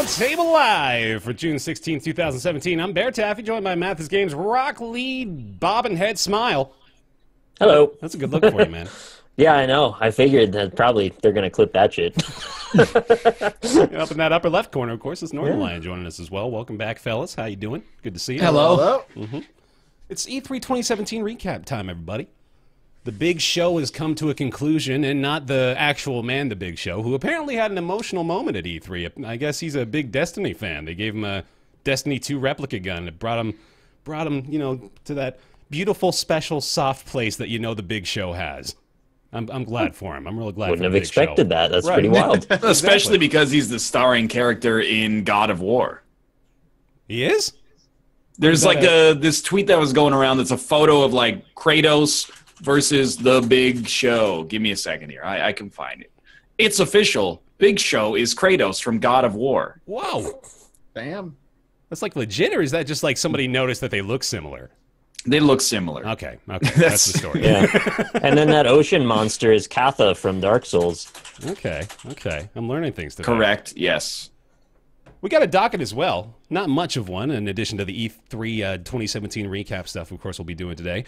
Roundtable Live for June 16, 2017. I'm BaerTaffy, joined by MathasGames RockLeeSmile. Hello. That's a good look for you, man. Yeah, I know. I figured that probably they're going to clip that shit. Up in that upper left corner, of course, is Northernlion joining us as well. Welcome back, fellas. How you doing? Good to see you. Hello. It's E3 2017 recap time, everybody. The big show has come to a conclusion, and not the actual man, the big show, who apparently had an emotional moment at E3. I guess he's a big Destiny fan. They gave him a Destiny 2 replica gun. It brought him, you know, to that beautiful, special, soft place that you know the big show has. I'm glad for him. I'm really glad. Wouldn't for have the big expected show. that. That's pretty wild. Especially because he's the starring character in God of War. He is? There's like this tweet that was going around that's a photo of like Kratos versus the Big Show. Give me a second here. I can find it. It's official. Big Show is Kratos from God of War. Wow. Damn. That's like legit, or is that just like somebody noticed that they look similar? They look similar. Okay, that's the story. Yeah. And then that ocean monster is Katha from Dark Souls. Okay. I'm learning things today. Correct, yes. We got a docket as well. Not much of one, in addition to the E3 2017 recap stuff, of course, we'll be doing today.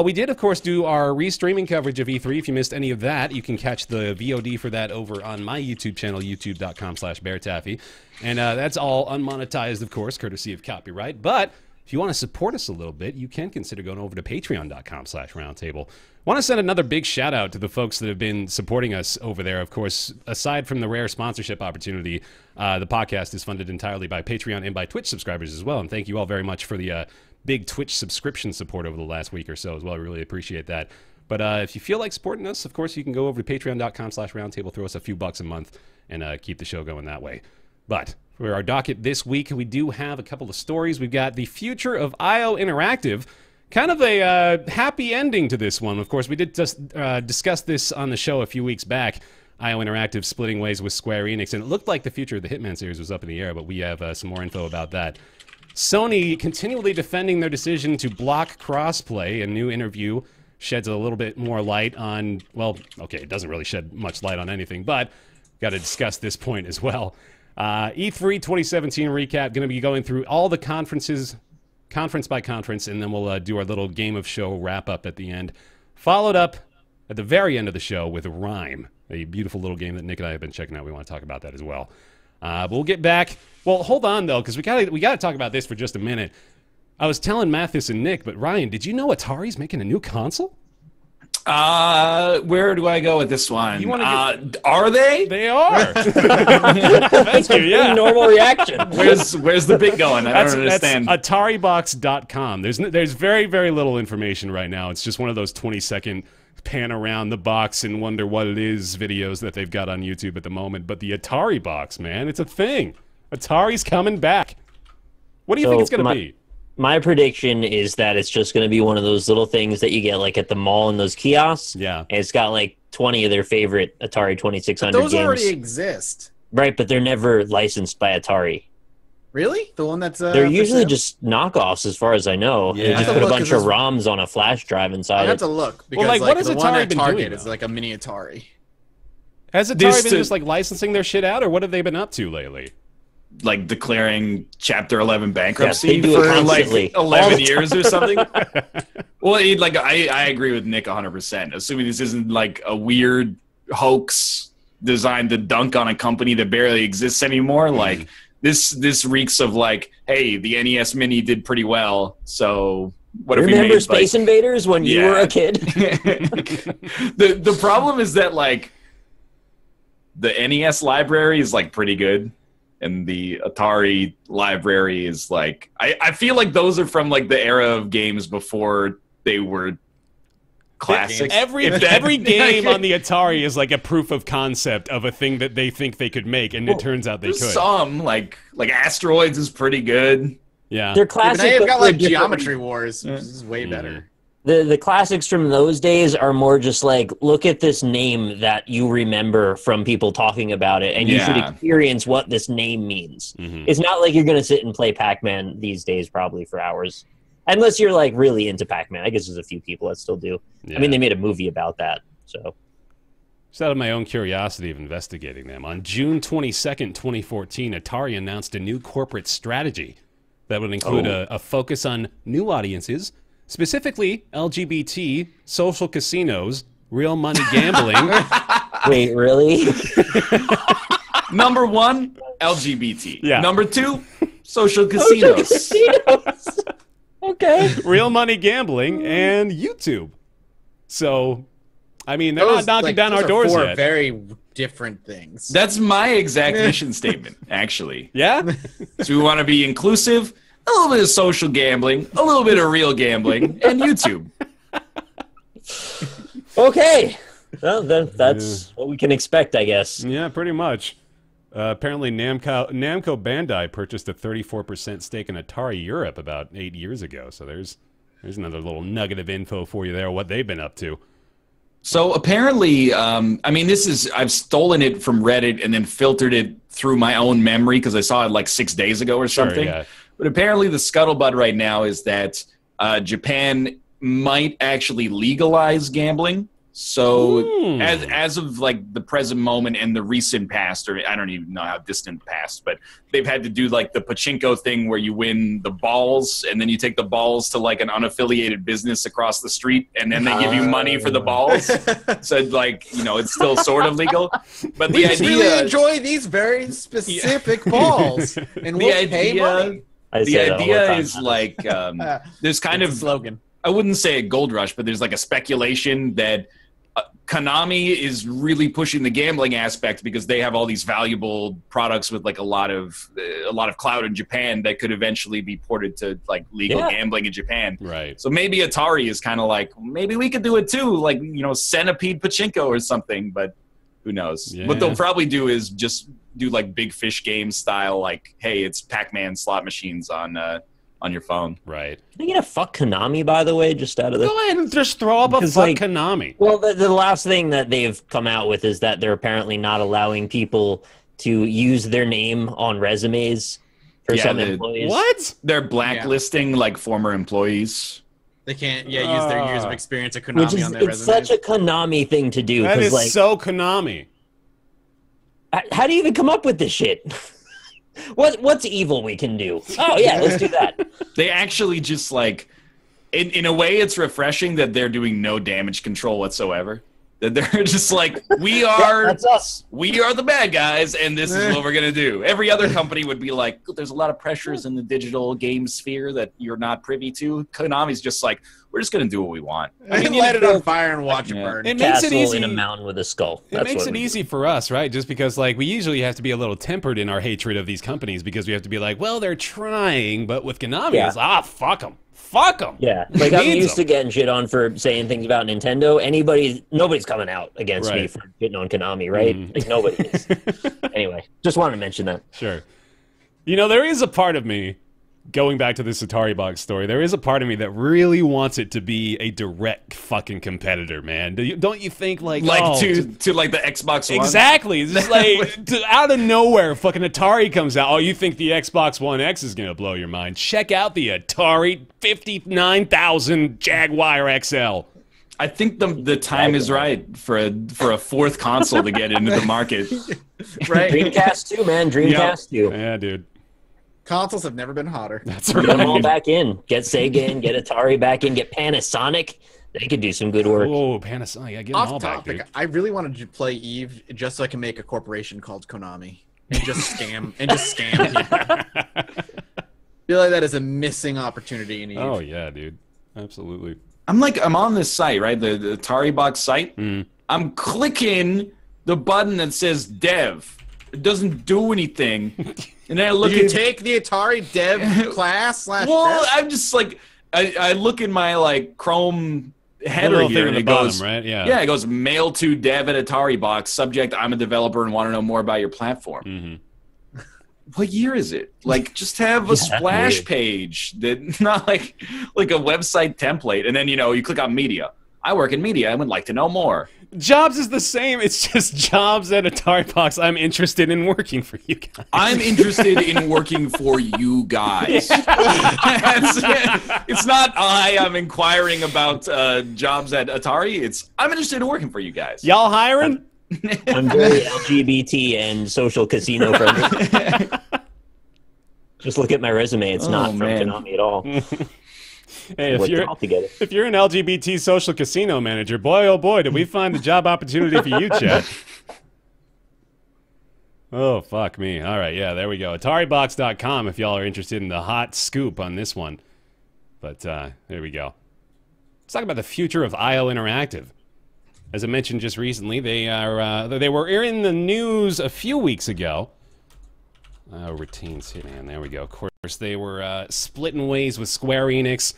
We did, of course, do our restreaming coverage of E3. If you missed any of that, you can catch the VOD for that over on my YouTube channel, youtube.com/BaerTaffy. And that's all unmonetized, of course, courtesy of copyright. But if you want to support us a little bit, you can consider going over to patreon.com/roundtable. Want to send another big shout out to the folks that have been supporting us over there. Of course, aside from the rare sponsorship opportunity, the podcast is funded entirely by Patreon and by Twitch subscribers as well. And thank you all very much for the big Twitch subscription support over the last week or so as well. I really appreciate that. But if you feel like supporting us, of course, you can go over to patreon.com/roundtable, throw us a few bucks a month, and keep the show going that way. But for our docket this week, we do have a couple of stories. We've got the future of IO Interactive. Kind of a happy ending to this one. Of course, we did just discuss this on the show a few weeks back. IO Interactive splitting ways with Square Enix, and it looked like the future of the Hitman series was up in the air, but we have some more info about that. Sony continually defending their decision to block crossplay. A new interview sheds a little bit more light on, well, okay, it doesn't really shed much light on anything, but got to discuss this point as well. E3 2017 recap, going to be going through all the conferences, conference by conference, and then we'll do our little game of show wrap-up at the end. Followed up at the very end of the show with RiME, a beautiful little game that Nick and I have been checking out. We want to talk about that as well. But we'll get back. Well, hold on, though, because we gotta talk about this for just a minute. I was telling Mathis and Nick, but Ryan, did you know Atari's making a new console? Where do I go with this one? Are they? They are. Thank you, yeah. Normal reaction. Where's the bit going? I don't understand. That's Ataribox.com. There's very, very little information right now. It's just one of those 20-second pan around the box and wonder what it is videos that they've got on YouTube at the moment. But the Atari box, man, it's a thing. Atari's coming back. What do you think it's going to be? My prediction is that it's just going to be one of those little things that you get like at the mall in those kiosks. Yeah. And it's got like 20 of their favorite Atari 2600 those games. already exist. Right, but they're never licensed by Atari. Really? The one that's they're usually just knockoffs as far as I know. Yeah. They just put a bunch of ROMs on a flash drive inside I have it. to look because like, what has the Atari one at been Target doing, is though? like a mini Atari. Has Atari been just like licensing their shit out, or what have they been up to lately? Like declaring Chapter 11 bankruptcy they do it for like constantly. 11 years or something. Well, I agree with Nick 100%. Assuming this isn't like a weird hoax designed to dunk on a company that barely exists anymore. Like this reeks of like, hey, the NES Mini did pretty well, so what if we Remember made, Space like, Invaders when you were a kid? the problem is that like the NES library is like pretty good. And the Atari library is like... I feel like those are from like the era of games before they were classic. Every game on the Atari is like a proof of concept of a thing that they think they could make, and it turns out they could. Some, like Asteroids is pretty good. Yeah. They're Yeah, classic. but now you've but got for like different- Geometry Wars, which is way better. The classics from those days are more just like, look at this name that you remember from people talking about it, and you should experience what this name means. It's not like you're going to sit and play Pac-Man these days probably for hours. Unless you're like really into Pac-Man. I guess there's a few people that still do. Yeah. I mean, they made a movie about that, so... Just out of my own curiosity of investigating them, on June 22nd, 2014, Atari announced a new corporate strategy that would include a focus on new audiences, specifically LGBT, social casinos, real money gambling. Wait, really? Number 1, LGBT. Yeah. Number 2, social casinos. Okay. Real money gambling and YouTube. So, I mean, they're not knocking down our doors four yet. Very different things. That's my exact mission statement, actually. Yeah? So we want to be inclusive, a little bit of social gambling, a little bit of real gambling, and YouTube. Okay. Well, then that's what we can expect, I guess. Yeah, pretty much. Apparently, Namco Bandai purchased a 34% stake in Atari Europe about 8 years ago. So there's another little nugget of info for you there, what they've been up to. So apparently, I mean, I've stolen it from Reddit and then filtered it through my own memory because I saw it like 6 days ago or something. Yeah. But apparently the scuttlebutt right now is that Japan might actually legalize gambling. So as of like the present moment and the recent past, or I don't even know how distant past, but they've had to do like the pachinko thing where you win the balls and then you take the balls to like an unaffiliated business across the street and then they give you money for the balls. So like, you know, it's still sort of legal. But We just really enjoy these very specific balls, and we'll pay money. The idea is like there's kind of slogan. I wouldn't say a gold rush, but there's like a speculation that Konami is really pushing the gambling aspect because they have all these valuable products with like a lot of clout in Japan that could eventually be ported to like legal gambling in Japan. Right. So maybe Atari is kind of like, maybe we could do it too, like, you know, Centipede Pachinko or something, but who knows? Yeah. What they'll probably do is just do like Big Fish game style, like, hey, it's Pac-Man slot machines on your phone. Right. Can I get a fuck Konami, by the way, just out of the... Go ahead and just throw up a fuck like, Konami. Well, the last thing that they've come out with is that they're apparently not allowing people to use their name on resumes for some employees. What? They're blacklisting like former employees. They can't use their years of experience at Konami on their It's resumes. such a Konami thing to do. That is like, so Konami. how do you even come up with this shit? What's evil we can do? Oh, yeah, let's do that. They actually just like, in a way, it's refreshing that they're doing no damage control whatsoever. That they're just like, That's us. We are the bad guys, and this is what we're going to do. Every other company would be like, there's a lot of pressures in the digital game sphere that you're not privy to. Konami's just like, we're just going to do what we want. I mean, light it on fire and watch it burn. It makes it Castle easy. in a mountain with a skull. It makes it easy for us, right? Just because, like, we usually have to be a little tempered in our hatred of these companies because we have to be like, well, they're trying, but with Konami, it's fuck them. Fuck them. Yeah, like I'm used to getting shit on for saying things about Nintendo. Nobody's coming out against me for getting on Konami, right? Like nobody is. Anyway, just wanted to mention that. Sure. You know, there is a part of me, going back to this Ataribox story, there is a part of me that really wants it to be a direct fucking competitor, man. Don't you think, like to like the Xbox One? Exactly. It's just like, out of nowhere, fucking Atari comes out. Oh, you think the Xbox One X is going to blow your mind? Check out the Atari 59,000 Jaguar XL. I think the time is right for a fourth console to get into the market. Right. Dreamcast 2, man. Dreamcast 2. Yeah, dude. Consoles have never been hotter. That's Get them all right. back in. Get Sega in. Get Atari back in. Get Panasonic. They could do some good work. Oh, Panasonic. Yeah, get them all Off back, topic, dude. I really wanted to play Eve just so I can make a corporation called Konami and just scam people. Feel like that is a missing opportunity in Eve. Oh, yeah, dude. Absolutely. I'm on this site, right? The Ataribox site. I'm clicking the button that says dev. It doesn't do anything. And then I look you take the Atari dev class / well, dev? I'm just like, I look in my like Chrome header little here, thing and at it the bottom, goes, right? Yeah. Yeah, it goes mail to dev at Ataribox. Subject: I'm a developer and want to know more about your platform. What year is it? Like, just have a splash weird. page that not like a website template, and then you click on media. I work in media. I would like to know more. Jobs is the same. It's just jobs at Ataribox. I'm interested in working for you guys. I'm interested in working for you guys. It's not I'm inquiring about jobs at Atari. It's I'm interested in working for you guys. Y'all hiring? I'm very LGBT and social casino friendly. Just look at my resume. It's not from Konami at all. Hey, if you're an LGBT social casino manager, boy, oh boy, did we find a job opportunity for you, Chad. Oh, fuck me. All right, yeah, there we go. Ataribox.com if y'all are interested in the hot scoop on this one. But there we go. Let's talk about the future of IO Interactive. As I mentioned just recently, they were in the news a few weeks ago. Retains Hitman, there we go. Of course, they were splitting ways with Square Enix.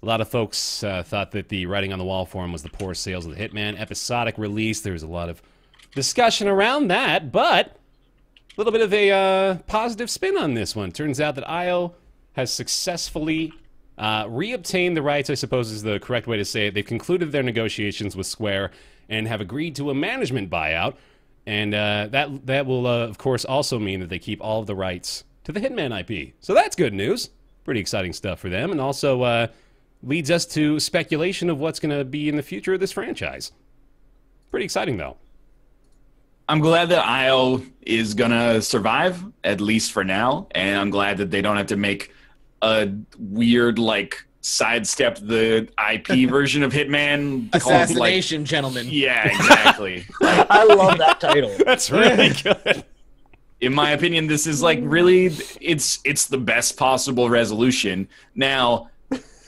A lot of folks thought that the writing on the wall for them was the poor sales of the Hitman episodic release. There was a lot of discussion around that, but a little bit of a positive spin on this one. Turns out that IO has successfully reobtained the rights, I suppose is the correct way to say it. They've concluded their negotiations with Square and have agreed to a management buyout. And that will, of course, also mean that they keep all of the rights to the Hitman IP. So that's good news. Pretty exciting stuff for them. And also leads us to speculation of what's going to be in the future of this franchise. Pretty exciting, though. I'm glad that IO is going to survive, at least for now. And I'm glad that they don't have to make a weird, like, sidestep the IP version of Hitman. Assassination, like, Gentlemen. Yeah, exactly. I love that title. That's really good. In my opinion, this is like really, it's the best possible resolution. Now,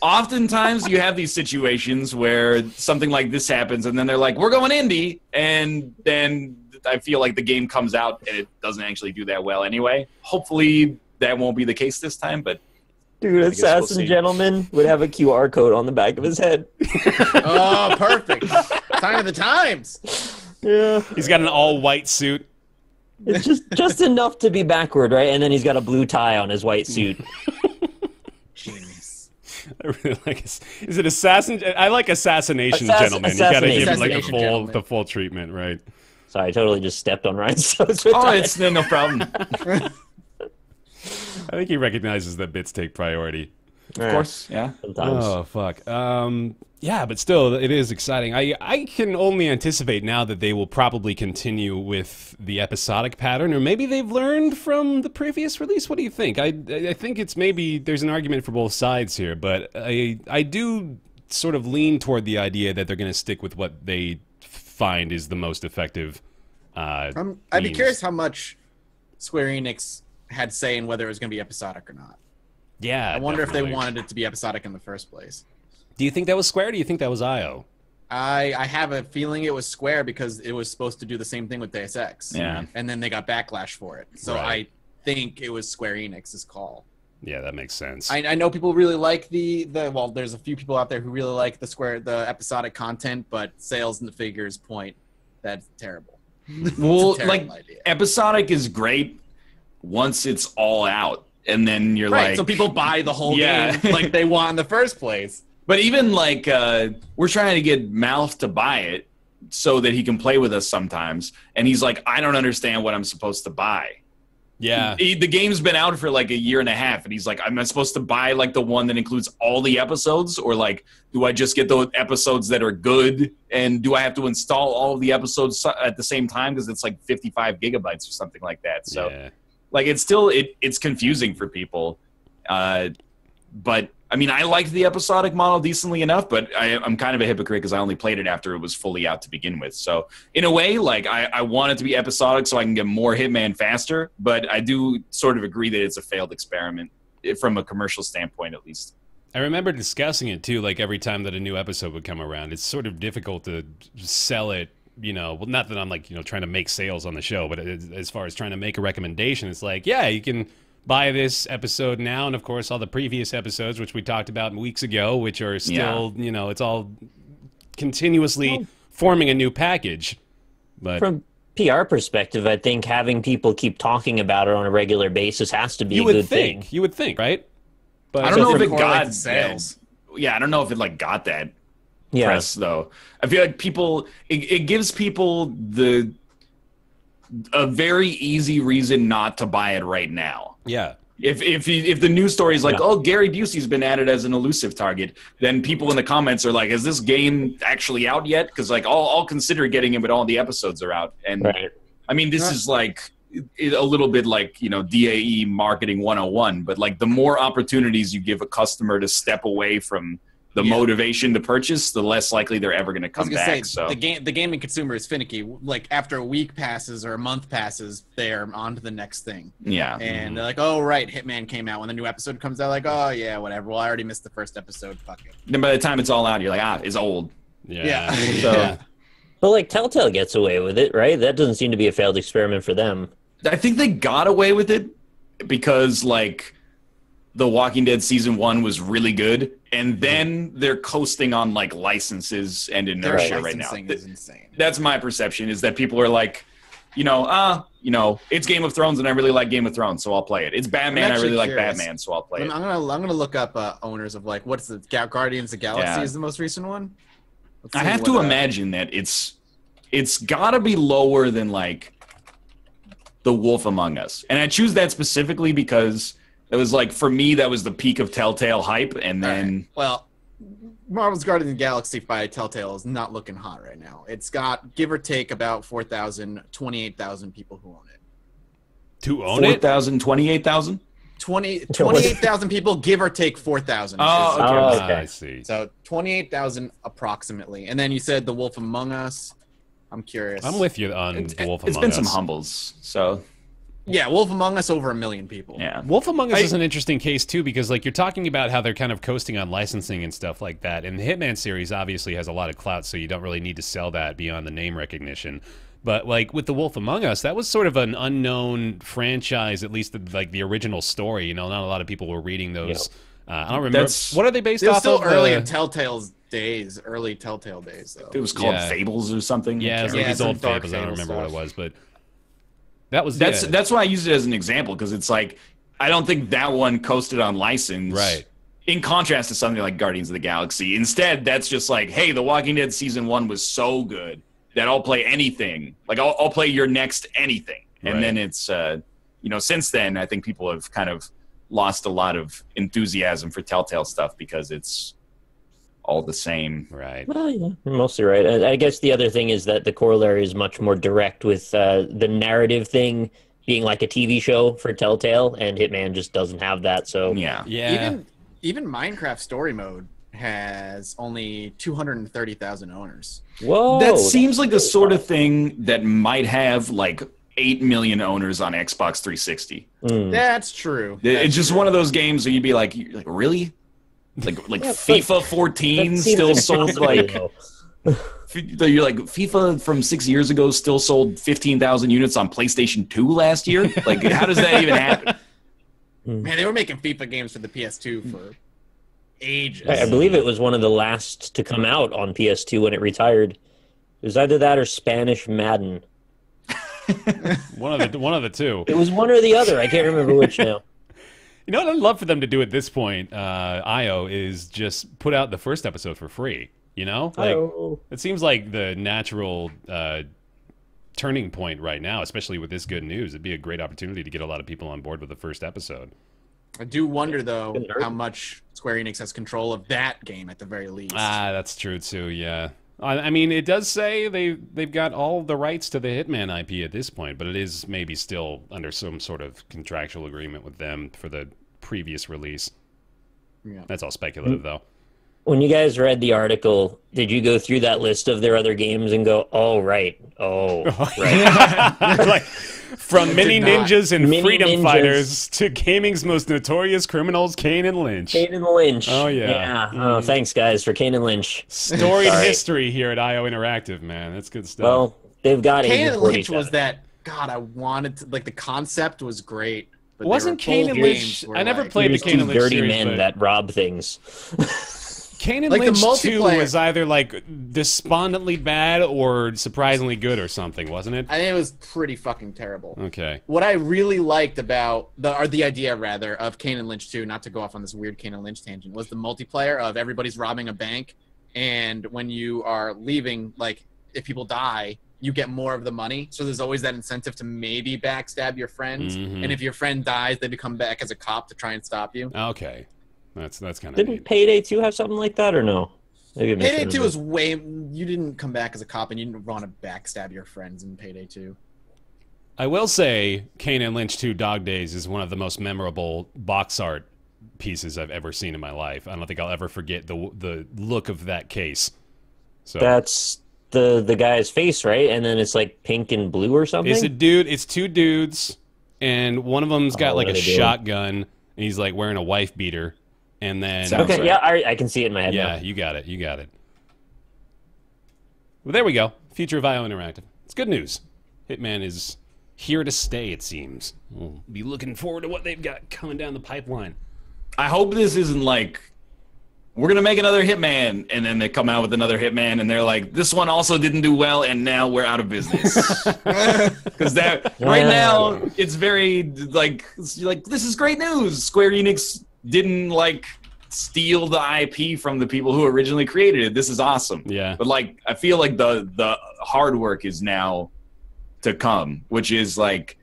oftentimes you have these situations where something like this happens and then they're like, we're going indie, and then I feel like the game comes out and it doesn't actually do that well anyway. Hopefully that won't be the case this time, but dude, Assassin Gentleman would have a QR code on the back of his head. Oh, perfect. Sign of the times. Yeah. He's got an all-white suit. It's just enough to be backward, right? And then he's got a blue tie on his white suit. Genius. I really like it. Is it Assassin? I like Assassination Gentleman. You gotta give him like the full treatment, right? Sorry, I totally just stepped on Ryan's toes. Oh, it's no problem. I think he recognizes that bits take priority. Of course, yeah. Sometimes. Oh, fuck. Yeah, but still, it is exciting. I can only anticipate now that they will probably continue with the episodic pattern, or maybe they've learned from the previous release. What do you think? I think it's maybe there's an argument for both sides here, but I do sort of lean toward the idea that they're going to stick with what they find is the most effective. I'd be curious how much Square Enix had say in whether it was going to be episodic or not. Yeah, I wonder if they wanted it to be episodic in the first place. Do you think that was Square, or do you think that was IO? I have a feeling it was Square because it was supposed to do the same thing with Deus Ex. Yeah. And then they got backlash for it. So Right. I think it was Square Enix's call. Yeah, that makes sense. I know people really like well, there's a few people out there who really like the episodic content, but sales and the figures point that's terrible. Well, It's a like, terrible idea. episodic is great once it's all out, and then you're Right, like, so people buy the whole Yeah. game like they want in the first place. But even like we're trying to get Mouth to buy it so that he can play with us sometimes, and he's like, I don't understand what I'm supposed to buy. Yeah. The game's been out for like a year and a half, and he's like, am I supposed to buy like the one that includes all the episodes, or like do I just get the episodes that are good, and do I have to install all of the episodes at the same time because it's like 55 gigabytes or something like that? So Yeah. like it's still it's confusing for people, but I mean, I liked the episodic model decently enough, but I'm kind of a hypocrite because I only played it after it was fully out to begin with. So in a way, like I want it to be episodic so I can get more Hitman faster, but I do sort of agree that it's a failed experiment from a commercial standpoint, at least. I remember discussing it too, like every time that a new episode would come around. It's sort of difficult to sell it, well, not that I'm like, trying to make sales on the show, but as far as trying to make a recommendation, it's like, yeah, you can buy this episode now, and of course all the previous episodes, which we talked about weeks ago, which are still, it's all continuously forming a new package. But from PR perspective, I think having people keep talking about it on a regular basis has to be a good thing. You would think, right? But I don't know if it correlates got to sales. Yeah, I don't know if it like got that press though. I feel like it gives people a very easy reason not to buy it right now. Yeah. If the news story is like, oh, Gary Busey's been added as an elusive target, then people in the comments are like, is this game actually out yet? Because like I'll consider getting it, but all the episodes are out. And I mean, this is like a little bit like, you know, DAE marketing 101, but like the more opportunities you give a customer to step away from the motivation to purchase, the less likely they're ever going to come back. So the gaming consumer is finicky. Like after a week passes or a month passes, they're on to the next thing. Yeah. And they're like, oh, right, Hitman came out. When the new episode comes out, like, oh, yeah, whatever. Well, I already missed the first episode. Fuck it. Then by the time it's all out, you're like, it's old. Yeah. So, But like Telltale gets away with it, right? That doesn't seem to be a failed experiment for them. I think they got away with it because like The Walking Dead season 1 was really good, and then they're coasting on like licenses and inertia right now. Is insane. That's my perception, is that people are like, you know, it's Game of Thrones and I really like Game of Thrones, so I'll play it. It's Batman, I really like Batman, so I'll play it. I'm gonna look up owners of like what's the Guardians of the Galaxy is the most recent one. I have to imagine that it's gotta be lower than like The Wolf Among Us, and I choose that specifically because it was like, for me, that was the peak of Telltale hype, and then well, Marvel's Guardians of the Galaxy by Telltale is not looking hot right now. It's got, give or take, about 28,000 people who own it. To own it? 4,000, 28,000? 28,000 people, give or take 4,000. Oh, okay. I see. So 28,000 approximately. And then you said The Wolf Among Us. I'm curious. I'm with you on The Wolf Among Us. It's been some humbles, so... Yeah, Wolf Among Us, over 1 million people. Yeah. Wolf Among Us is an interesting case, too, because like you're talking about how they're kind of coasting on licensing and stuff like that. And the Hitman series obviously has a lot of clout, so you don't really need to sell that beyond the name recognition. But like with The Wolf Among Us, that was sort of an unknown franchise, at least like the original story. You know, not a lot of people were reading those. I don't remember. What are they based off still of? Early in Telltale's days, early Telltale days, though. It was called Fables or something. Yeah, it was like these old Fables. I don't remember what it was, but that's why I use it as an example, because it's like, I don't think that one coasted on license. Right. In contrast to something like Guardians of the Galaxy. Instead, that's just like, hey, The Walking Dead season 1 was so good that I'll play anything. Like, I'll play your next anything. And then it's, you know, since then, I think people have kind of lost a lot of enthusiasm for Telltale stuff because it's all the same. Right. Well, yeah, you're mostly right. I guess the other thing is that the corollary is much more direct with the narrative thing being like a TV show for Telltale, and Hitman just doesn't have that. So Yeah. Even Minecraft Story Mode has only 230,000 owners. Whoa, That seems like the sort of thing that might have like 8 million owners on Xbox 360. That's true. It's just one of those games where you'd be like really? Like FIFA 14 still sold like... You're like, FIFA from 6 years ago still sold 15,000 units on PlayStation 2 last year? Like, how does that even happen? Man, they were making FIFA games for the PS2 for ages. I believe it was one of the last to come out on PS2 when it retired. It was either that or Spanish Madden. One of the two. It was one or the other. I can't remember which now. You know what I'd love for them to do at this point, IO, is just put out the first episode for free. You know? Like, it seems like the natural turning point right now, especially with this good news. It'd be a great opportunity to get a lot of people on board with the first episode. I do wonder, though, how much Square Enix has control of that game at the very least. That's true, too, yeah. I mean, it does say they've got all the rights to the Hitman IP at this point, but it is maybe still under some sort of contractual agreement with them for the previous release. Yeah. That's all speculative, though. When you guys read the article, did you go through that list of their other games and go, oh, right, right. Like, from mini ninjas and Mini freedom ninjas. fighters to gaming's most notorious criminals, Kane and Lynch. Kane and Lynch. Oh, yeah. Oh, thanks, guys, for Kane and Lynch. Storied Sorry. history here at IO Interactive, man. That's good stuff. Well, they've got Kane and Agent Lynch 47. was that, God, I wanted to, like, the concept was great. But Wasn't Kane and Lynch... I never played the Here's Kane two and Lynch dirty series, men but that rob things. Kane and Like, the Lynch 2 multiplayer- was either, like, despondently bad or surprisingly good or something, wasn't it? I think it was pretty fucking terrible. Okay. What I really liked about the idea rather of Kane and Lynch 2, not to go off on this weird Kane and Lynch tangent, was the multiplayer of everybody's robbing a bank, and when you are leaving, like if people die, you get more of the money. So there's always that incentive to maybe backstab your friends. And if your friend dies, they become back as a cop to try and stop you. Okay. That's kind of Didn't neat. Payday 2 have something like that, or no? Payday 2 is way... You didn't come back as a cop, and you didn't want to backstab your friends in Payday 2. I will say Kane and Lynch 2 Dog Days is one of the most memorable box art pieces I've ever seen in my life. I don't think I'll ever forget the look of that case. So That's the guy's face, right? And then it's like pink and blue or something? it's a dude. It's two dudes, and one of them's got like a what are they doing? shotgun, and he's like wearing a wife beater. And then... Sounds Okay, right. yeah, I can see it in my head Yeah, now. you got it. You got it. Well, there we go. Future of IO Interactive. It's good news. Hitman is here to stay, it seems. We'll be looking forward to what they've got coming down the pipeline. I hope this isn't like, we're going to make another Hitman, and then they come out with another Hitman, and they're like, this one also didn't do well, and now we're out of business. Because right now, it's very, like, this is great news. Square Enix didn't, like, steal the IP from the people who originally created it. This is awesome. Yeah. But, like, I feel like the hard work is now to come, which is, like,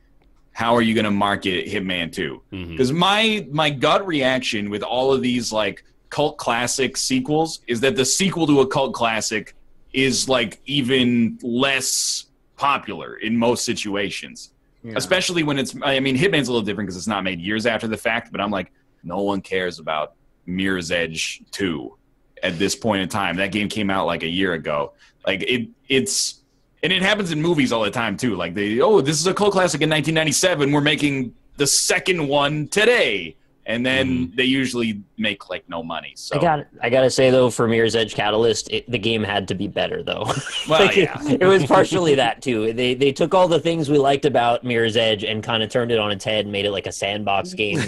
how are you going to market Hitman 2? Because my gut reaction with all of these, like, cult classic sequels is that the sequel to a cult classic is, like, even less popular in most situations. Yeah. Especially when it's, I mean, Hitman's a little different because it's not made years after the fact, but I'm like, no one cares about Mirror's Edge 2 at this point in time. That game came out like a year ago. Like it's and it happens in movies all the time too. Like this is a cult classic in 1997. We're making the second one today, and then they usually make like no money. So I gotta say though, for Mirror's Edge Catalyst, the game had to be better though. Well, like, yeah. it was partially that too. They took all the things we liked about Mirror's Edge and kind of turned it on its head and made it like a sandbox game.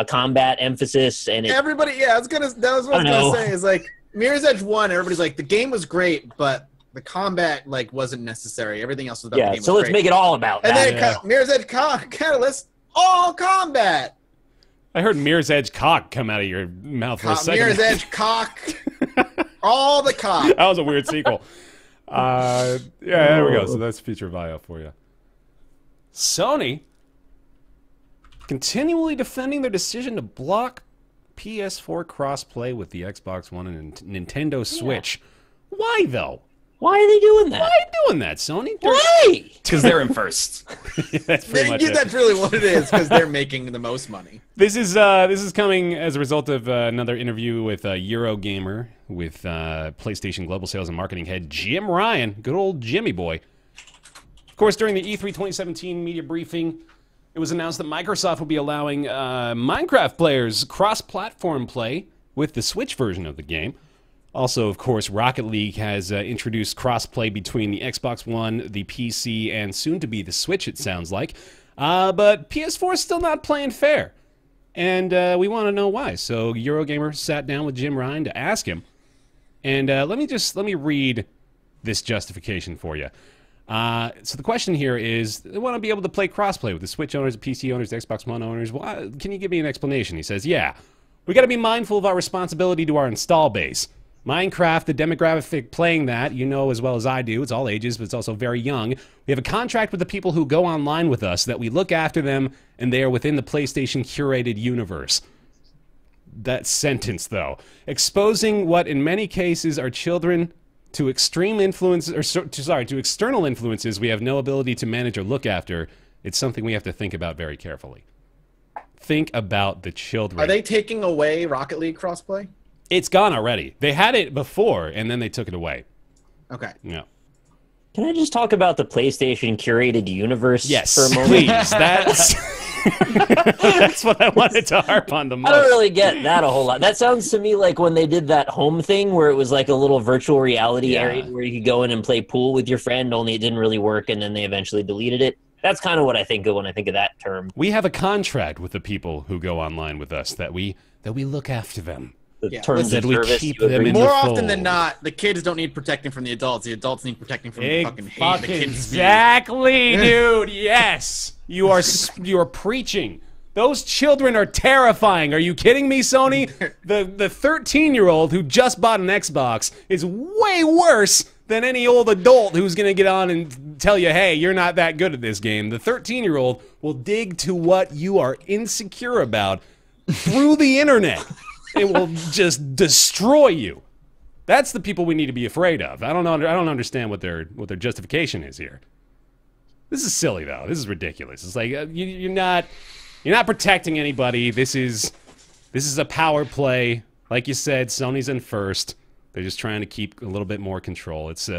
A combat emphasis, and everybody, that was what I was gonna say. Is like Mirror's Edge 1. Everybody's like, the game was great, but the combat like wasn't necessary. Everything else was about the game. So let's make it all about and that. And then Mirror's Edge Catalyst, all combat. I heard Mirror's Edge cock come out of your mouth for a second. Mirror's Edge cock, all the cock. That was a weird sequel. There we go. So that's Future of IO for you. Sony continually defending their decision to block PS4 crossplay with the Xbox One and Nintendo Switch. Why, though? Why are they doing that? Why are you doing that, Sony? Why? Because they're in first. That's pretty much it. That's really what it is, because they're making the most money. This is coming as a result of another interview with Eurogamer with PlayStation Global Sales and Marketing Head Jim Ryan, good old Jimmy boy. Of course, during the E3 2017 media briefing, it was announced that Microsoft will be allowing Minecraft players cross-platform play with the Switch version of the game. Also, of course, Rocket League has introduced cross-play between the Xbox One, the PC, and soon-to-be the Switch, it sounds like. But PS4 is still not playing fair. And we want to know why. So Eurogamer sat down with Jim Ryan to ask him. And let me read this justification for you. So the question here is, they want to be able to play crossplay with the Switch owners, the PC owners, the Xbox One owners. Well, can you give me an explanation? He says, yeah, we got to be mindful of our responsibility to our install base. Minecraft, the demographic playing that, you know as well as I do, it's all ages, but it's also very young. We have a contract with the people who go online with us that we look after them, and they are within the PlayStation curated universe. That sentence, though, exposing what in many cases are children to extreme influences, to external influences we have no ability to manage or look after. It's something we have to think about very carefully. Think about the children. Are they taking away Rocket League crossplay? It's gone already. They had it before, and then they took it away. Okay. Yeah. Can I just talk about the PlayStation curated universe for a moment? Please. That's that's what I wanted to harp on the most. I don't really get that a whole lot. That sounds to me like when they did that home thing where it was like a little virtual reality area where you could go in and play pool with your friend, only it didn't really work, and then they eventually deleted it. That's kind of what I think of when I think of that term. We have a contract with the people who go online with us that we look after them. The terms that of we service keep them in More the often fold. than not, the kids don't need protecting from the adults. The adults need protecting from the fucking hate the kids exactly, dude. Yes, you are preaching. Those children are terrifying. Are you kidding me, Sony? The 13-year-old who just bought an Xbox is way worse than any old adult who's going to get on and tell you, hey, you're not that good at this game. The 13-year-old will dig to what you are insecure about through the internet. It will just destroy you. That's the people we need to be afraid of. I don't understand what their justification is here. This is silly, though. This is ridiculous. It's like you're not protecting anybody. This is a power play. Like you said, Sony's in first. They're just trying to keep a little bit more control. It's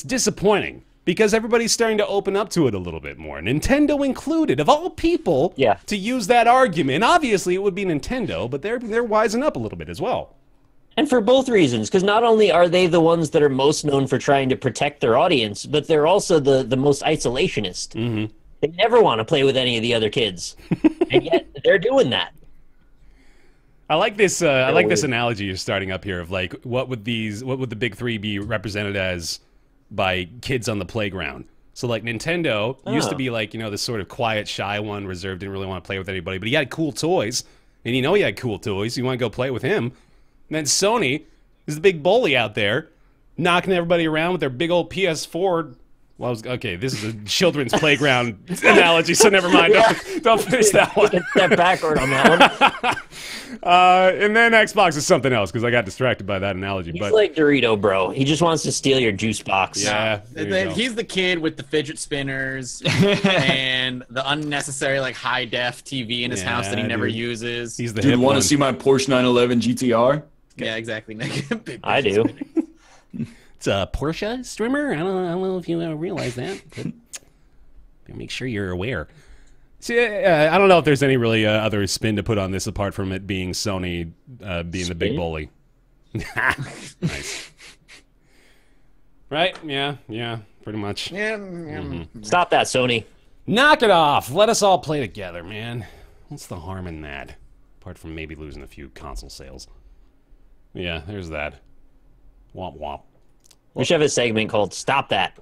disappointing because everybody's starting to open up to it a little bit more. Nintendo included, of all people, to use that argument. Obviously, it would be Nintendo, but they're wising up a little bit as well. And for both reasons, because not only are they the ones that are most known for trying to protect their audience, but they're also the most isolationist. Mm-hmm. They never want to play with any of the other kids, and yet they're doing that. I like this. I like this analogy you're starting up here of like, what would the big three be represented as by kids on the playground? So like Nintendo used to be like, you know, this sort of quiet, shy one, reserved, didn't really want to play with anybody, but he had cool toys, and you know he had cool toys. So you want to go play with him. And then Sony is the big bully out there, knocking everybody around with their big old PS4. Well, okay, this is a children's playground analogy, so never mind. Don't finish that one. Step backward on that one. And then Xbox is something else, because I got distracted by that analogy. He's like Dorito, bro. He just wants to steal your juice box. Yeah. He's the kid with the fidget spinners and the unnecessary like high-def TV in his house that he never uses. He's the dude, want to see my Porsche 911 GTR? Yeah, exactly. I do. It's a Porsche streamer. I don't know if you realize that, but make sure you're aware. See, I don't know if there's any really other spin to put on this apart from it being Sony being the big bully. Nice. Right? Yeah, pretty much. Yeah. Mm-hmm. Stop that, Sony. Knock it off. Let us all play together, man. What's the harm in that? Apart from maybe losing a few console sales. Yeah, there's that. Womp womp. We should have a segment called "Stop That."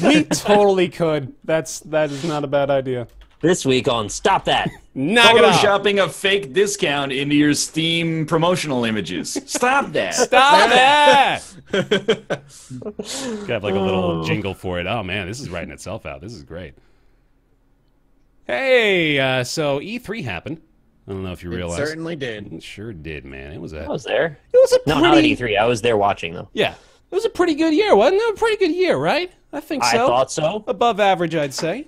We totally could. That is not a bad idea. This week on "Stop That." Knock it off. Photoshopping a fake discount into your Steam promotional images. Stop that. Stop that. Got like a little jingle for it. Oh man, this is writing itself out. This is great. Hey, so E3 happened. I don't know if you realize. It certainly did. It sure did, man. I was there. It was a pretty... No, not at E3. I was there watching, though. Yeah. It was a pretty good year, wasn't it? A pretty good year, right? I think so. I thought so. Above average, I'd say.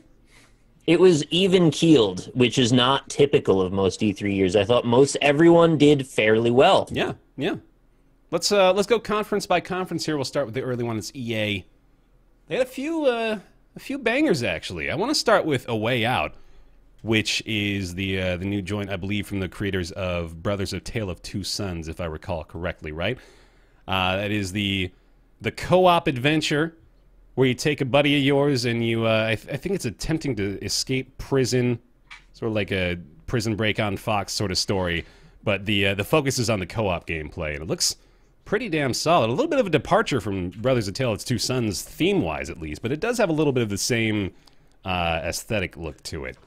It was even-keeled, which is not typical of most E3 years. I thought most everyone did fairly well. Yeah. Let's go conference by conference here. We'll start with the early one. It's EA. They had a few bangers, actually. I want to start with A Way Out, which is the new joint, I believe, from the creators of Brothers: A Tale of Two Sons, if I recall correctly, right? That is the co-op adventure where you take a buddy of yours and you, I think it's attempting to escape prison, sort of like a Prison Break on Fox sort of story, but the focus is on the co-op gameplay, and it looks pretty damn solid. A little bit of a departure from Brothers: A Tale of Two Sons, theme-wise at least, but it does have a little bit of the same aesthetic look to it.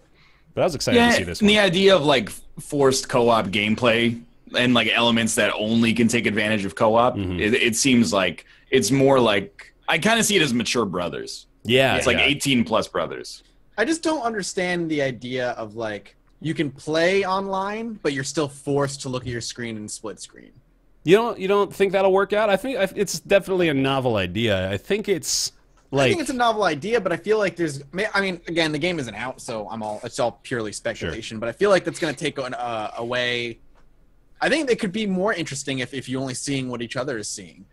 But I was excited to see this one. The idea of like forced co-op gameplay and like elements that only can take advantage of co-op, it seems like it's more like, I kind of see it as mature brothers. Yeah. It's like 18 plus brothers. I just don't understand the idea of like, you can play online, but you're still forced to look at your screen in split screen. You don't think that'll work out? I think it's definitely a novel idea. I think it's like... I think it's a novel idea, but I feel like there's... I mean, again, the game isn't out, so it's all purely speculation. Sure. But I feel like that's going to take away... I think it could be more interesting if you're only seeing what each other is seeing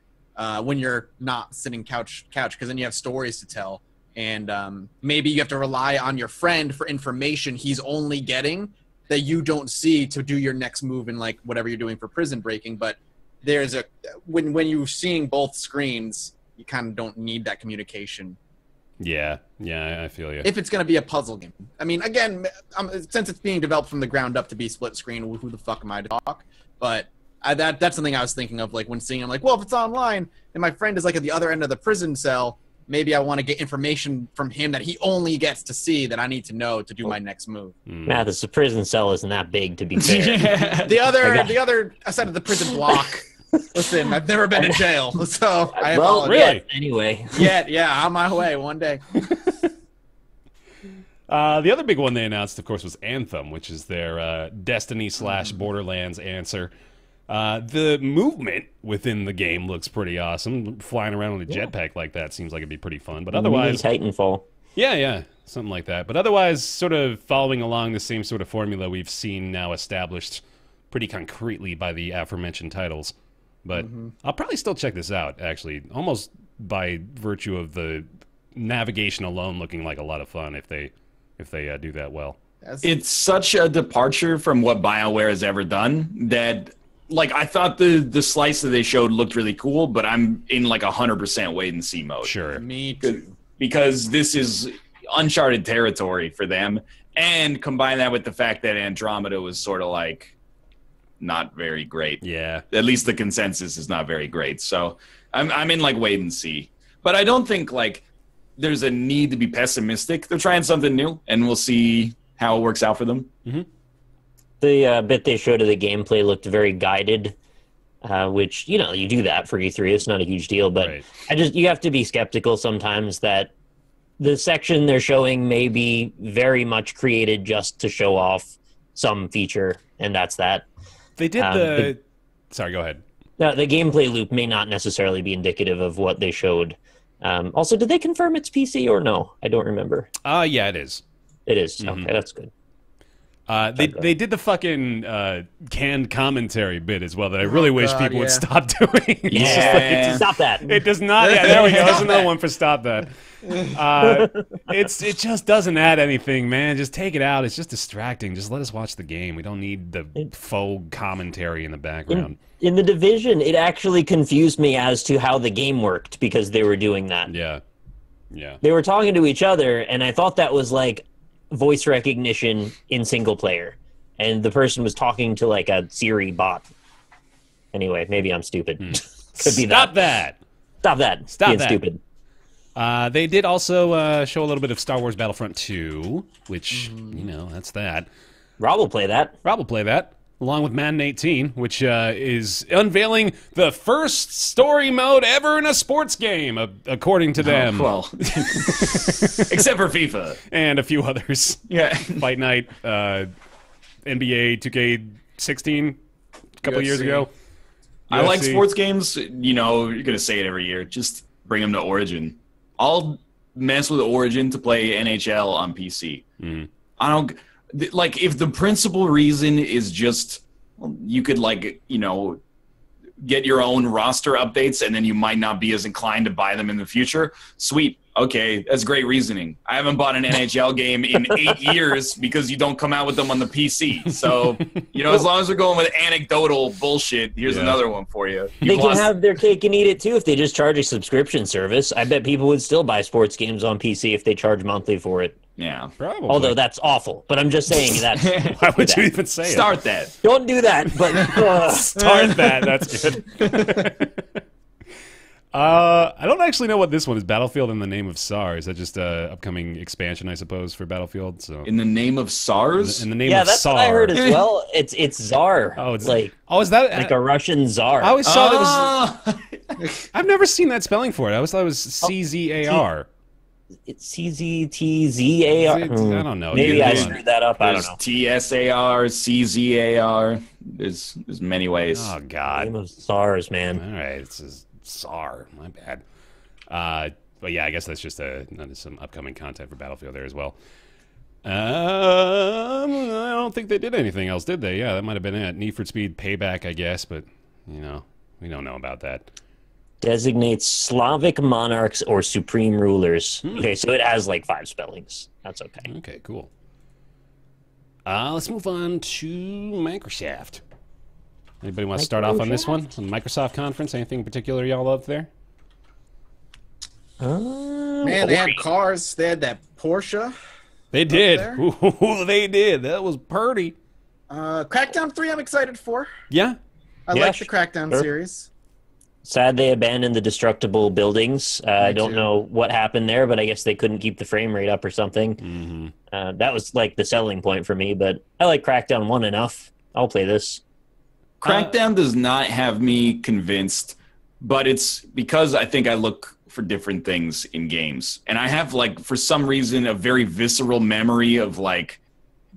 when you're not sitting couch, because then you have stories to tell. And maybe you have to rely on your friend for information he's only getting that you don't see to do your next move in like whatever you're doing for prison breaking. But there's when you're seeing both screens, you kind of don't need that communication. Yeah, I feel you. If it's going to be a puzzle game. I mean, again, since it's being developed from the ground up to be split screen, who the fuck am I to talk? But that's something I was thinking of, like when seeing, I'm like, well, if it's online and my friend is like at the other end of the prison cell, maybe I want to get information from him that he only gets to see that I need to know to do my next move. Mathas, the prison cell isn't that big, to be fair. The other side of the prison block Listen, I've never been in jail, so I Well, apologize. Really? Anyway. Yeah, on my way one day. The other big one they announced, of course, was Anthem, which is their Destiny / Borderlands answer. The movement within the game looks pretty awesome. Flying around on a jetpack like that seems like it'd be pretty fun. But otherwise, Titanfall. yeah, something like that. But otherwise, sort of following along the same sort of formula we've seen now established pretty concretely by the aforementioned titles. But I'll probably still check this out, actually, almost by virtue of the navigation alone looking like a lot of fun if they do that well. It's such a departure from what BioWare has ever done that, like, I thought the slice that they showed looked really cool, but I'm in like 100% wait and see mode. Sure. Me too. Because this is uncharted territory for them, and combine that with the fact that Andromeda was sort of like not very great. Yeah. At least the consensus is not very great. So I'm in like wait and see. But I don't think like there's a need to be pessimistic. They're trying something new, and we'll see how it works out for them. The bit they showed of the gameplay looked very guided, which, you know, you do that for E3. It's not a huge deal, but Right. you have to be skeptical sometimes that the section they're showing may be very much created just to show off some feature, and that's that. They did Sorry, go ahead. Now, the gameplay loop may not necessarily be indicative of what they showed. Also, did they confirm it's PC or no? I don't remember. Yeah, it is. It is. Okay, that's good. They did the fucking canned commentary bit as well that I really wish God, people would yeah. stop doing. It's just Yeah. Stop that. it does not. Yeah, there we go. There's another one for stop that. It just doesn't add anything, man. Just take it out. It's just distracting. Just let us watch the game. We don't need the faux commentary in the background. In the Division, it actually confused me as to how the game worked because they were doing that. Yeah. They were talking to each other, and I thought that was like voice recognition in single player. And the person was talking to like a Siri bot. Anyway, maybe I'm stupid. Could be Stop that. Stop that. Stop Being that. stupid. They did also show a little bit of Star Wars Battlefront 2, which, you know, that's that. Rob will play that. Rob will play that, along with Madden 18, which is unveiling the first story mode ever in a sports game, according to them. Well, except for FIFA. And a few others. Yeah. Fight Night, NBA 2K16 a couple UFC. years ago. I like UFC. sports games. You know, you're going to say it every year. Just bring them to Origin. I'll mess with Origin to play NHL on PC. I don't... Like, if the principal reason is just you could, like, you know, get your own roster updates and then you might not be as inclined to buy them in the future, sweet. Okay, that's great reasoning. I haven't bought an NHL game in 8 years because you don't come out with them on the PC. So, you know, as long as we're going with anecdotal bullshit, here's another one for you. They can have their cake and eat it too if they just charge a subscription service. I bet people would still buy sports games on PC if they charge monthly for it. Yeah. Probably. Although that's awful, but I'm just saying that. Why would you even say it? Start that. Don't do that. But Start that. That's good. I don't actually know what this one is. Battlefield in the Name of SAR. Is that just an upcoming expansion, I suppose, for Battlefield? So In the name of SARS? in the name yeah, of that's SAR. what I heard as well. It's Tsar. Oh, it's like is that like a Russian Tsar. I always saw that Ah! was. I've never seen that spelling for it. I always thought it was CZAR. It's CZTZAR. I don't know. Maybe Dude, I hold on. screwed that up. I don't There's know. TSAR, CZAR. There's many ways. Oh God. Name of SARS, man. All right, it's a SAR. My bad. But yeah, I guess that's just some upcoming content for Battlefield there as well. I don't think they did anything else, did they? Yeah, that might have been it. Need for Speed Payback, I guess, but you know, we don't know about that. Designates Slavic monarchs or supreme rulers. Okay, so it has like 5 spellings. That's okay. Okay, cool. Let's move on to Microsoft. Anybody want to start off on this one? On the Microsoft conference? Anything in particular y'all love there? Man, they had cars. They had that Porsche. They did. there? Ooh, they did. That was pretty. Crackdown 3 I'm excited for. Yeah. I Yeah, like the Crackdown sure. series. Sad they abandoned the destructible buildings. I don't too. know what happened there, but I guess they couldn't keep the frame rate up or something. Mm-hmm. That was like the selling point for me, but I like Crackdown 1 enough. I'll play this. Crackdown does not have me convinced, but it's because I think I look for different things in games. And I have, like, for some reason, a very visceral memory of, like,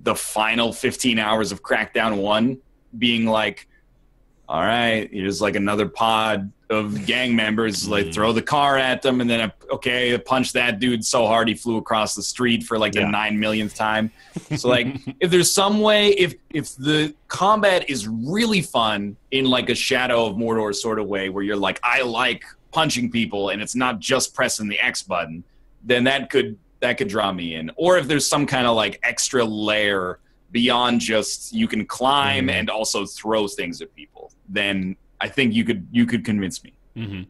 the final 15 hours of Crackdown 1 being like, all right, here's, like, another pod of gang members, like, throw the car at them, and then, I punch that dude so hard he flew across the street for, like, the 9 millionth time. So, like, if there's some way, if the combat is really fun in, like, a Shadow of Mordor sort of way, where you're like, I like punching people, and it's not just pressing the X button, then that could draw me in. Or if there's some kind of, like, extra layer beyond just you can climb and also throw things at people, then I think you could convince me.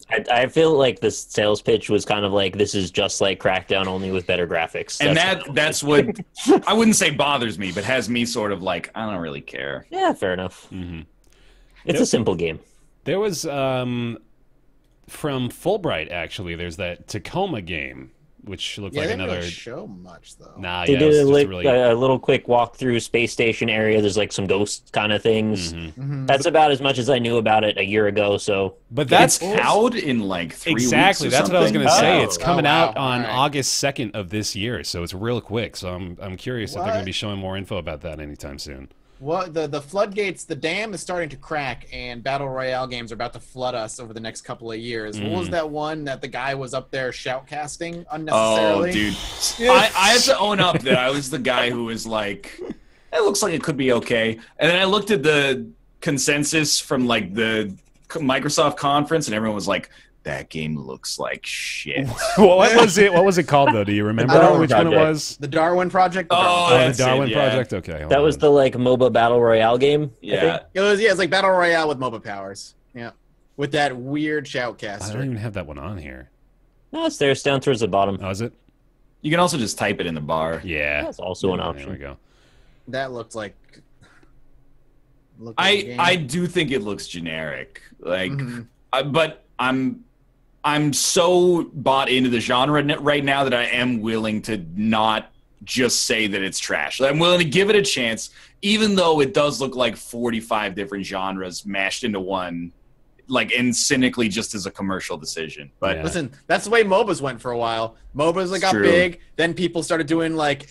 I feel like this sales pitch was kind of like, this is just like Crackdown, only with better graphics. And that's what I wouldn't say bothers me, but has me sort of like, I don't really care. Yeah, fair enough. It's a simple game. There was from Fulbright, actually, there's that Tacoma game, which looked like they another. didn't really show much though. Nah, They yeah, did it was just a little quick walk through space station area. There's like some ghost kind of things. That's about as much as I knew about it a year ago. So, but that's out in like 3 weeks. Exactly, that's what I was going to say. It's coming out on Right. August 2nd of this year, so it's real quick. So I'm curious if they're going to be showing more info about that anytime soon. Well, the floodgates, the dam is starting to crack, and battle royale games are about to flood us over the next couple of years. What was that one that the guy was up there shoutcasting unnecessarily? Oh, dude, I have to own up that I was the guy who was like, "It looks like it could be okay," and then I looked at the consensus from like the Microsoft conference, and everyone was like, that game looks like shit. What was it? What was it called though? Do you remember which one it was? The Darwin Project. The Darwin Project. Okay, that was the like MOBA battle royale game. Yeah, it's like battle royale with MOBA powers. Yeah, with that weird shoutcaster. I don't even have that one on here. No, it's there. It's down towards the bottom. Oh, is it? You can also just type it in the bar. Yeah, that's also an option. There we go. That looked like. I do think it looks generic, like, but I'm so bought into the genre right now that I am willing to not just say that it's trash. I'm willing to give it a chance, even though it does look like 45 different genres mashed into one, like, and cynically just as a commercial decision. But listen, that's the way MOBAs went for a while. MOBAs got big, then people started doing like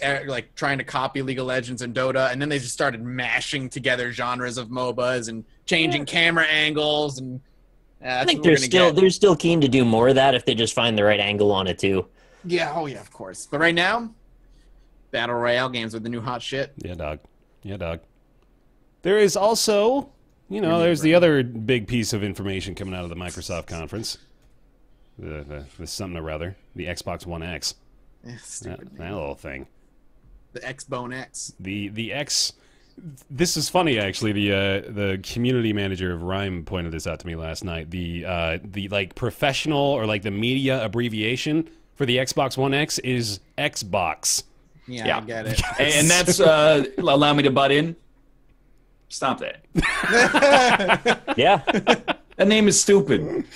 trying to copy League of Legends and Dota, and then they just started mashing together genres of MOBAs and changing camera angles and. I think they're still keen to do more of that if they just find the right angle on it too. Yeah, of course. But right now, battle royale games are the new hot shit. Yeah, dog. There is also, there's the other big piece of information coming out of the Microsoft conference. The something or other, the Xbox One X. Yeah, stupid. That little thing. The Xbone X. The X. This is funny, actually. The community manager of RiME pointed this out to me last night. The like professional or like the media abbreviation for the Xbox One X is Xbox. Yeah, I get it. And that's allow me to butt in. Stop that. Yeah, that name is stupid.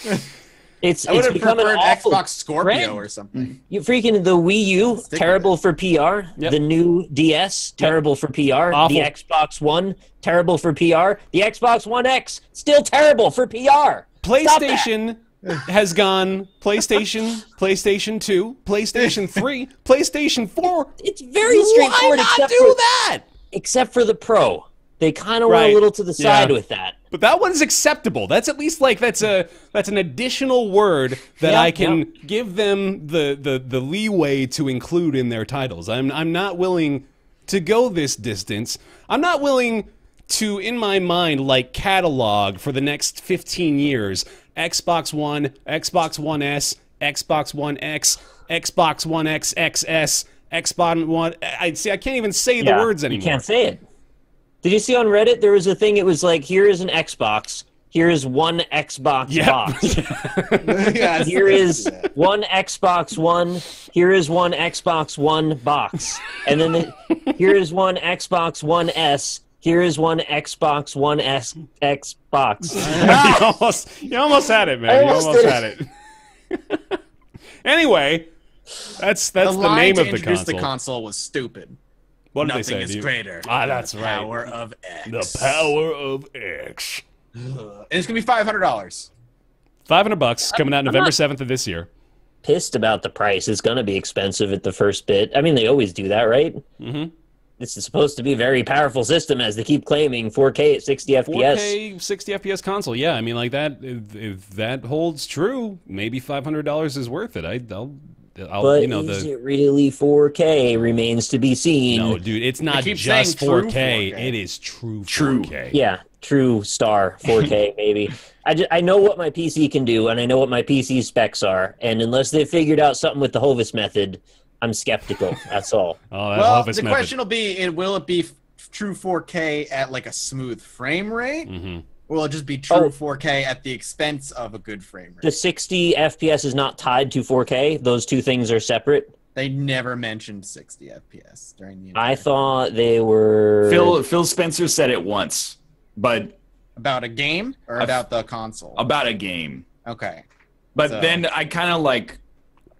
It's I would have becoming preferred awful. Xbox Scorpio Brand. or something. You freaking the Wii U, terrible for PR. Yep. The new DS, terrible for PR. Awful. The Xbox One, terrible for PR. The Xbox One X, still terrible for PR. PlayStation has gone PlayStation 2, PlayStation 3, PlayStation 4. It's very straightforward. Why not do that? Except for the Pro. They kind of went a little to the side with that. But that one's acceptable. That's at least like that's an additional word that I can give them the leeway to include in their titles. I'm not willing to go this distance. I'm not willing to, in my mind, like catalog for the next 15 years Xbox One, Xbox One S, Xbox One X, Xbox One X XS, Xbox One. I can't even say the words anymore. You can't say it. Did you see on Reddit there was a thing? It was like, here is an Xbox. Here is one Xbox box. Here is one Xbox One. Here is one Xbox One box. And then here is one Xbox One S. Here is one Xbox One S Xbox. You almost had it, man. You almost had it. Anyway, that's the name of the console. The console was stupid. What did Nothing they say? is greater. That's than right. The power of X. The power of X. And it's gonna be $500. $500 coming out November 7th of this year. Pissed about the price. It's going to be expensive at the first bit. I mean, they always do that, right? Mm-hmm. This is supposed to be a very powerful system, as they keep claiming. 4K at 60 FPS. 4K 60 FPS console. Yeah, I mean, like that. If that holds true, maybe $500 is worth it. I'll but you know, is it really 4K? Remains to be seen. No, dude, it's not just 4K. It is true 4K. Yeah, true star 4K, baby. I know what my PC can do, and I know what my PC specs are, and unless they figured out something with the Hovis method, I'm skeptical. That's all. Well, the question will be, will it be true 4K at like a smooth frame rate? Mm-hmm. Or will it just be true 4K at the expense of a good frame rate? The 60 FPS is not tied to 4K. Those two things are separate. They never mentioned 60 FPS during the entire I thought they were... Phil Spencer said it once, but... About a game or about the console? About a game. Okay. But then I kind of like...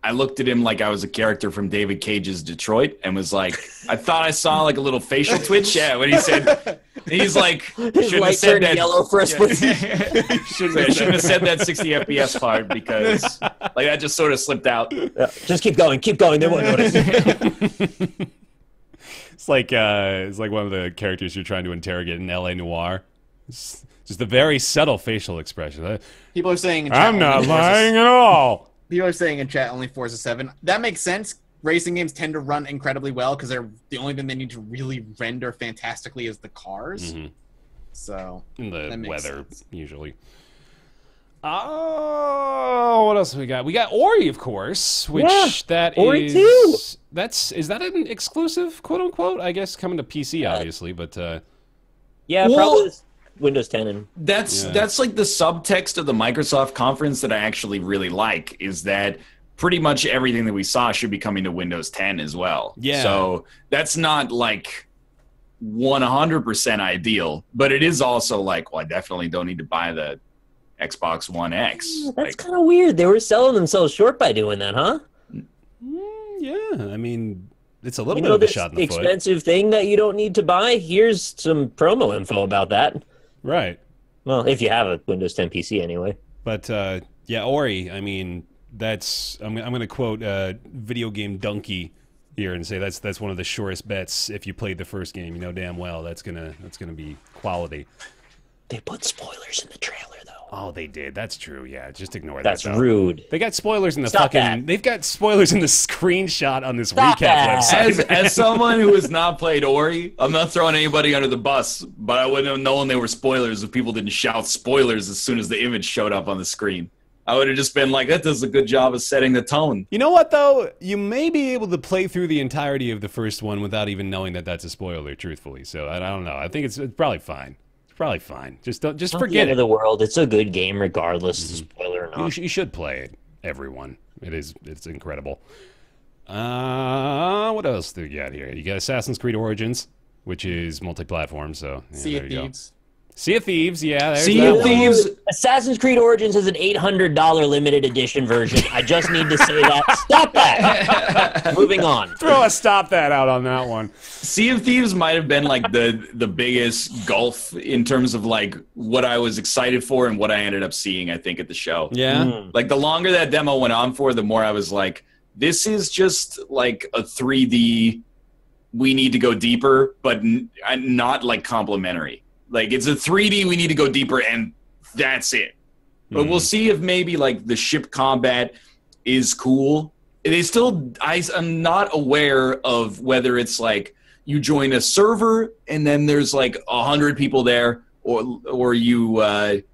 I looked at him like I was a character from David Cage's Detroit and was like, I thought I saw like a little facial twitch. Yeah, when he said, he's like, his light turned yellow for a split. shouldn't have said that 60 FPS part because like that just sort of slipped out. Yeah, just keep going. They won't notice. It's like one of the characters you're trying to interrogate in L.A. Noire. It's just a very subtle facial expression. People are saying, I'm not lying at all. People are saying in chat only Forza 7. That makes sense. Racing games tend to run incredibly well because they're the only thing they need to really render fantastically is the cars. Mm-hmm. So in the weather sense. Usually. Oh, what else have we got? We got Ori, of course, which Ori 2. Is that an exclusive, quote unquote? I guess coming to PC, obviously, but yeah, probably Windows 10 and that's like the subtext of the Microsoft conference that I actually really like is that pretty much everything that we saw should be coming to Windows 10 as well. Yeah. So that's not like 100% ideal, but it is also like, well, I definitely don't need to buy the Xbox One X. That's kind of weird. They were selling themselves short by doing that, huh? Yeah, I mean, it's a little bit of a shot in the foot. Expensive thing that you don't need to buy. Here's some promo info about that. Right. Well, if you have a Windows 10 PC anyway. But yeah, Ori. I mean, I'm going to quote Video Game Donkey here and say that's one of the surest bets. If you played the first game, you know damn well that's gonna be quality. They put spoilers in the trailer, though. Oh, they did. That's true. Yeah, just ignore that. That's rude. They got spoilers in the Stop that. They've got spoilers in the screenshot on this recap website. As someone who has not played Ori, I'm not throwing anybody under the bus, but I wouldn't have known they were spoilers if people didn't shout spoilers as soon as the image showed up on the screen. I would have just been like, that does a good job of setting the tone. You know what, though? You may be able to play through the entirety of the first one without even knowing that that's a spoiler, truthfully. So I don't know. I think it's probably fine. Probably fine. Just forget the end it. Of the world. It's a good game, regardless of spoiler or not. You should play it, everyone. It's incredible. What else do you got here? You got Assassin's Creed Origins, which is multi-platform. So yeah, Sea of Thieves. Sea of Thieves, yeah. Sea of Thieves. Assassin's Creed Origins is an $800 limited edition version. I just need to say that. Stop that. Moving on. Throw a stop that out on that one. Sea of Thieves might have been like the biggest gulf in terms of like what I was excited for and what I ended up seeing, I think, at the show. Yeah. Like the longer that demo went on for, the more I was like, this is just like a 3D, we need to go deeper, but not like complimentary. Like, it's a 3D, we need to go deeper, and that's it. But we'll see if maybe, like, the ship combat is cool. I'm not aware of whether it's, like, you join a server, and then there's, like, 100 people there, or you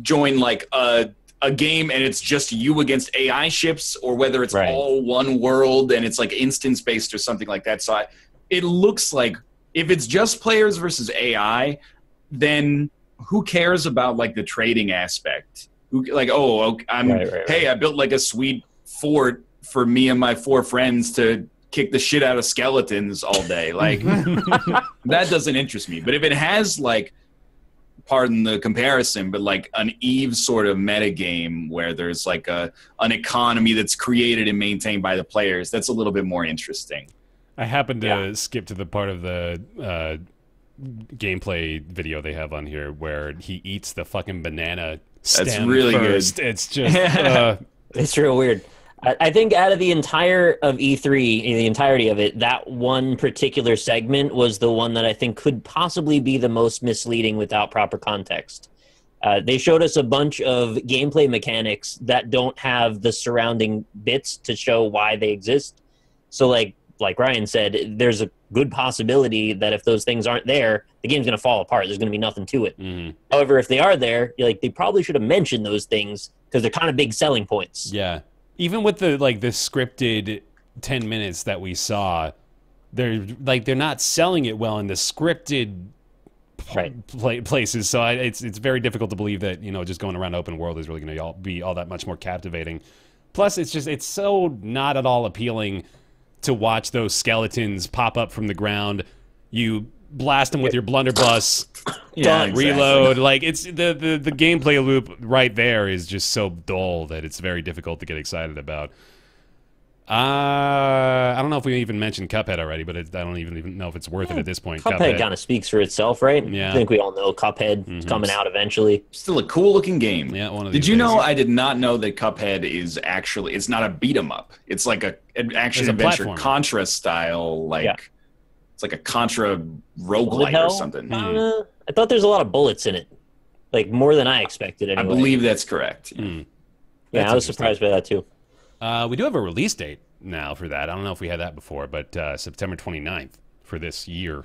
join, like, a game, and it's just you against AI ships, or whether it's all one world, and it's, like, instance-based or something like that. So it looks like, if it's just players versus AI, then who cares about like the trading aspect? Like, hey, I built like a sweet fort for me and my 4 friends to kick the shit out of skeletons all day. Like, that doesn't interest me. But if it has like, pardon the comparison, but like an Eve sort of metagame where there's like an economy that's created and maintained by the players, that's a little bit more interesting. I happened to skip to the part of the gameplay video they have on here where he eats the fucking banana stem. That's really first. good. It's just It's real weird. I think out of the entire of E3, the entirety of it, that one particular segment was the one that I think could possibly be the most misleading without proper context. They showed us a bunch of gameplay mechanics that don't have the surrounding bits to show why they exist. So like Ryan said, there's a good possibility that if those things aren't there, the game's going to fall apart. There's going to be nothing to it. Mm-hmm. However, if they are there, they probably should have mentioned those things because they're kind of big selling points. Yeah. Even with the scripted 10 minutes that we saw, they're not selling it well in the scripted places. So it's very difficult to believe that just going around open world is really going to be all that much more captivating. Plus, it's so not at all appealing to watch those skeletons pop up from the ground. You blast them with your blunderbuss, reload. It's the gameplay loop right there is just so dull that it's very difficult to get excited about. I don't know if we even mentioned Cuphead already, but I don't even know if it's worth it at this point. Cuphead kind of speaks for itself, right? Yeah. I think we all know Cuphead is coming out eventually. Still a cool looking game. Yeah, one of these Did you days. know? I did not know that Cuphead is actually, it's not a beat 'em up. It's like an action adventure platformer. Contra style, it's like a Contra Bullet roguelite hell? or something. I thought there's a lot of bullets in it, more than I expected. Anyway. I believe that's correct. Yeah, I was surprised by that too. We do have a release date now for that. I don't know if we had that before, but September 29th for this year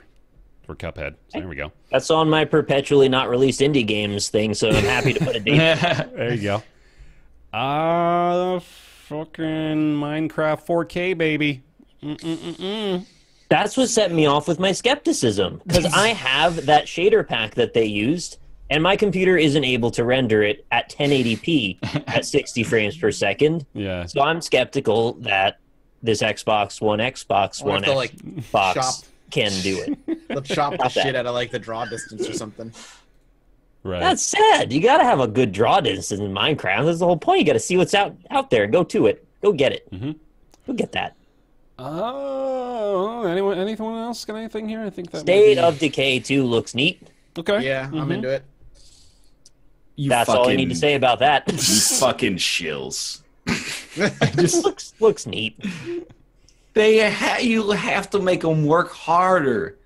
for Cuphead. So there we go. That's on my perpetually not released indie games thing, so I'm happy to put a date. There you go. Fucking Minecraft 4K, baby. That's what set me off with my skepticism, because I have that shader pack that they used, and my computer isn't able to render it at 1080p at 60 frames per second. Yeah. So I'm skeptical that this Xbox One X box can do it. They'll chop the shit out of the draw distance or something. Right. That's sad. You got to have a good draw distance in Minecraft. That's the whole point. You got to see what's out there and go to it. Go get it. Go get that. Anyone else got anything here? I think that State of Decay 2 looks neat. Okay. Yeah, I'm into it. That's all I need to say about that. You fucking shills. looks neat. You have to make them work harder.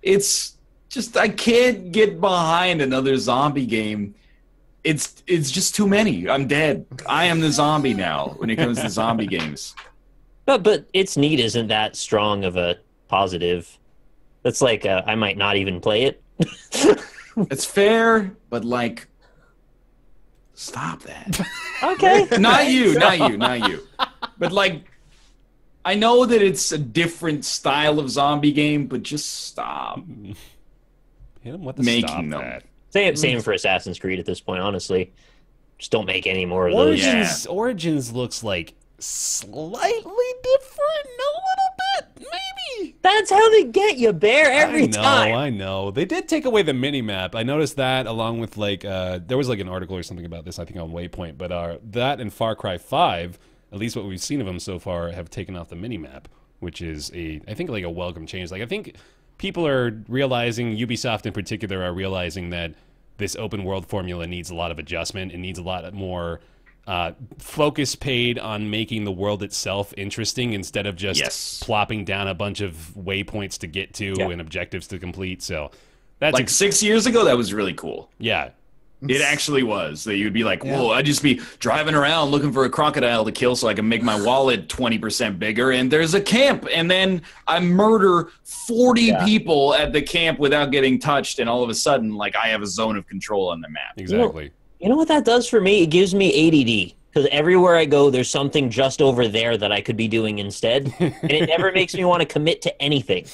It's just, I can't get behind another zombie game. It's just too many. I'm dead. I am the zombie now when it comes to zombie games. But it's neat isn't that strong of a positive. That's I might not even play it. It's fair, but stop that. Okay. Not you. But I know that it's a different style of zombie game, but just stop. Hit them with the making them. Same for Assassin's Creed at this point, honestly. Just don't make any more of those. Origins looks slightly different, a little bit, maybe. That's how they get you, Bear, every time. I know. They did take away the mini-map. I noticed that along with, there was an article or something about this, I think on Waypoint, but that and Far Cry 5, at least what we've seen of them so far, have taken off the mini-map, which is, I think, a welcome change. I think people are realizing, Ubisoft in particular, are realizing that this open world formula needs a lot of adjustment. It needs a lot more focus paid on making the world itself interesting instead of just plopping down a bunch of waypoints to get to and objectives to complete. So that's 6 years ago, that was really cool. Yeah. It actually was. That you'd be like, whoa, I'd just be driving around looking for a crocodile to kill so I can make my wallet 20% bigger, and there's a camp, and then I murder 40 people at the camp without getting touched, and all of a sudden, I have a zone of control on the map. Exactly. You know what that does for me? It gives me ADD. Because everywhere I go, there's something just over there that I could be doing instead. And it never makes me want to commit to anything.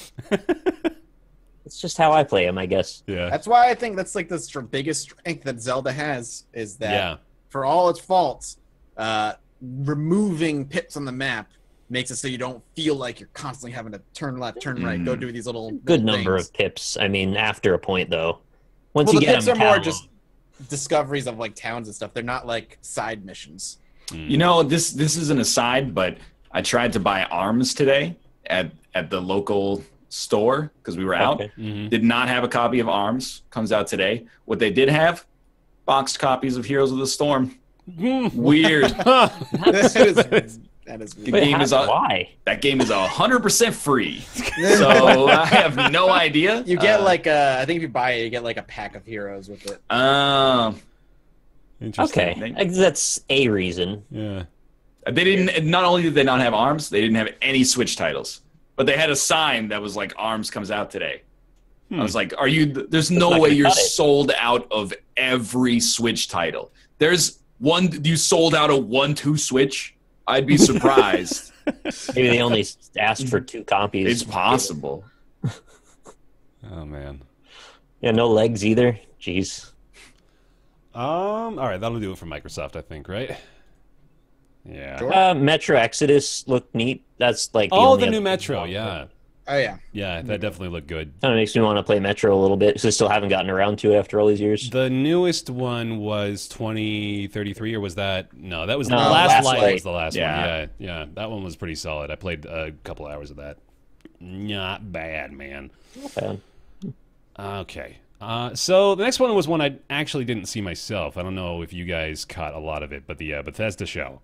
It's just how I play them, I guess. Yeah. That's why I think that's the biggest strength that Zelda has, is that for all its faults, removing pips on the map makes it so you don't feel like you're constantly having to turn left, turn right, go do these little number things. of pips. I mean, after a point, though. Once the you get pips them, are more just discoveries of towns and stuff. They're not side missions. You know, this is an aside, but I tried to buy arms today at the local store because we were out. Did not have a copy of ARMS. Comes out today. What they did have, boxed copies of Heroes of the Storm. Weird. That is The weird. game is why? That game is 100% free. So I have no idea. You get like I think if you buy it, you get like a pack of heroes with it. Interesting. Okay, that's a reason. Yeah. They didn't. Not only did they not have ARMS, they didn't have any Switch titles. But they had a sign that was like ARMS comes out today. I was like, "Are you? There's no way you're sold out of every Switch title. There's one. You sold out a 1-2 Switch. I'd be surprised. Maybe they only asked for 2 copies. It's possible. Oh man. Yeah, no legs either. Jeez. All right, that'll do it for Microsoft, I think, right? Yeah. Sure. Metro Exodus looked neat. That's like The new Metro, yeah. Oh yeah. Yeah, that definitely looked good. Kind of makes me want to play Metro a little bit because I still haven't gotten around to it after all these years. The newest one was 2033, or was that? No, that was No, the last Last light. Light. Was the last Yeah. one. Yeah, that one was pretty solid. I played a couple hours of that. Not bad, man. Not bad. Okay. So the next one was one I actually didn't see myself. I don't know if you guys caught a lot of it, but the Bethesda show.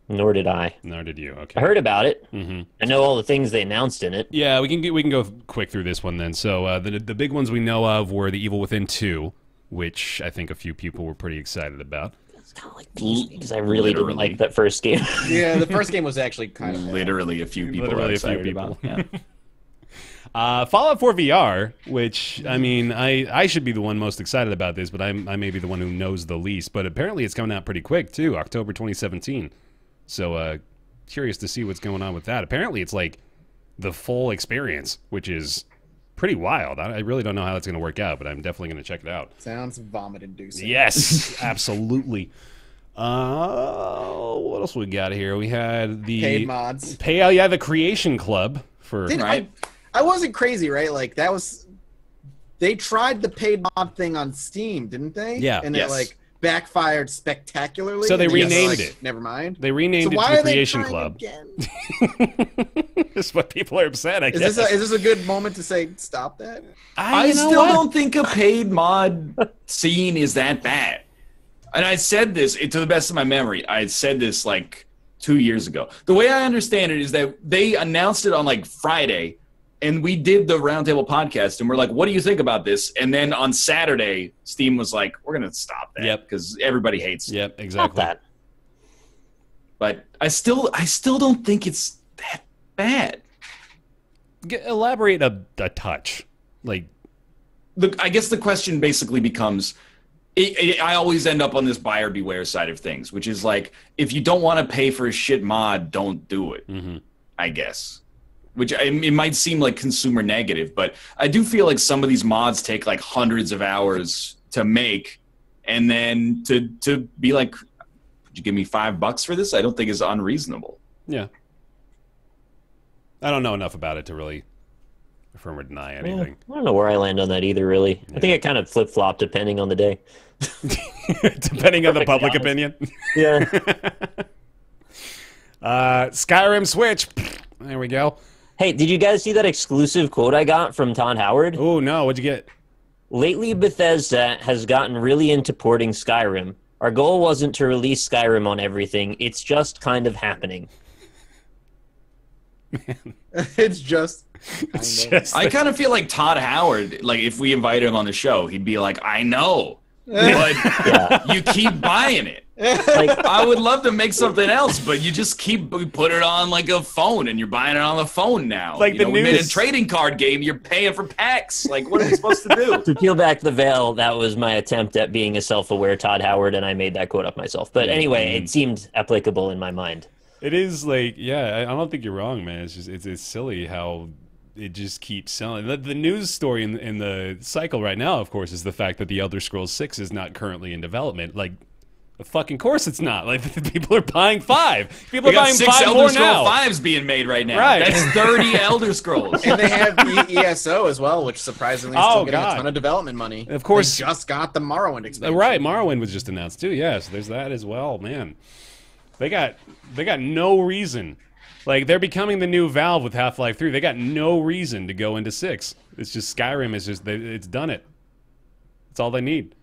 Nor did I. Nor did you. Okay. I heard about it. Mm-hmm. I know all the things they announced in it. Yeah, we can go quick through this one then. So the big ones we know of were the Evil Within 2, which I think a few people were pretty excited about. It's kind of like because I really didn't like that first game. Yeah, the first game was actually kind of Literally a few people. Literally are a few excited people. about. Yeah. Fallout 4 VR, which, I mean, I should be the one most excited about this, but I may be the one who knows the least. But apparently it's coming out pretty quick, too, October 2017. So, curious to see what's going on with that. Apparently it's like the full experience, which is pretty wild. I really don't know how that's going to work out, but I'm definitely going to check it out. sounds vomit-inducing. Yes, absolutely. What else we got here? We had the... Paid mods. The Creation Club for... I wasn't crazy, right? Like that was they tried the paid mod thing on Steam, didn't they? Yeah. And Yes. it like backfired spectacularly. So they and just, renamed like, it. Never mind. They renamed it why to the are they Creation trying Club. again? That's what people are upset, I guess. Is this a good moment to say stop that? I still don't think a paid mod scene is that bad. And I said this, to the best of my memory, I had said this like 2 years ago. The way I understand it is that they announced it on like Friday, and we did the Roundtable podcast, and we're like, what do you think about this? And then on Saturday, Steam was like, we're going to stop that. Yep. Because everybody hates it. Yep, Not exactly. that. But I still don't think it's that bad. Elaborate a touch. Like, I guess the question basically becomes, I always end up on this buyer beware side of things, which is like, if you don't want to pay for a shit mod, don't do it, I guess. Which it might seem like consumer negative, but I do feel like some of these mods take like hundreds of hours to make, and then to be like, would you give me $5 for this? I don't think is unreasonable. yeah. I don't know enough about it to really affirm or deny anything. I don't know where I land on that either, really. I think it kind of flip-flopped depending on the day. Depending on the public honest. opinion. Yeah. Skyrim Switch. There we go. Hey, did you guys see that exclusive quote I got from Todd Howard? Oh, no. What'd you get? Lately, Bethesda has gotten really into porting Skyrim. Our goal wasn't to release Skyrim on everything. It's just kind of happening. It's just. It's just I kind of feel like Todd Howard, like if we invited him on the show, he'd be like, I know, but you keep buying it. Like, I would love to make something else, but you just put it on like a phone, and you're buying it on the phone now. Like the we made a news. trading card game. You're paying for packs. Like, what are we supposed to do? to peel back the veil, that was my attempt at being a self-aware Todd Howard, and I made that quote up myself. But anyway, it seemed applicable in my mind. It is like, yeah, I don't think you're wrong, man. It's just, it's silly how it just keeps selling. The news story in the cycle right now, of course, is the fact that the Elder Scrolls 6 is not currently in development. Like, of fucking course it's not. Like, people are buying 5. People We are got buying 6 5 Elder more Scroll now. 5s being made right now. Right. That's 30 Elder Scrolls. And they have ESO as well, which surprisingly is still getting a ton of development money. Of course. They just got the Morrowind expansion. Right, Morrowind was just announced too. Yeah, so there's that as well, man. They got no reason Like, they're becoming the new Valve with Half-Life 3. They got no reason to go into 6. It's just Skyrim is just, it's done it. That's all they need.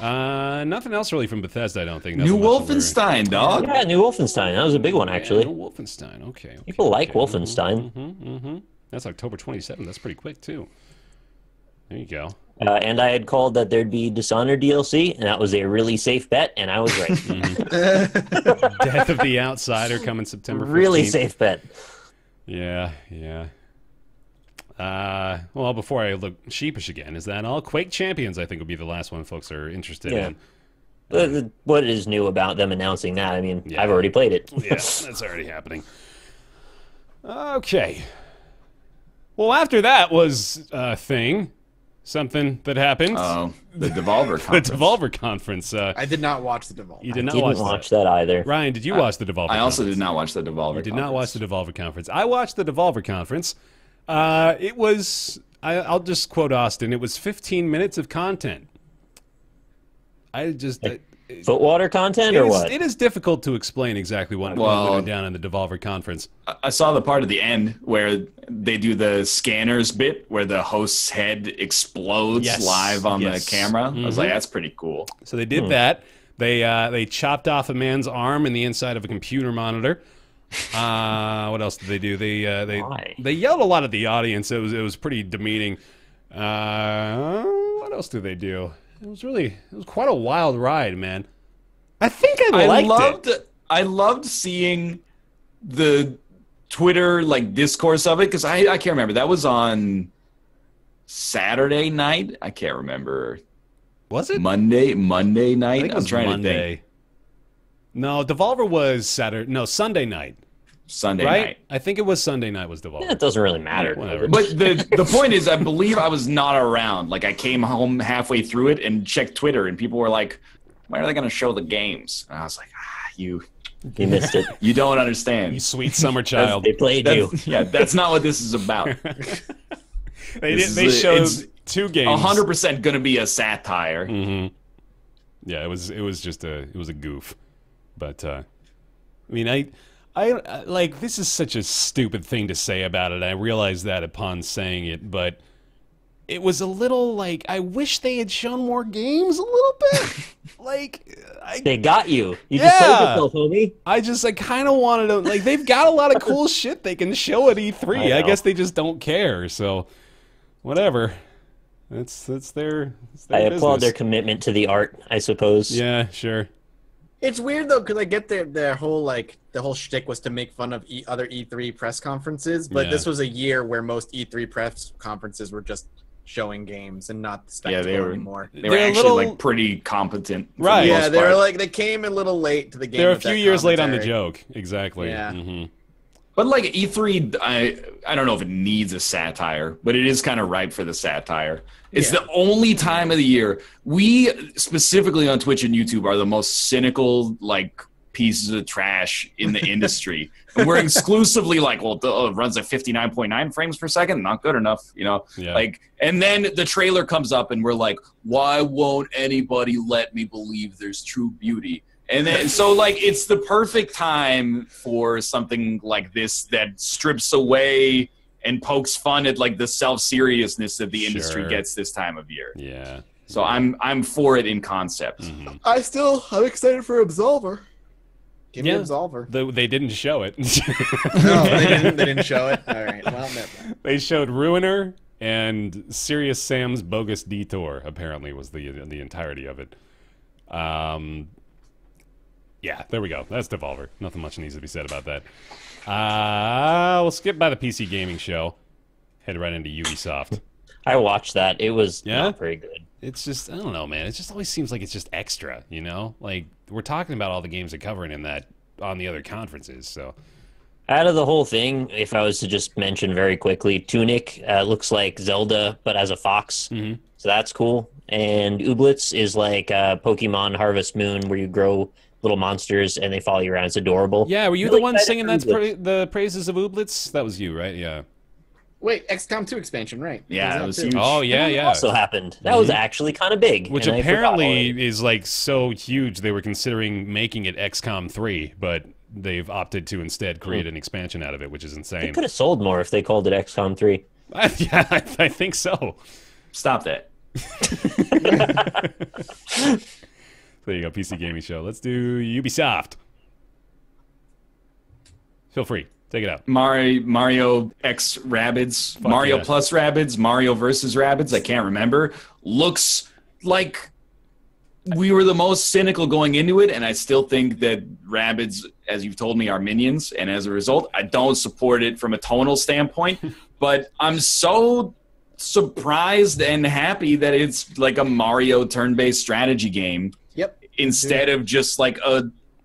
Nothing else really from Bethesda, I don't think. New Wolfenstein, dog. Yeah, New Wolfenstein. That was a big one, actually. New Wolfenstein, okay. People like Wolfenstein. That's October 27th. That's pretty quick, too. There you go. And I had called that there'd be Dishonored DLC, and that was a really safe bet, and I was right. Death of the Outsider coming September 15th. Really safe bet. Yeah. Well, before I look sheepish again, is that all? Quake Champions, I think, would be the last one folks are interested in. What is new about them announcing that? I mean, I've already played it. Yeah, that's already happening. Okay. Well, after that was a thing. Something that happened. Oh, the Devolver Conference. The Devolver Conference. I did not watch the Devolver. You did not watch that either. Ryan, did you watch the Devolver Conference? I also did not watch the Devolver Conference. You did not watch the Devolver Conference. I watched the Devolver Conference. It was, I'll just quote Austin, it was 15 minutes of content. Footwater content or what? It is difficult to explain exactly what went down in the Devolver Conference. I saw the part at the end where they do the scanners bit where the host's head explodes live on the camera. I was like, that's pretty cool. So they did that. They chopped off a man's arm in the inside of a computer monitor. What else did they do? They yelled a lot at the audience. It was pretty demeaning. What else did they do? It was quite a wild ride, man. I think I liked it. I loved seeing the Twitter discourse of it because I can't remember. That was on Saturday night. I can't remember. Was it Monday night? I think it was Monday. No, Devolver was Sunday night. Sunday right? night. I think it was Sunday night was Devolver. Yeah, it doesn't really matter. Whatever. But the point is, I believe I was not around. Like, I came home halfway through it and checked Twitter, and people were like, when are they going to show the games? And I was like, you missed it. You don't understand. You sweet summer child. They played you. Yeah, that's not what this is about. They showed 2 games. 100% going to be a satire. Mm-hmm. Yeah, it was a goof. But, I mean, I like, this is such a stupid thing to say about it. I realize that upon saying it, but it was a little like, I wish they had shown more games a little bit. They got you. You just told yourself, homie. I kind of wanted to, they've got a lot of cool shit they can show at E3. I guess they just don't care. So, whatever. That's their I applaud business. their commitment to the art, I suppose. Yeah, sure. It's weird though, because I get their whole the whole shtick was to make fun of other E3 press conferences, but this was a year where most E3 press conferences were just showing games and not the spectacle anymore. They were actually pretty competent, right? Yeah, they were they came a little late to the game. They're a few years late on the joke, exactly. Yeah. Mm-hmm. But E3, I don't know if it needs a satire, but it is kind of ripe for the satire. It's the only time of the year we specifically on Twitch and YouTube are the most cynical pieces of trash in the industry. And we're exclusively it runs at 59.9 frames per second, not good enough, Yeah. And then the trailer comes up and we're like, why won't anybody let me believe there's true beauty? And then, so, it's the perfect time for something like this that strips away and pokes fun at, the self-seriousness that the industry gets this time of year. Yeah. So I'm for it in concept. Mm-hmm. I'm excited for Absolver. Give me Absolver. They didn't show it. No, they didn't show it? All right. Well, they showed Ruiner and Serious Sam's Bogus Detour, apparently, was the entirety of it. Yeah, there we go. That's Devolver. Nothing much needs to be said about that. We'll skip by the PC gaming show. Head right into Ubisoft. I watched that. It was not very good. It's just, I don't know, man. It just always seems like it's just extra, we're talking about all the games they're covering in that on the other conferences, so. Out of the whole thing, if I was to just mention very quickly, Tunic looks like Zelda, but as a fox. Mm-hmm. So that's cool. And Ooblets is like Pokemon Harvest Moon, where you grow little monsters and they follow you around. It's adorable. Yeah, were you the one singing the praises of Ooblets? That was you, right? Yeah. Wait, XCOM 2 expansion, right? Yeah, that was huge. Oh, yeah. That also happened. That was actually kind of big. Which apparently is so huge they were considering making it XCOM 3, but they've opted to instead create an expansion out of it, which is They insane. could have sold more if they called it XCOM 3. Yeah, I think so. Stop that. There you go, PC Gaming Show. Let's do Ubisoft. Feel free. Take it out. Mario X Rabbids, Mario plus Rabbids, Mario versus Rabbids, I can't remember. Looks like we were the most cynical going into it, and I still think that Rabbids, as you've told me, are minions, and as a result, I don't support it from a tonal standpoint, but I'm so surprised and happy that it's like a Mario turn-based strategy game. Yep. Instead of just like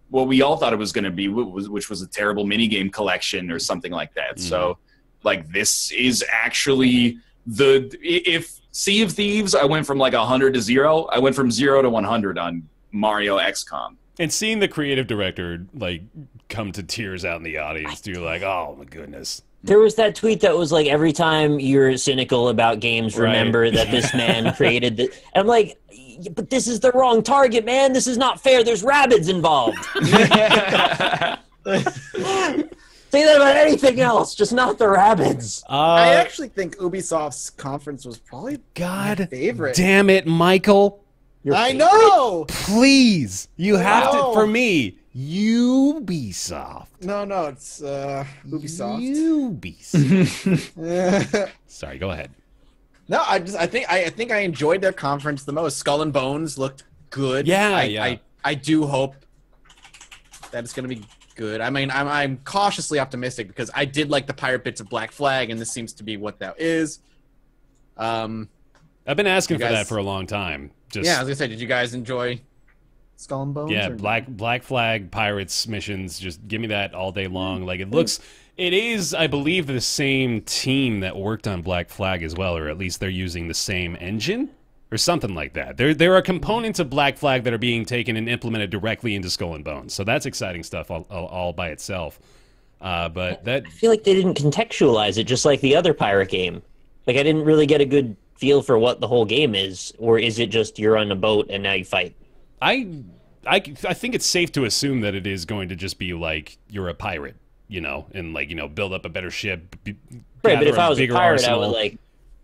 what we all thought it was going to be, which was a terrible minigame collection or something like that. So, like, this is actually if Sea of Thieves, I went from like 100 to 0. I went from 0 to 100 on Mario XCOM. And seeing the creative director like come to tears out in the audience, you're like, oh my goodness. There was that tweet that was like, every time you're cynical about games, remember that this man created the. And I'm like, but this is the wrong target, man. This is not fair. There's rabbits involved. Say that about anything else, just not the rabbits. I actually think Ubisoft's conference was probably my favorite. Damn it, Michael. I know. Please, you have to. For me, Ubisoft. No, it's Ubisoft. Ubisoft. Sorry, go ahead. No, I think I enjoyed their conference the most. Skull and Bones looked good. Yeah, I do hope that it's going to be good. I mean, I'm cautiously optimistic because I did like the pirate bits of Black Flag, and this seems to be what that is. I've been asking for that for a long time. Yeah, I was gonna say, did you guys enjoy Skull and Bones? Yeah, Black Flag Pirates missions. Just give me that all day long. Like, it is, I believe, the same team that worked on Black Flag as well, or at least they're using the same engine or something like that. There are components of Black Flag that are being taken and implemented directly into Skull and Bones. So that's exciting stuff all by itself. But I feel like they didn't contextualize it just like the other pirate game. Like, I didn't really get a good feel for what the whole game is, or is it just you're on a boat and now you fight? I think it's safe to assume that it is going to just be like you're a pirate, and like, build up a better ship. Right, but if I was a pirate, arsenal. I would like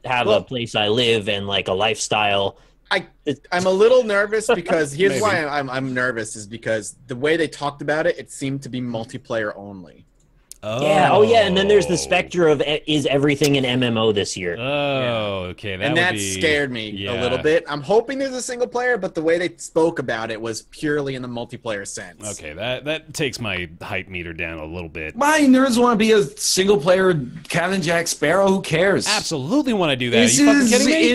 have a place I live and like a lifestyle. I'm a little nervous because here's why I'm nervous is because the way they talked about it, it seemed to be multiplayer only. Oh. Yeah. Oh, yeah. And then there's the specter of is everything an MMO this year? Oh, okay. That scared me a little bit. I'm hoping there's a single player, but the way they spoke about it was purely in the multiplayer sense. Okay, that takes my hype meter down a little bit. My nerds want to be a single player Captain Jack Sparrow. Who cares? Absolutely want to do that. Are you fucking kidding me?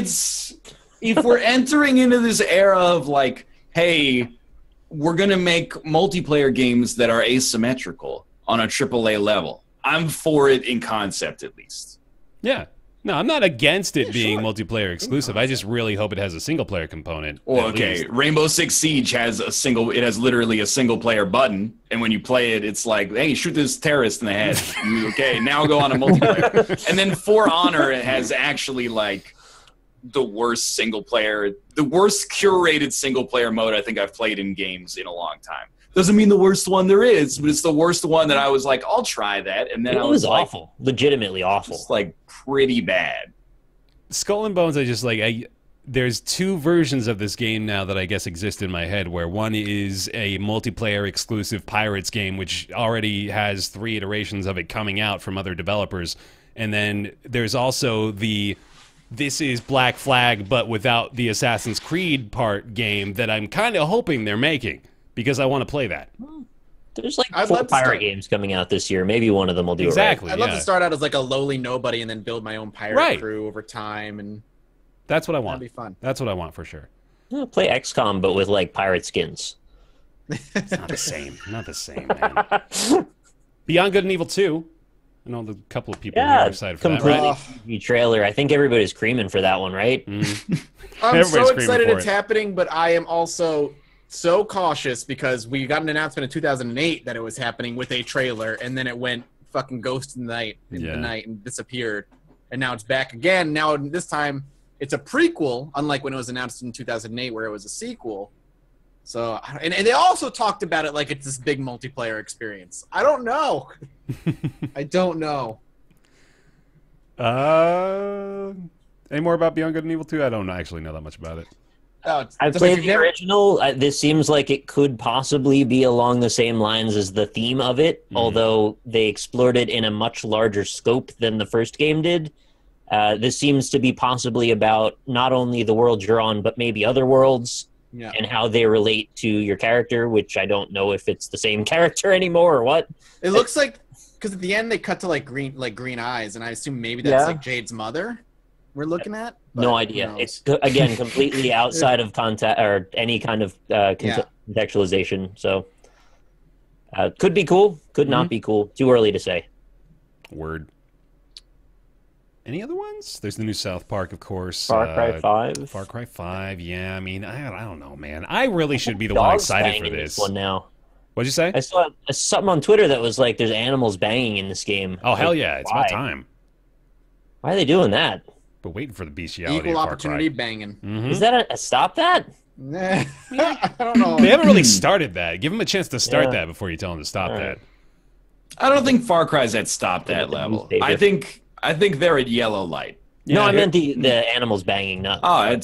If we're entering into this era of like, hey, we're gonna make multiplayer games that are asymmetrical on a AAA level, I'm for it in concept, at least. Yeah. No, I'm not against it being multiplayer exclusive. I just really hope it has a single player component. Well, okay, Rainbow Six Siege has literally a single player button, and when you play it, it's like, hey, shoot this terrorist in the head. Okay, now go on a multiplayer. And then For Honor, it has actually like the worst curated single player mode I think I've played in games in a long time. Doesn't mean the worst one there is, but it's the worst one that I was like, I'll try that. And then it was awful. Legitimately awful. It's like pretty bad. Skull and Bones, there's two versions of this game now that I guess exist in my head, where one is a multiplayer exclusive Pirates game, which already has 3 iterations of it coming out from other developers. And then there's also this is Black Flag, but without the Assassin's Creed part game that I'm kind of hoping they're making. Because I want to play that. There's like 4 pirate games coming out this year. Maybe one of them will do exactly, it right. I'd love to start out as like a lowly nobody and then build my own pirate crew over time. And that's what I want. That'd be fun. That's what I want for sure. Yeah, play XCOM, but with like pirate skins. It's not the same. Not the same, man. Beyond Good and Evil 2. I know the couple of people are excited for that, right? Completely trailer. I think everybody's creaming for that one, right? I'm so excited it's happening, but I am also so cautious because we got an announcement in 2008 that it was happening with a trailer, and then it went fucking ghost in the night and disappeared, and now it's back again. Now this time it's a prequel, unlike when it was announced in 2008 where it was a sequel. So, and they also talked about it like it's this big multiplayer experience. I don't know. I don't know. Any more about Beyond Good and Evil 2? I don't actually know that much about it. Oh, I've played the original. This seems like it could possibly be along the same lines as the theme of it, although they explored it in a much larger scope than the first game did. This seems to be possibly about not only the world you're on, but maybe other worlds and how they relate to your character, which I don't know if it's the same character anymore or what. It looks like, because at the end they cut to like green eyes, and I assume maybe that's like Jade's mother we're looking at. No idea. It's again completely outside of context or any kind of contextualization. So could be cool, could not be cool. Too early to say. Word. Any other ones? There's the new South Park, of course. Far Cry 5. Far Cry 5. Yeah, I mean, I don't know, man. I really should be the one excited for this one now. What'd you say? I saw something on Twitter that was like, "There's animals banging in this game." Oh hell yeah! It's about time. Why are they doing that? But waiting for the bestiality. Equal opportunity banging. Is that a stop that? I don't know. They haven't really started that. Give them a chance to start that before you tell them to stop that. I don't think Far Cry's at stop that level. I think they're at yellow light. Yeah, no, I meant the animals banging, not. Oh,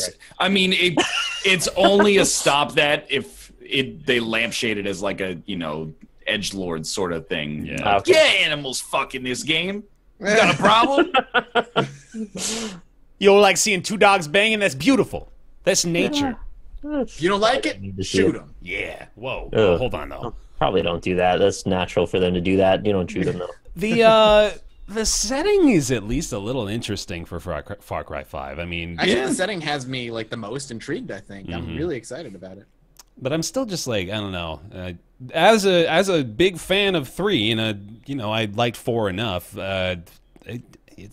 it's only a stop that if they lampshade it as like a edgelord sort of thing. Yeah, okay. Yeah, animals fucking this game. You got a problem? You don't like seeing two dogs banging? That's beautiful. That's nature. If you don't like it, shoot them. Yeah. Whoa. Hold on though. Probably don't do that. That's natural for them to do that. You don't shoot them though. The setting is at least a little interesting for Far Cry 5. I mean, actually, the setting has me like the most intrigued. I think I'm really excited about it. But I'm still just like, I don't know. As a big fan of 3, and I liked 4 enough.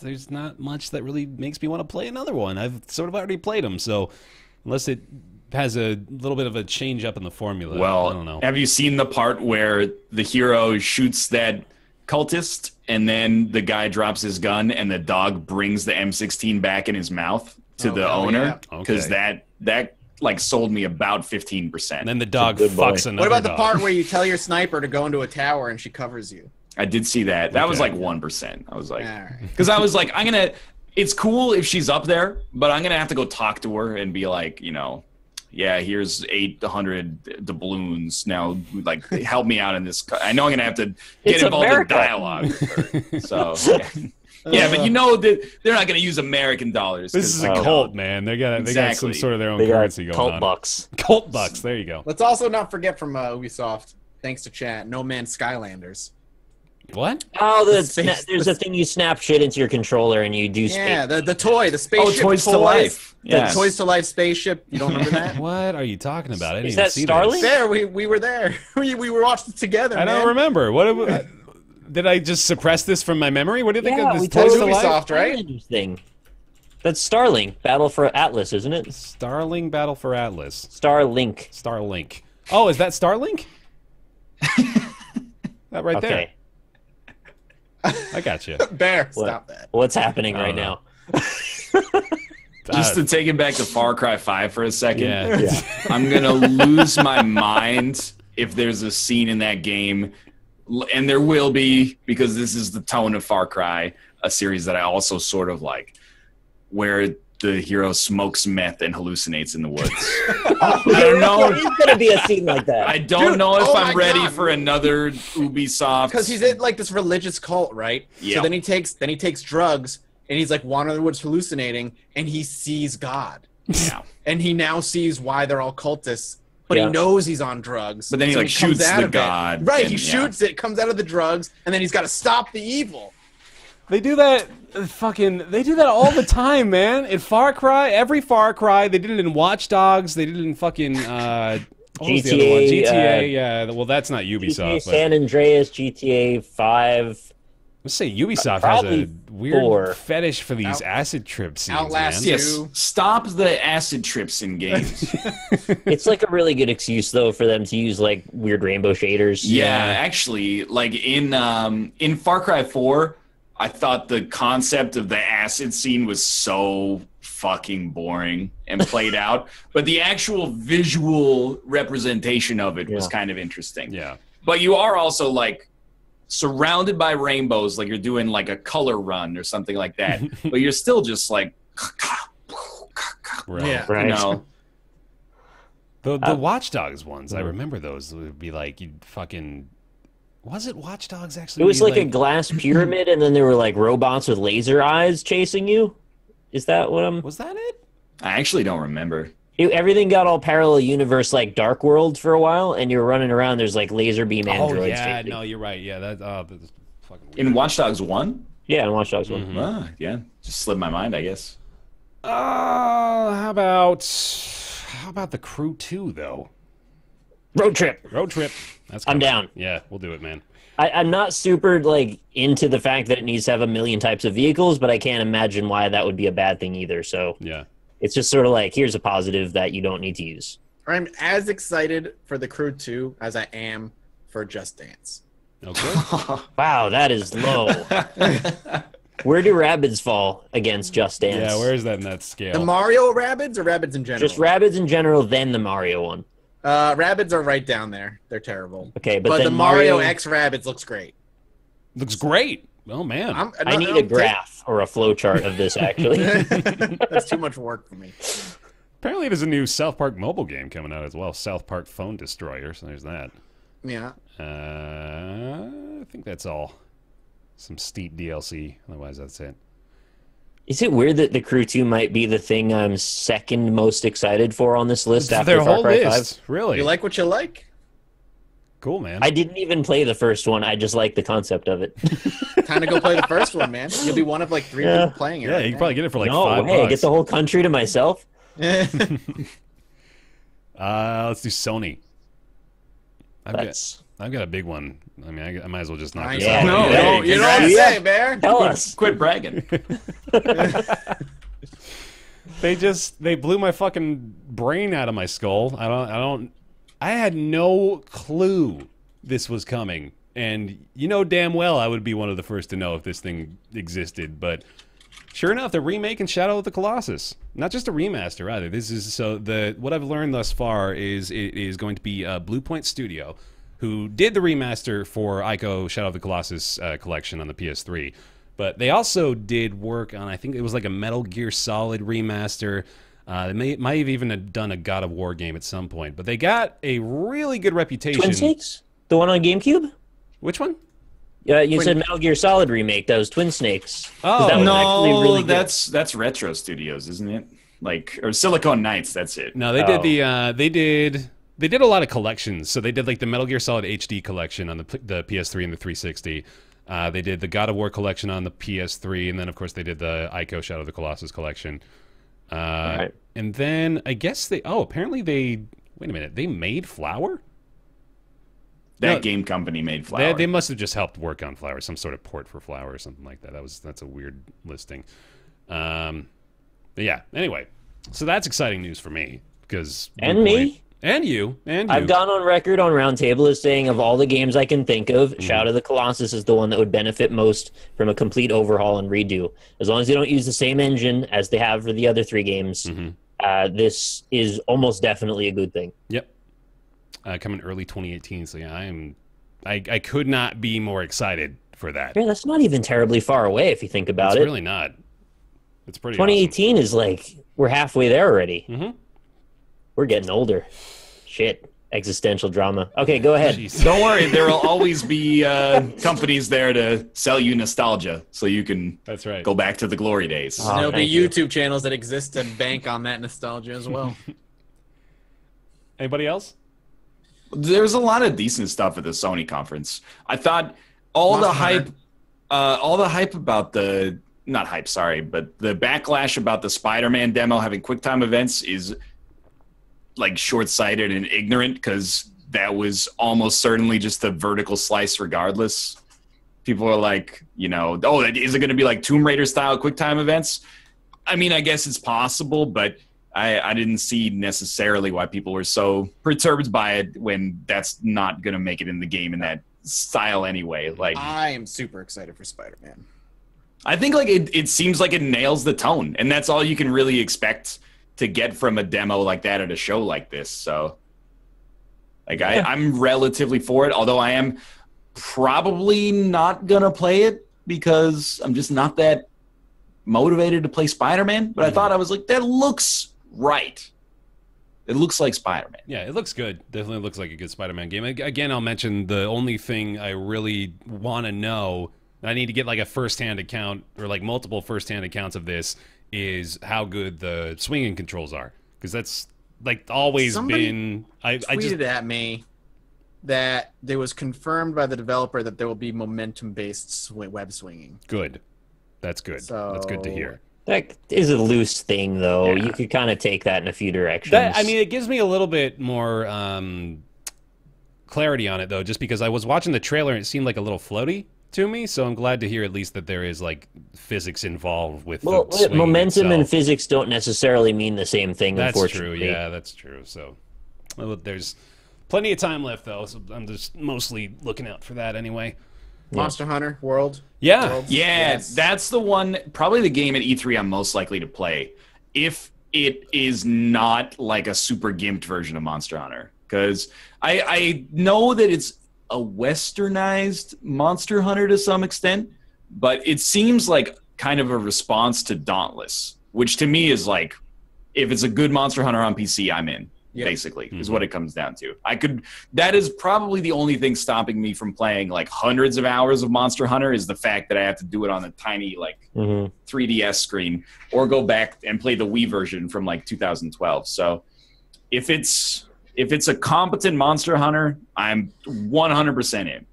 There's not much that really makes me want to play another one. I've sort of already played them, so unless it has a little bit of a change up in the formula, I don't know. Have you seen the part where the hero shoots that cultist, and then the guy drops his gun, and the dog brings the M16 back in his mouth to the owner? Because that like sold me about 15%. And then the dog fucks another. What about the part where you tell your sniper to go into a tower and she covers you? I did see that. That was like 1%. I was like, because I was like, it's cool if she's up there, but I'm gonna have to go talk to her and be like, yeah, here's 800 doubloons. Now, like, help me out in this. I know I'm gonna have to get involved in dialogue. So. Yeah, but that they're not going to use American dollars. This is a cult, man. They got some sort of their own currency going on. Cult bucks. Cult bucks. There you go. Let's also not forget from Ubisoft, thanks to chat, No Man's Skylanders. What? Oh, there's a thing you snap shit into your controller and you do. Yeah, the toy, the spaceship. Toys to Life. The Toys to Life spaceship. You don't remember that? What are you talking about? I didn't Is even that see Starlink? There, we were there. We were watching it together. I don't remember. What? Did I just suppress this from my memory? What do you think of this? Toys to Ubisoft, right? Thing. That's Starlink Battle for Atlas, isn't it? Starling Battle for Atlas. Starlink. Oh, is that Starlink? That right there. I got you. Bear, stop that. What's happening right now? Just to take it back to Far Cry 5 for a second. I'm going to lose my mind if there's a scene in that game, and there will be, because this is the tone of Far Cry, a series that I also sort of like, where the hero smokes meth and hallucinates in the woods. I don't know. There's going to be a scene like that. I don't know if I'm ready for another Ubisoft. Because he's in like this religious cult, right? Yeah. So then he takes drugs, and he's like wandering in the woods hallucinating, and he sees God. Yeah. And he now sees why they're all cultists. But he knows he's on drugs. But then he shoots the god. Right, he shoots it, comes out of the drugs, and then he's got to stop the evil. They do that they do that all the time, man. In Far Cry, every Far Cry, they did it in Watch Dogs, they did it in fucking GTA, GTA, yeah. Well, that's not Ubisoft. GTA San Andreas, GTA 5. Let's say Ubisoft has a weird fetish for these acid trip scenes, Outlast man. Yes, stop the acid trips in games. It's like a really good excuse, though, for them to use like weird rainbow shaders. Yeah, actually, like in Far Cry 4, I thought the concept of the acid scene was so fucking boring and played out, but the actual visual representation of it was kind of interesting. Yeah. But you are also like surrounded by rainbows, like you're doing like a color run or something like that. But you're still just like, right. You know. The Watch Dogs ones, I remember those. It would be like you'd fucking. Was it Watch Dogs actually? It was like a glass pyramid, and then there were like robots with laser eyes chasing you. Is that what I'm? Was that it? I actually don't remember. Everything got all parallel universe like Dark World for a while, and you're running around. There's like laser beam androids. Oh yeah, chasing. No, you're right. Yeah, that's fucking weird. In Watch Dogs 1? Yeah, in Watch Dogs 1. Ah, yeah, just slipped my mind, I guess. How about The Crew 2 though? Road Trip. That's I'm coming. down. Yeah, we'll do it, man. I'm not super like into the fact that it needs to have a million types of vehicles, but I can't imagine why that would be a bad thing either. So yeah, it's just sort of like, here's a positive that you don't need to use. I'm as excited for The Crew 2 as I am for Just Dance. Okay. Wow, that is low. Where do Rabbids fall against Just Dance? Yeah, where is that in that scale? The Mario Rabbids or Rabbids in general? Just Rabbids in general, then the Mario one. Rabbids are right down there. They're terrible. Okay, but then the Mario X Rabbids looks great. Looks great. Oh man, I need a graph or a flow chart of this. Actually, that's too much work for me. Apparently, there's a new South Park mobile game coming out as well. South Park Phone Destroyer. So there's that. Yeah. I think that's all. Some steep DLC. Otherwise, that's it. Is it weird that The Crew 2 might be the thing I'm second most excited for on this list after their Far whole Cry list? 5? Really? You like what you like? Cool, man. I didn't even play the first one. I just like the concept of it. Time to go play the first one, man. You'll be one of like 3 people playing it. Yeah, you can probably get it for like no, $5. Hey, get the whole country to myself. Let's do Sony. I've got a big one. I mean, I might as well just knock this out. No, you don't say, Bear. Tell us. Quit bragging. They blew my fucking brain out of my skull. I had no clue this was coming. And you know damn well I would be one of the first to know if this thing existed, but sure enough, they're remaking Shadow of the Colossus. Not just a remaster either. This is what I've learned thus far is it is going to be Bluepoint Studio, who did the remaster for Ico Shadow of the Colossus collection on the PS3. But they also did work on, I think it was like a Metal Gear Solid remaster. They might have even done a God of War game at some point. But they got a really good reputation. Twin Snakes? The one on GameCube? Which one? Yeah, you said Metal Gear Solid remake. That was Twin Snakes. Oh, that was no, really good. that's Retro Studios, isn't it? Like, or Silicon Knights, that's it. No, they did they did a lot of collections. So they did like the Metal Gear Solid HD collection on the PS3 and the 360. They did the God of War collection on the PS3, and then of course they did the Ico Shadow of the Colossus collection. Right. And then I guess apparently they wait a minute, they made Flower? That game company made Flower. They must have just helped work on Flower, some sort of port for Flower or something like that. That's a weird listing. But yeah, anyway. So that's exciting news for me because And me. And you. I've gone on record on Roundtable as saying of all the games I can think of, Shadow of the Colossus is the one that would benefit most from a complete overhaul and redo. As long as they don't use the same engine as they have for the other 3 games, this is almost definitely a good thing. Yep. Coming early 2018, so yeah, I could not be more excited for that. Yeah, that's not even terribly far away if you think about it. It's really not. It's pretty 2018 is like, we're halfway there already. Mm-hmm. We're getting older. Shit. Existential drama. Okay, go ahead. Jeez. Don't worry, there will always be companies there to sell you nostalgia, so you can That's right. go back to the glory days. Oh, There'll be thank you. YouTube channels that exist to bank on that nostalgia as well. Anybody else? There's a lot of decent stuff at the Sony conference. I thought all the hype about the but the backlash about the Spider-Man demo having QuickTime events is like short-sighted and ignorant because that was almost certainly just a vertical slice regardless. People are like, is it going to be like Tomb Raider style QuickTime events? I mean, I guess it's possible, but I didn't see necessarily why people were so perturbed by it when that's not going to make it in the game in that style anyway. Like, I am super excited for Spider-Man. I think like it seems like it nails the tone, and that's all you can really expect to get from a demo like that at a show like this. So, like, I'm relatively for it, although I am probably not gonna play it because I'm just not that motivated to play Spider-Man. But I thought, I was like, that looks right. It looks like Spider-Man. Yeah, it looks good. Definitely looks like a good Spider-Man game. Again, I'll mention the only thing I really want to know, I need to get like a first-hand account or like multiple first-hand accounts of this, is how good the swinging controls are. Because that's like always been... I tweeted at me that it was confirmed by the developer that there will be momentum-based web swinging. Good. That's good. So, that's good to hear. That is a loose thing, though. Yeah. You could kind of take that in a few directions. I mean, it gives me a little bit more clarity on it, though, just because I was watching the trailer and it seemed like a little floaty to me, so I'm glad to hear at least that there is, like, physics involved with the swing momentum itself. and physics don't necessarily mean the same thing, unfortunately. That's true, yeah, that's true. So, well, there's plenty of time left, though, so I'm just mostly looking out for that anyway. Monster Hunter World. Yeah. Worlds. Yeah, Yes. that's the one, probably the game at E3 I'm most likely to play, if it is not like a super gimped version of Monster Hunter. Because I know that it's a westernized Monster Hunter to some extent, but it seems like kind of a response to Dauntless, which to me is like, if it's a good Monster Hunter on PC, I'm in. Basically, is what it comes down to. That is probably the only thing stopping me from playing like hundreds of hours of Monster Hunter, is the fact that I have to do it on a tiny like 3DS screen, or go back and play the Wii version from like 2012. So if it's a competent Monster Hunter, I'm 100% in.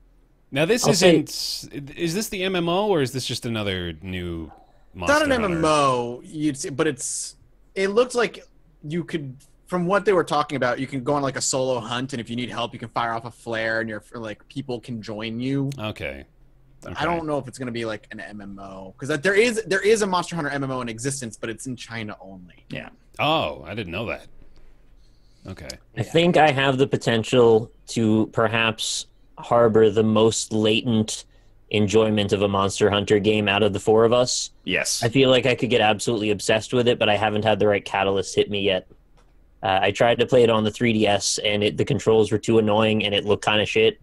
Now this is this the MMO, or is this just another new Monster Hunter? It's not an Hunter? MMO, you'd see, but it looks like you could, from what they were talking about, you can go on like a solo hunt, and if you need help, you can fire off a flare, and like people can join you. Okay. I don't know if it's going to be like an MMO, because there is a Monster Hunter MMO in existence, but it's in China only. Yeah. Oh, I didn't know that. Okay. I think I have the potential to perhaps harbor the most latent enjoyment of a Monster Hunter game out of the four of us. Yes. I feel like I could get absolutely obsessed with it, but I haven't had the right catalyst hit me yet. I tried to play it on the 3DS, and the controls were too annoying, and it looked kind of shit.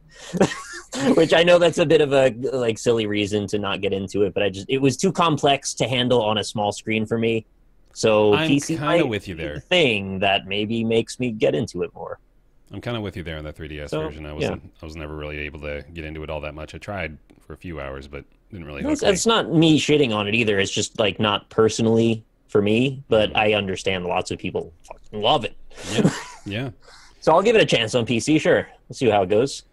Which I know that's a bit of a like silly reason to not get into it, but it was too complex to handle on a small screen for me. So I'm PC kind of with you there. Thing that maybe makes me get into it more. I'm kind of with you there on the 3DS version. I was never really able to get into it all that much. I tried for a few hours, but didn't really. It's not me shitting on it either. It's just like not personally for me, but I understand lots of people fucking love it. Yeah, yeah. So I'll give it a chance on PC. Sure, let's see how it goes.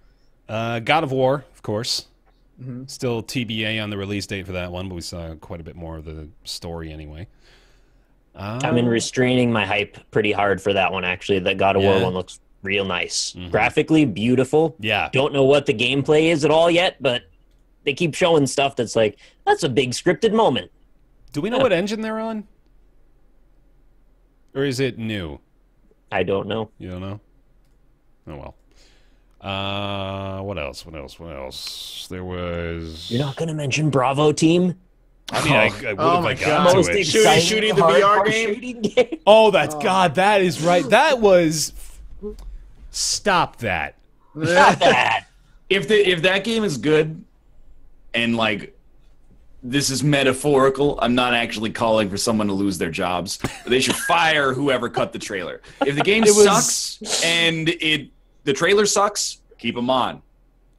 God of War, of course. Still TBA on the release date for that one, but we saw quite a bit more of the story anyway. I've been restraining my hype pretty hard for that one, actually. The God of War one looks real nice. Graphically, beautiful. Yeah. Don't know what the gameplay is at all yet, but they keep showing stuff that's like, that's a big scripted moment. Do we know what engine they're on? Or is it new? I don't know. You don't know? Oh, well. What else? There was... You're not going to mention Bravo Team? I mean, I would if I got to it. Shooting the VR game? Oh, that's... God, that is right. That was... Stop that. Stop that. If that game is good, and like... This is metaphorical. I'm not actually calling for someone to lose their jobs. But they should fire whoever cut the trailer. If the game sucks and the trailer sucks, keep them on.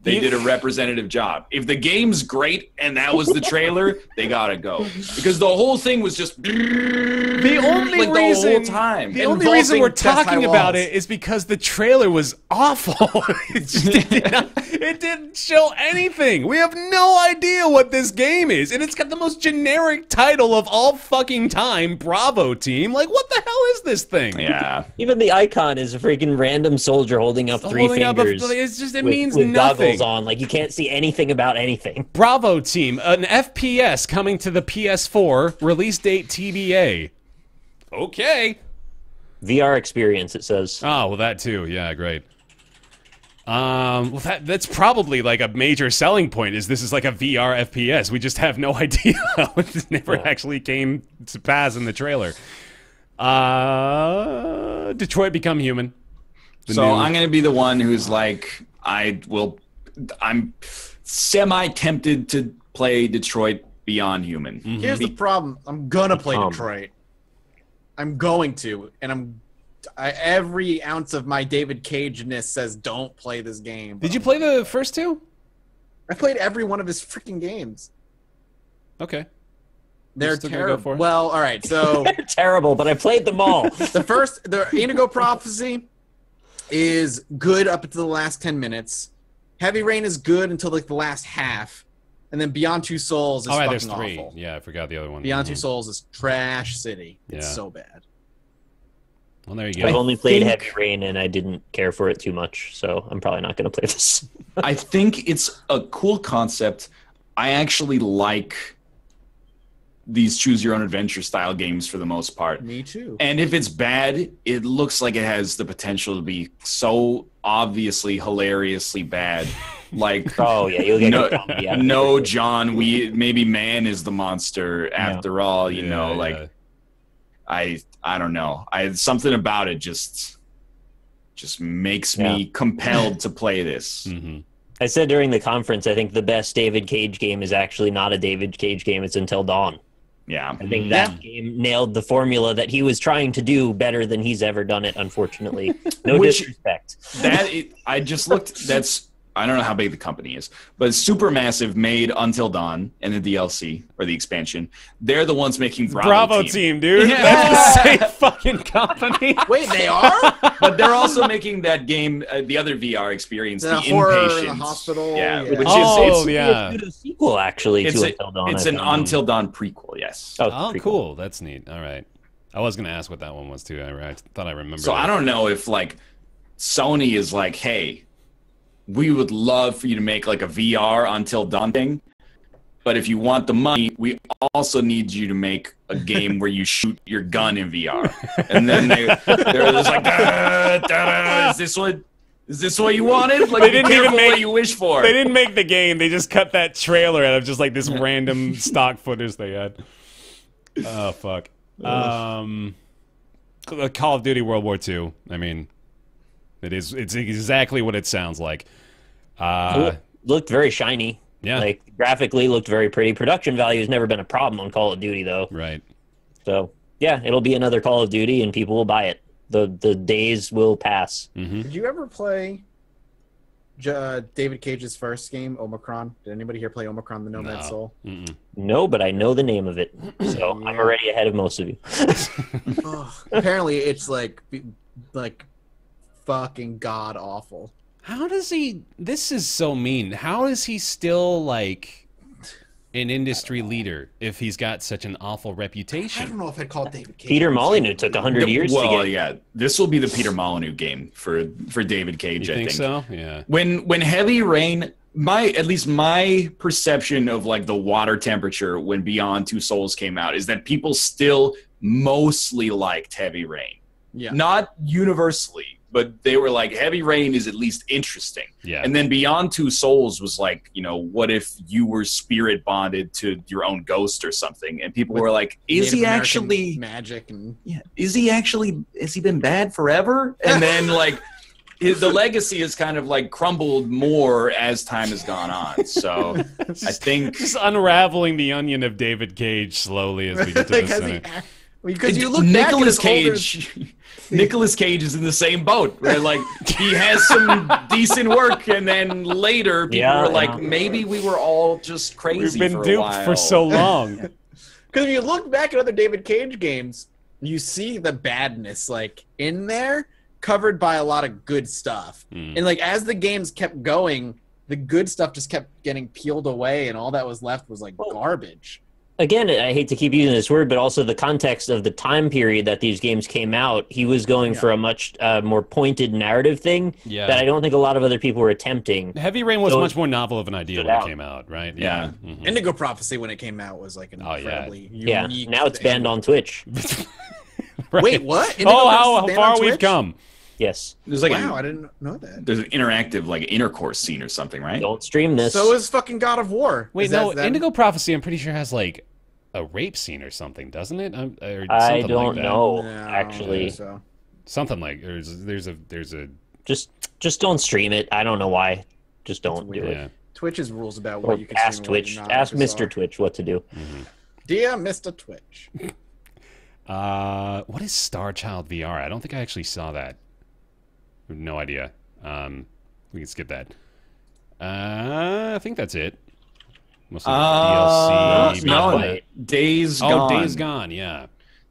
They did a representative job. If the game's great and that was the trailer, they gotta go. Because the whole thing was just the only like reason the whole time. The only reason we're talking about it is because the trailer was awful. It didn't show anything. We have no idea what this game is, and it's got the most generic title of all fucking time, Bravo Team. Like, what the hell is this thing? Yeah. Even the icon is a freaking random soldier holding up three fingers. It means with nothing. Goggles on, like you can't see anything about anything. Bravo Team, an FPS coming to the PS4, release date TBA. Okay. VR experience, it says. Oh, well, that too. Yeah, great. Well, that's probably like a major selling point. Is this is like a VR FPS? We just have no idea. It never actually came to pass in the trailer. Detroit Become Human. I'm going to be the one who's like, I'm semi-tempted to play Detroit Beyond Human. Here's the problem. I'm going to play Detroit. I'm going to. And every ounce of my David Cage-ness says don't play this game. Did you play the first two? I played every one of his freaking games. Okay. They're terrible. Well, all right, so... They're terrible, but I played them all. The Indigo Prophecy is good up until the last 10 minutes. Heavy Rain is good until like the last half. And then Beyond Two Souls is fucking awful. Yeah, I forgot the other one. Beyond Two Souls is trash city. It's so bad. Well, there you go. I've only played Heavy Rain, and I didn't care for it too much, so I'm probably not going to play this. I think it's a cool concept. I actually like these choose-your-own-adventure style games for the most part. Me too. And if it's bad, it looks like it has the potential to be so obviously hilariously bad. Like, oh yeah, you'll get no, John. Maybe man is the monster after all. You know, like I don't know. Something about it just makes me compelled to play this. Mm-hmm. I said during the conference, I think the best David Cage game is actually not a David Cage game. It's Until Dawn. Yeah, I think that game nailed the formula that he was trying to do better than he's ever done it. Unfortunately, no disrespect. I just looked. I don't know how big the company is, but Supermassive made Until Dawn and the DLC or the expansion. They're the ones making Bravo Team, dude. Yeah. That's the same fucking company. Wait, they are? But they're also making that game, the other VR experience, the horror Inpatients. In the hospital. Yeah, Yeah. which it's a sequel actually to Until Dawn. It's an Until Dawn prequel. Yes. Oh, cool. That's neat. All right. I was gonna ask what that one was too. I thought I remembered. So I don't know if like Sony is like, hey, we would love for you to make like a VR Until Dawn thing, but if you want the money, we also need you to make a game where you shoot your gun in VR. And then they're just like, is this what you wanted? Like, they didn't even make what you wish for. They didn't make the game. They just cut that trailer out of just like this random stock footage they had. Oh fuck. Call of Duty World War II. I mean, it's exactly what it sounds like. Looked very shiny. Yeah. Like graphically looked very pretty. Production value has never been a problem on Call of Duty though. Right. So yeah, it'll be another Call of Duty and people will buy it. The days will pass. Mm-hmm. Did you ever play David Cage's first game, Omicron? Did anybody here play Omicron: The Nomad Soul? Mm-mm. No, but I know the name of it, so I'm already ahead of most of you. Apparently, it's like fucking god awful. How does he? This is so mean. How is he still like an industry leader if he's got such an awful reputation? I don't know if I'd call it David Cage. Peter Molyneux took 100 years to get. Yeah, this will be the Peter Molyneux game for David Cage. You I think so. Yeah. When Heavy Rain, at least my perception of like the water temperature when Beyond Two Souls came out is that people still mostly liked Heavy Rain. Yeah. Not universally, but they were like, Heavy Rain is at least interesting. Yeah. And then Beyond Two Souls was like, you know, what if you were spirit bonded to your own ghost or something? And people were like, is he actually magic? And has he been bad forever? And then like the legacy has kind of like crumbled more as time has gone on. So I think just unraveling the onion of David Cage slowly as we get to this thing. Because you look Nicolas Cage. Nicolas Cage is in the same boat where like he has some decent work, and then later people were like, maybe we were all just crazy. We've been duped for so long. Because if you look back at other David Cage games, you see the badness like in there, covered by a lot of good stuff. And like as the games kept going, the good stuff just kept getting peeled away, and all that was left was like garbage. Again, I hate to keep using this word, but also the context of the time period that these games came out, he was going for a much more pointed narrative thing that I don't think a lot of other people were attempting. Heavy Rain was much more novel of an idea when it came out, right? Yeah. Mm-hmm. Indigo Prophecy when it came out was like an incredibly unique now it's banned on Twitch. Right. Wait, what? How far we've come. Yes. There's like Wow, I didn't know that. there's an interactive like intercourse scene or something, right? Don't stream this. So is fucking God of War. Wait, Is no, that- Indigo Prophecy, I'm pretty sure has like a rape scene or something, doesn't it? Or I something don't like that. know. No, Actually, so. Something like there's a just don't stream it. I don't know why. Just don't do it. yeah. Twitch's rules about Or what you can ask stream and what Twitch. you're not Ask are Mr. bizarre. Twitch what to do. Dear Mr. Twitch. What is Star Child VR? I don't think I actually saw that. No idea. We can skip that. I think that's it. Mostly DLC. no, Wait. Days Gone. Days Gone. Yeah.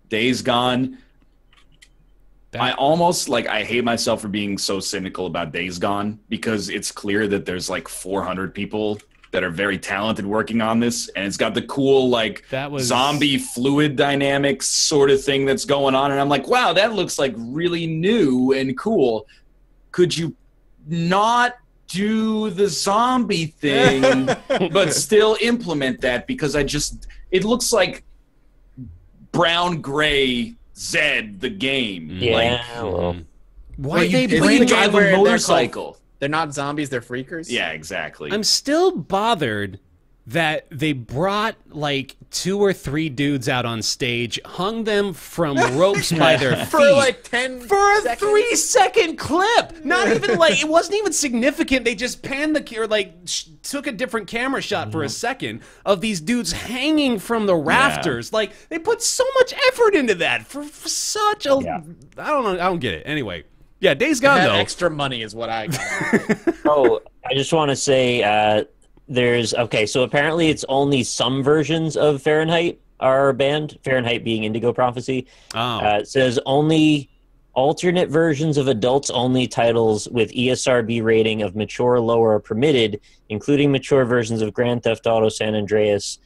Days Gone. That- I almost I hate myself for being so cynical about Days Gone because it's clear that there's like 400 people that are very talented working on this, and it's got the cool That was- zombie fluid dynamics sort of thing that's going on, and I'm like, wow, that looks like really new and cool. Could you not do the zombie thing but still implement that? Because it looks like brown gray Zed the game. Yeah. well, Why you- they it's bring the drive where a they're called- motorcycle. They're not zombies, they're freakers. Yeah, exactly. I'm still bothered that they brought like 2 or 3 dudes out on stage, hung them from ropes by their feet. For like 10 For a seconds. 3-second clip. Not even like, it wasn't even significant. They just panned took a different camera shot for a second of these dudes hanging from the rafters. Like, they put so much effort into that for such a, Yeah. I don't know, I don't get it. Anyway, yeah, Days Gone Had though. extra money is what I got. Oh, I just want to say so apparently it's only some versions of Fahrenheit are banned, Fahrenheit being Indigo Prophecy. Oh. It says only alternate versions of adults-only titles with ESRB rating of mature or lower are permitted, including mature versions of Grand Theft Auto San Andreas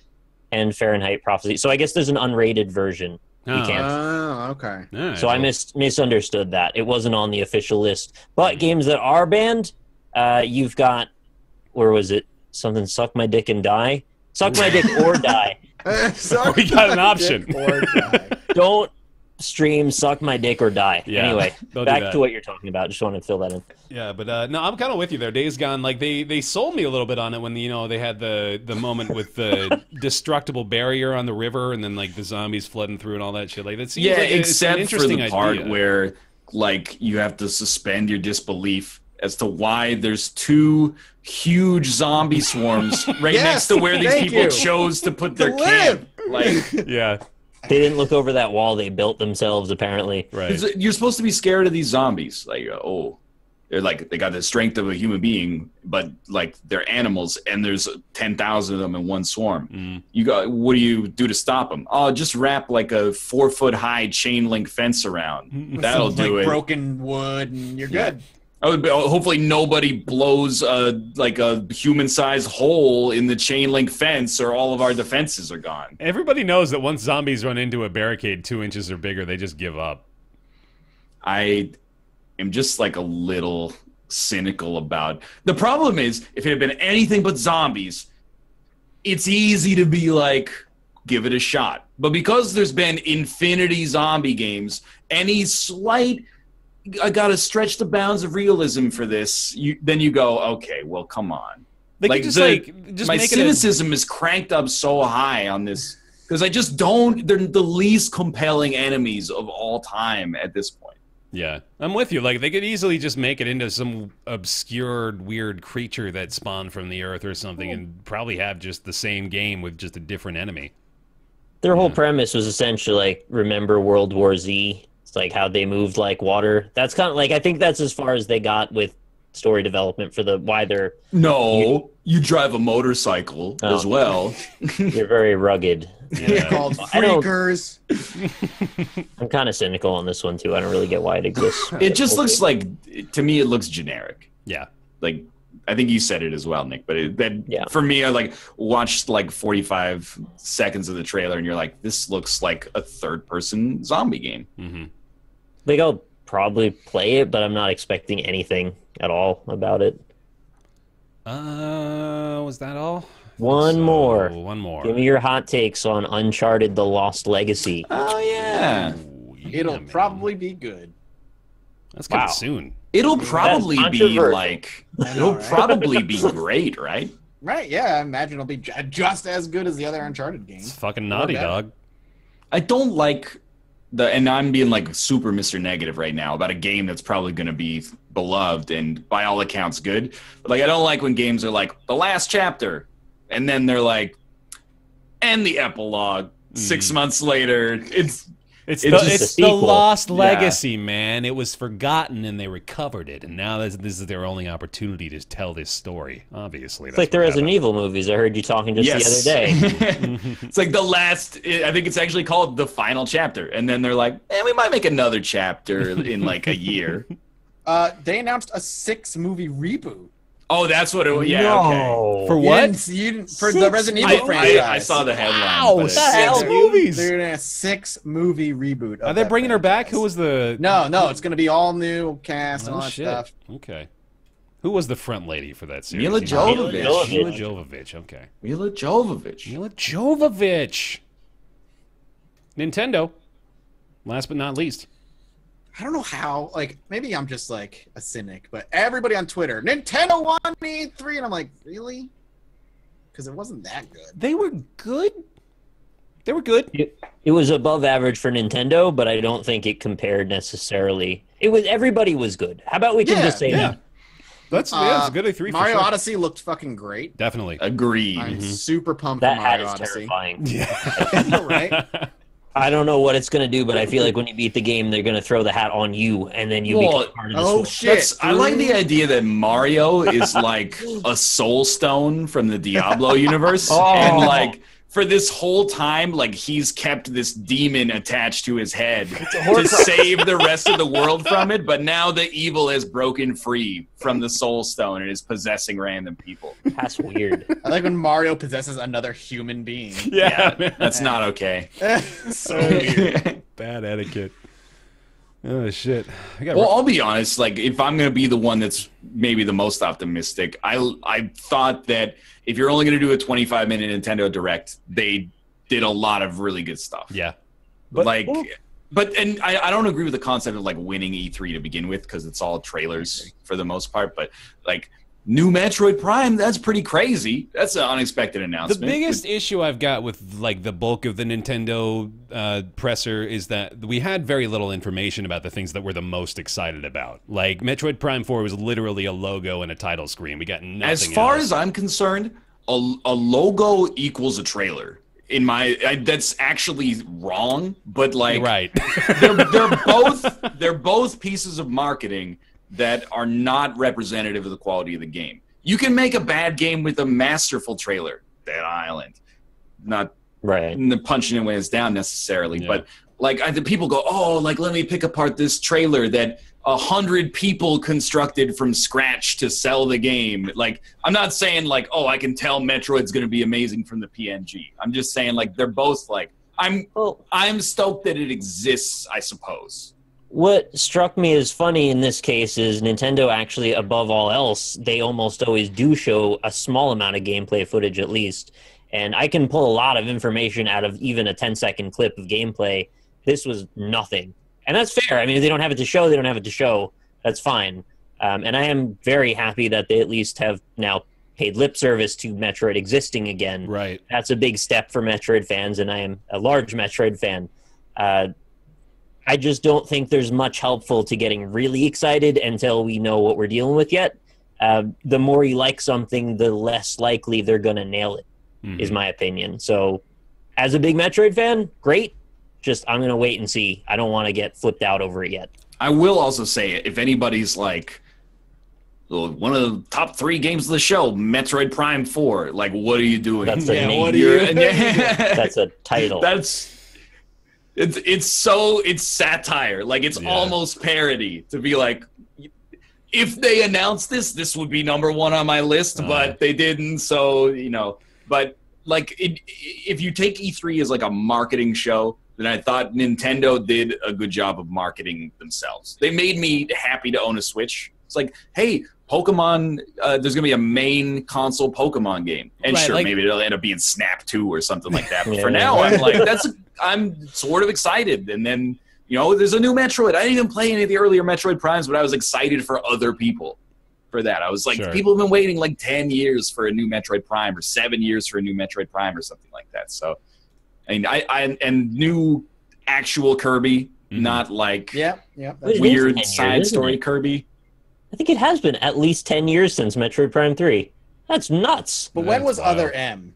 and Fahrenheit Prophecy. So I guess there's an unrated version. You Oh. can't. Oh, okay. All right, So I well, misunderstood that. It wasn't on the official list. But games that are banned, you've got, where was it? Something Suck My Dick and Die? Suck My Dick or Die. Suck We got an my option. dick or die. Don't stream Suck My Dick or Die. Yeah, Anyway, don't do back that. to what you're talking about. Just wanted to fill that in. Yeah, but no, I'm kind of with you there. Days Gone, like they sold me a little bit on it when they had the moment with the destructible barrier on the river and then like the zombies flooding through and all that shit. Like that seems Yeah, like it's an except for interesting the part idea. where you have to suspend your disbelief as to why there's 2 huge zombie swarms right Yes, next to where these thank people you. chose to put their To camp. Like, Yeah, They didn't look over that wall they built themselves, apparently. right. you're supposed to be scared of these zombies. Like, they got the strength of a human being, but like they're animals, and there's 10,000 of them in one swarm. What do you do to stop them? Oh, just wrap like a 4-foot high chain link fence around. That'll Some, do like, it. broken wood, and you're good. Hopefully nobody blows a human-sized hole in the chain link fence, or all of our defenses are gone. Everybody knows that once zombies run into a barricade 2 inches or bigger, they just give up. I am just like a little cynical about. The problem is, if it had been anything but zombies, it's easy to be like, give it a shot. But because there's been infinity zombie games, any slight, I gotta stretch the bounds of realism for this, then you go, okay, well, come on. They could just My make cynicism is cranked up so high on this, because I just don't, they're the least compelling enemies of all time at this point. Yeah, I'm with you. Like, they could easily just make it into some obscure, weird creature that spawned from the earth or something and probably have just the same game with just a different enemy. Their whole premise was essentially like, remember World War Z? It's like how they moved like water. That's kind of like, I think that's as far as they got with story development for why they're... No, you drive a motorcycle as well. They're very rugged. Yeah. Called I don't- freakers. I'm kind of cynical on this one, too. I don't really get why it exists. It just looks like, to me, it looks generic. Yeah. Like, I think you said it as well, Nick. But Yeah. for me, I watched 45 seconds of the trailer, and you're like, this looks like a third-person zombie game. Mm-hmm. I think I'll probably play it, but I'm not expecting anything at all about it. Was that all? One more. One more. Give me your hot takes on Uncharted: The Lost Legacy. Oh, yeah. Ooh, yeah, It'll man. probably be good. That's coming soon. It'll probably be like, it'll right? probably be great, right? Right, yeah, I imagine it'll be just as good as the other Uncharted games. It's fucking Naughty Dog. I don't like and I'm being like super Mr. Negative right now about a game that's probably going to be beloved and by all accounts good. But like, I don't like when games are like the last chapter and then they're like, and the epilogue 6 months later. It's the lost legacy, man. It was forgotten and they recovered it, and now this is their only opportunity to tell this story. Obviously, it's like the Resident Evil movies. I heard you talking just the other day. It's like the last. I think it's actually called the final chapter, and then they're like, we might make another chapter in like a year. They announced a 6-movie reboot. Oh, that's what it was. Yeah, okay. For what? For the Resident Evil franchise. I saw the headline. Wow, 6 movies. They're doing a 6-movie reboot. Are they bringing her back? Who was the? No, it's going to be all new cast and all that stuff. Okay. Who was the front lady for that series? Mila Jovovich. Mila Jovovich. Okay. Mila Jovovich. Nintendo. Last but not least. I don't know how, like, maybe I'm just, like, a cynic, but everybody on Twitter, Nintendo won E3, and I'm like, really? Because it wasn't that good. They were good. They were good. It was above average for Nintendo, but I don't think it compared necessarily. Everybody was good. How about we can just say that? That's a good E3 Mario for sure. Odyssey looked fucking great. Definitely. Agreed. I'm super pumped That for Mario hat is Odyssey. terrifying. Yeah. Right? I don't know what it's going to do, but I feel like when you beat the game, they're going to throw the hat on you, and then you become part of the story. Shit. I like the idea that Mario is like a soul stone from the Diablo universe. And like for this whole time, like he's kept this demon attached to his head to save the rest of the world from it. But now the evil has broken free from the soul stone and is possessing random people. That's weird. I like when Mario possesses another human being. Yeah, that's not okay. So weird. Bad etiquette. Oh shit! I'll be honest. Like, if I'm going to be the one that's maybe the most optimistic, I thought that if you're only going to do a 25-minute Nintendo Direct, they did a lot of really good stuff. Yeah, but I don't agree with the concept of like winning E3 to begin with because it's all trailers for the most part. But like new Metroid Prime, that's pretty crazy. That's an unexpected announcement. The biggest issue I've got with like the bulk of the Nintendo presser is that we had very little information about the things that we're the most excited about. Like Metroid Prime 4 was literally a logo and a title screen. We got nothing As far else. as I'm concerned, a logo equals a trailer. That's actually wrong, but like right. they're both pieces of marketing that are not representative of the quality of the game. You can make a bad game with a masterful trailer. Dead Island, not right. Punching it when it's down necessarily, but like the people go, oh, like let me pick apart this trailer that 100 people constructed from scratch to sell the game. Like I'm not saying like, oh, I can tell Metroid's going to be amazing from the PNG. I'm just saying like they're both like I'm stoked that it exists, I suppose. What struck me as funny in this case is Nintendo actually, above all else, they almost always do show a small amount of gameplay footage at least. And I can pull a lot of information out of even a 10-second clip of gameplay. This was nothing. And that's fair. I mean, if they don't have it to show, they don't have it to show. That's fine. And I am very happy that they at least have now paid lip service to Metroid existing again. Right. That's a big step for Metroid fans, and I am a large Metroid fan. I just don't think there's much helpful to getting really excited until we know what we're dealing with yet. The more you like something, the less likely they're going to nail it, is my opinion. So as a big Metroid fan, great. Just I'm going to wait and see. I don't want to get flipped out over it yet. I will also say, if anybody's like, one of the top 3 games of the show, Metroid Prime 4, like, what are you doing? That's a name. What are you That's a title. It's satire. Like it's almost parody to be like, if they announced this would be number 1 on my list, but they didn't. So, but like if you take E3 as like a marketing show, then I thought Nintendo did a good job of marketing themselves. They made me happy to own a Switch. It's like, hey, Pokemon, there's going to be a main console Pokemon game. And right, sure, like, maybe it'll end up being Snap 2 or something like that. But for now, I'm like, I'm sort of excited. And then, You know, there's a new Metroid. I didn't even play any of the earlier Metroid Primes, but I was excited for other people for that. I was like, people have been waiting like 10 years for a new Metroid Prime, or 7 years for a new Metroid Prime, or something like that. So, I mean, and new actual Kirby, not like weird side story Kirby. I think it has been at least 10 years since Metroid Prime 3. That's nuts. But when was Other M?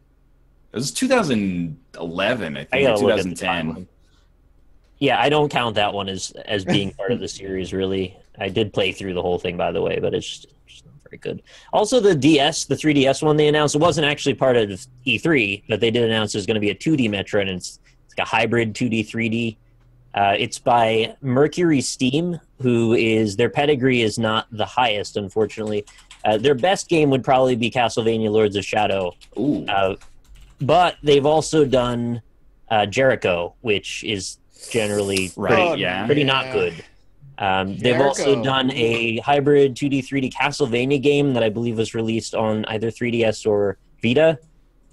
It was 2011, I think, or 2010. Yeah, I don't count that one as being part of the series, really. I did play through the whole thing, by the way, but it's just not very good. Also, the 3DS one they announced, it wasn't actually part of E3, but they did announce there's going to be a 2D Metroid, and it's like a hybrid 2D, 3D. It's by Mercury Steam, their pedigree is not the highest, unfortunately. Their best game would probably be Castlevania Lords of Shadow. Ooh. But they've also done Jericho, which is generally pretty not good. They've also done a hybrid 2D, 3D Castlevania game that I believe was released on either 3DS or Vita.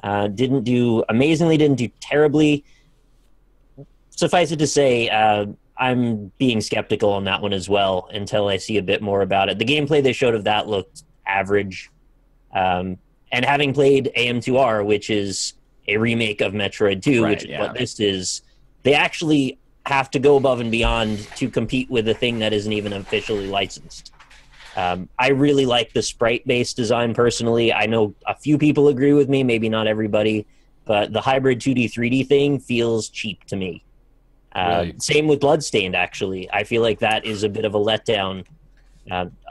Didn't do amazingly, didn't do terribly. Suffice it to say, I'm being skeptical on that one as well until I see a bit more about it. The gameplay they showed of that looked average. And having played AM2R, which is a remake of Metroid 2, which is what this is, they actually have to go above and beyond to compete with a thing that isn't even officially licensed. I really like the sprite-based design personally. I know a few people agree with me, maybe not everybody, but the hybrid 2D, 3D thing feels cheap to me. Same with Bloodstained, actually. I feel like that is a bit of a letdown.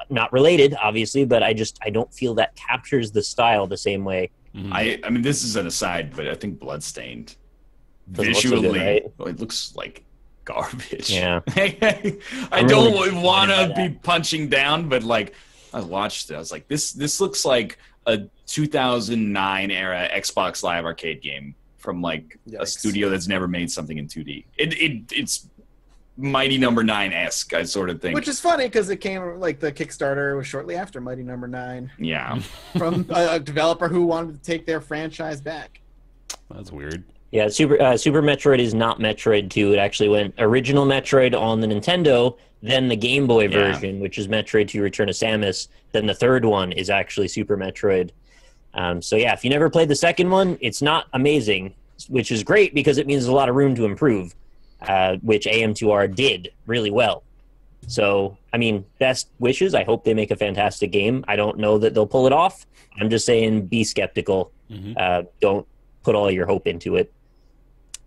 Not related, obviously, but I don't feel that captures the style the same way. I mean, this is an aside, but I think Bloodstained visually, it looks like garbage. Yeah. I don't want to be punching down, but like I watched it, I was like, this looks like a 2009 era Xbox Live Arcade game from like a studio that's never made something in 2D. It's Mighty Number 9-esque, I sort of think. Which is funny because it came, like, the Kickstarter was shortly after Mighty Number 9. Yeah. From a developer who wanted to take their franchise back. That's weird. Yeah, Super Metroid is not Metroid 2. It actually went original Metroid on the Nintendo, then the Game Boy version, which is Metroid 2 Return of Samus. Then the third one is actually Super Metroid. So yeah, if you never played the second one, it's not amazing, which is great because it means there's a lot of room to improve, which AM2R did really well. So, I mean, best wishes. I hope they make a fantastic game. I don't know that they'll pull it off. I'm just saying be skeptical. Don't put all your hope into it.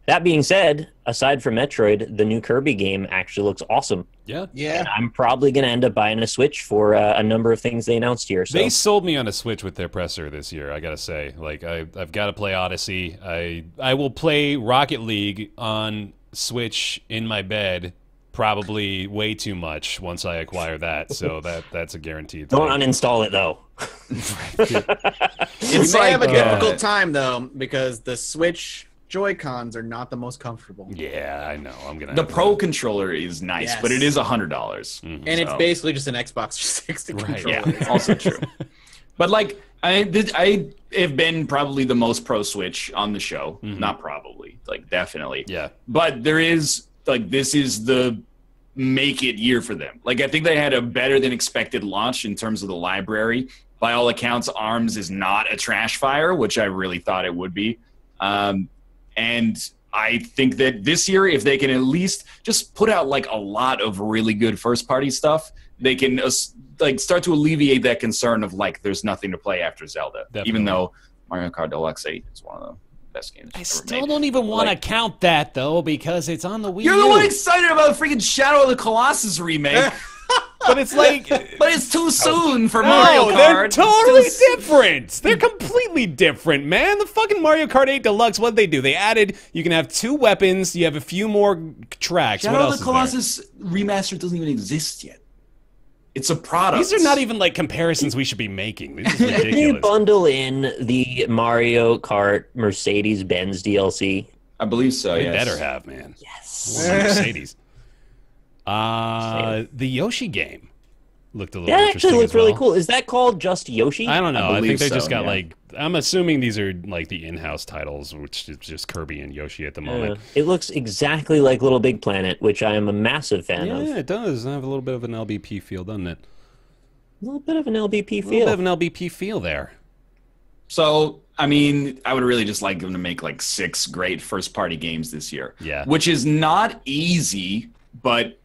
That being said, aside from Metroid, the new Kirby game actually looks awesome. Yeah. And I'm probably going to end up buying a Switch for a number of things they announced here. So. They sold me on a Switch with their presser this year, I got to say. Like, I've got to play Odyssey. I will play Rocket League on Switch in my bed probably way too much once I acquire that. So that's a guaranteed thing. Don't uninstall it, though. You may have a difficult time, though, because the Switch Joy-Cons are not the most comfortable. Yeah, I know. The Pro controller is nice, but it is $100. And it's basically just an Xbox 360 controller. Yeah, also true. But like, I have been probably the most pro Switch on the show. Not probably, like definitely. Yeah. But there is like, this is the make it year for them. Like, I think they had a better than expected launch in terms of the library. By all accounts, ARMS is not a trash fire, which I really thought it would be. And I think that this year, if they can at least just put out like a lot of really good first party stuff, they can like start to alleviate that concern of like there's nothing to play after Zelda. Definitely. Even though Mario Kart Deluxe 8 is one of the best games I still don't even want to count that though, because it's on the Wii You're U. the one excited about freaking Shadow of the Colossus remake. But it's like, but it's too soon for Mario Kart. They're totally different. They're completely different, man. The fucking Mario Kart 8 Deluxe, what'd they do? They added, you can have 2 weapons, you have a few more tracks. Shadow what else of the Colossus remaster doesn't even exist yet. It's a product. These are not even like comparisons we should be making. This is ridiculous. Did they bundle in the Mario Kart Mercedes-Benz DLC? I believe so, They yes. better have, man. Yes. Mercedes. The Yoshi game looked a little That interesting actually looked as well. really cool. Is that called just Yoshi? I don't know. I think they just got yeah. like. I'm assuming these are like the in-house titles, which is just Kirby and Yoshi at the moment. It looks exactly like Little Big Planet, which I am a massive fan of. Yeah, it does. I have a little bit of an LBP feel, doesn't it? A little bit of an LBP A little feel. bit of an LBP feel there. So, I mean, I would really just like them to make like 6 great first-party games this year. Yeah. Which is not easy, but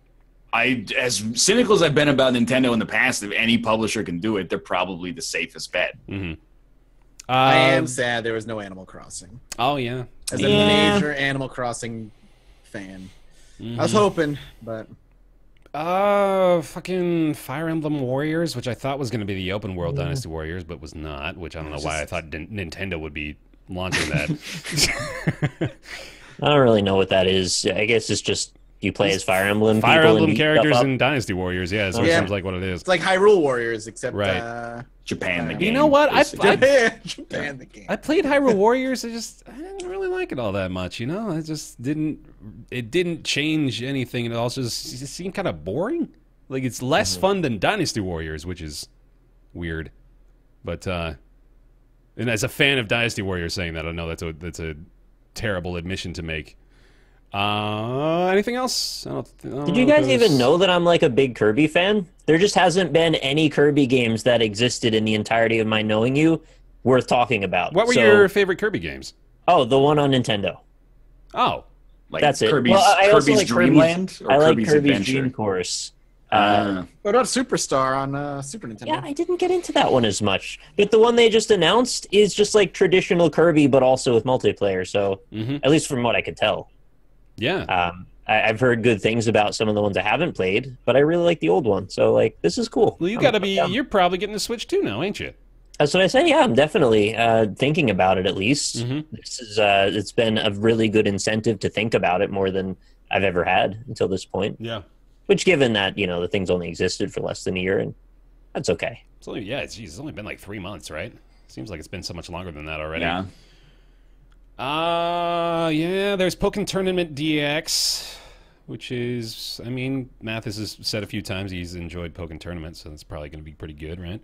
as cynical as I've been about Nintendo in the past, if any publisher can do it, they're probably the safest bet. Mm-hmm. I am sad there was no Animal Crossing. Oh yeah. As a major Animal Crossing fan, I was hoping, but fucking Fire Emblem Warriors, which I thought was going to be the open world Dynasty Warriors, but was not. Which I don't know why I thought Nintendo would be launching that. I don't really know what that is. I guess it's just you play as Fire Emblem Fire people Emblem and beat characters stuff up. in Dynasty Warriors, yeah, so it seems like what it is. it's like Hyrule Warriors, except Right. Japan, the game. You know what? Japan the game. I played Hyrule Warriors. I didn't really like it all that much. You know, I just didn't. It didn't change anything. It also just seemed kind of boring. Like it's less fun than Dynasty Warriors, which is weird. But and as a fan of Dynasty Warriors, saying that, I know that's a terrible admission to make. Anything else? I don't Did you guys even know that I'm like a big Kirby fan? There just hasn't been any Kirby games that existed in the entirety of my knowing you worth talking about. What were your favorite Kirby games? Oh, the one on Nintendo. Oh, Like That's it. Kirby's, Well, I also Kirby's like Dreamland or I like Kirby's Kirby's Adventure? Dream Course. What about Superstar on Super Nintendo? Yeah, I didn't get into that one as much. But the one they just announced is just like traditional Kirby, but also with multiplayer. So, at least from what I could tell. yeah. I've heard good things about some of the ones I haven't played, but I really like the old one. So, like, this is cool. Well, you're probably getting the Switch too now, ain't you? That's what I say. Yeah, I'm definitely thinking about it at least. This is it's been a really good incentive to think about it more than I've ever had until this point. Yeah. Which, given that the thing's only existed for less than a year, and that's okay. It's only it's only been like 3 months, right? Seems like it's been so much longer than that already. Yeah. Yeah, there's Pokken Tournament DX, which is, I mean, Mathas has said a few times he's enjoyed Pokken Tournament, so that's probably going to be pretty good, right?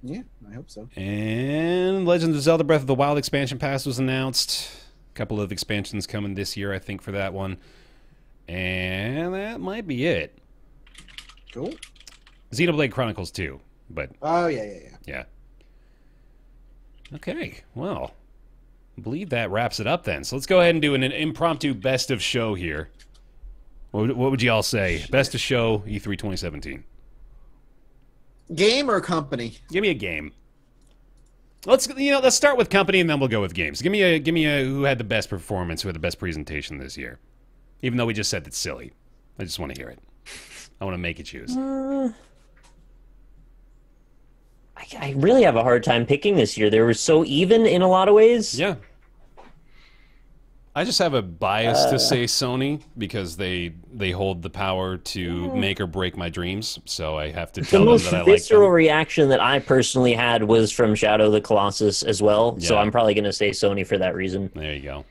Yeah, I hope so. And Legend of Zelda Breath of the Wild expansion pass was announced. A couple of expansions coming this year, I think, for that one. And that might be it. Cool. Xenoblade Chronicles 2, but... Oh, yeah. Yeah. Okay, well, I believe that wraps it up then. So let's go ahead and do an impromptu best of show here. What would you all say? Best of show E3 2017. Game or company? Give me a game. Let's start with company and then we'll go with games. Give me a who had the best performance, who had the best presentation this year. Even though we just said it's silly. I just want to hear it. I want to make you choose. I really have a hard time picking this year. They were so even in a lot of ways. Yeah. I just have a bias to say Sony because they hold the power to make or break my dreams, so I have to tell them that I like them. The most visceral reaction that I personally had was from Shadow of the Colossus as well, so I'm probably going to say Sony for that reason. There you go.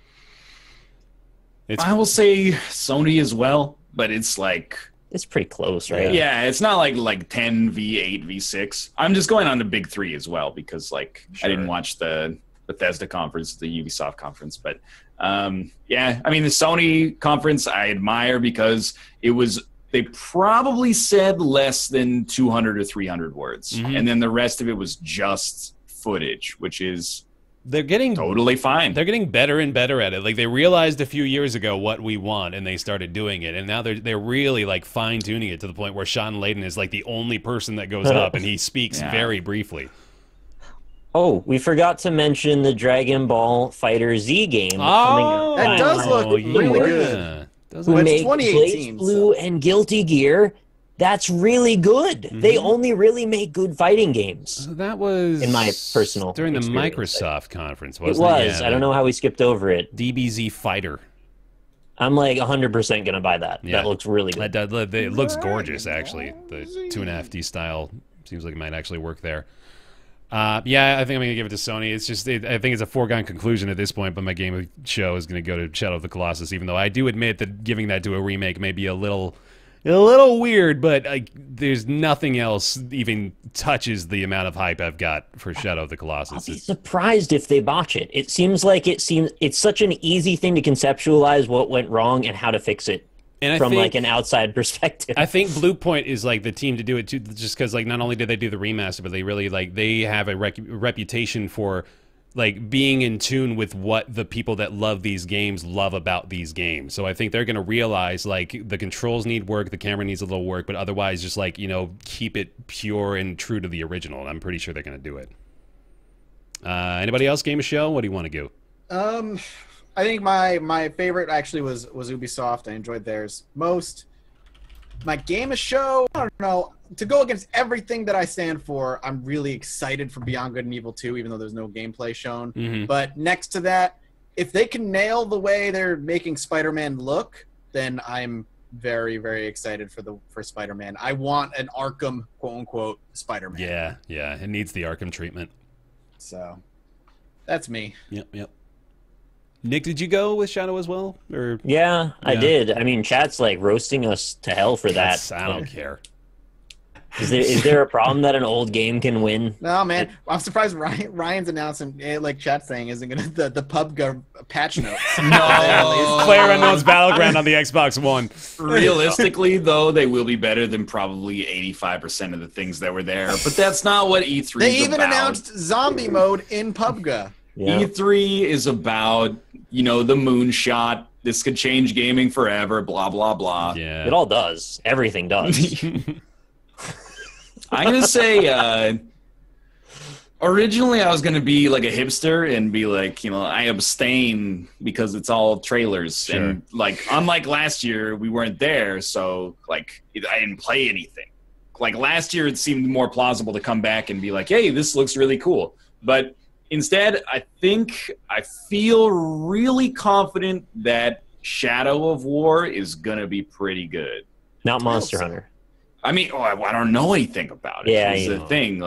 I will say Sony as well, but it's like... It's pretty close, right? Yeah, it's not like 10 v8 v6. I'm just going on the big 3 as well because I didn't watch the Bethesda conference, the Ubisoft conference, but yeah, I mean the Sony conference I admire because they probably said less than 200 or 300 words, and then the rest of it was just footage, which is they're getting totally fine. They're getting better and better at it. Like they realized a few years ago what we want, and they started doing it. And now they're really like fine tuning it to the point where Sean Layden is like the only person that goes up, and he speaks very briefly. Oh, we forgot to mention the Dragon Ball Fighter Z game coming out. That does look really good. Who made Blaze Blue and Guilty Gear. That's really good. They only really make good fighting games. That was in my personal during the Microsoft conference, wasn't it? It was. I don't know how we skipped over it. DBZ Fighter. I'm like 100% gonna buy that. Yeah. That looks really good. It looks gorgeous, actually. The 2.5D style seems like it might actually work there. Yeah, I think I'm gonna give it to Sony. It's just I think it's a foregone conclusion at this point. But my game of show is gonna go to Shadow of the Colossus, even though I do admit that giving that to a remake may be a little A little weird, but there's nothing else even touches the amount of hype I've got for Shadow of the Colossus. I'll be surprised if they botch it. It seems like it's such an easy thing to conceptualize what went wrong and how to fix it. And from like an outside perspective, I think Bluepoint is like the team to do it too, just because like not only did they do the remaster, but they really they have a reputation for like being in tune with what the people that love these games love about these games. So I think they're going to realize like the controls need work, the camera needs a little work, but otherwise just like, keep it pure and true to the original. And I'm pretty sure they're going to do it. Anybody else game of show? What do you want to go? I think my favorite actually was Ubisoft. I enjoyed theirs most. My game of show, I don't know. To go against everything that I stand for, I'm really excited for Beyond Good and Evil 2, even though there's no gameplay shown. Mm-hmm. But next to that, if they can nail the way they're making Spider-Man look, then I'm very, very excited for Spider-Man. I want an Arkham, quote-unquote, Spider-Man. Yeah. It needs the Arkham treatment. So, that's me. Yep. Nick, did you go with Shadow as well? Or yeah, I did. I mean, chat's like roasting us to hell for that. I don't care. Is there a problem that an old game can win? No, man. I'm surprised Ryan's announcing, like chat's saying, isn't going to the PUBG patch notes. No. PlayerUnknown's Battleground on the Xbox One. Realistically, though, they will be better than probably 85% of the things that were there. But that's not what E3 is about. They even announced zombie mode in PUBG. Yeah. E3 is about, the moonshot. This could change gaming forever, blah, blah, blah. Yeah. It all does. Everything does. I'm going to say, originally I was going to be like a hipster and be like, I abstain because it's all trailers. Sure. And like, unlike last year, we weren't there, so like, I didn't play anything. Like last year, it seemed more plausible to come back and be like, hey, this looks really cool. But instead, I feel really confident that Shadow of War is going to be pretty good. Not Monster Hunter. I mean, I don't know anything about it. Yeah, it's the thing.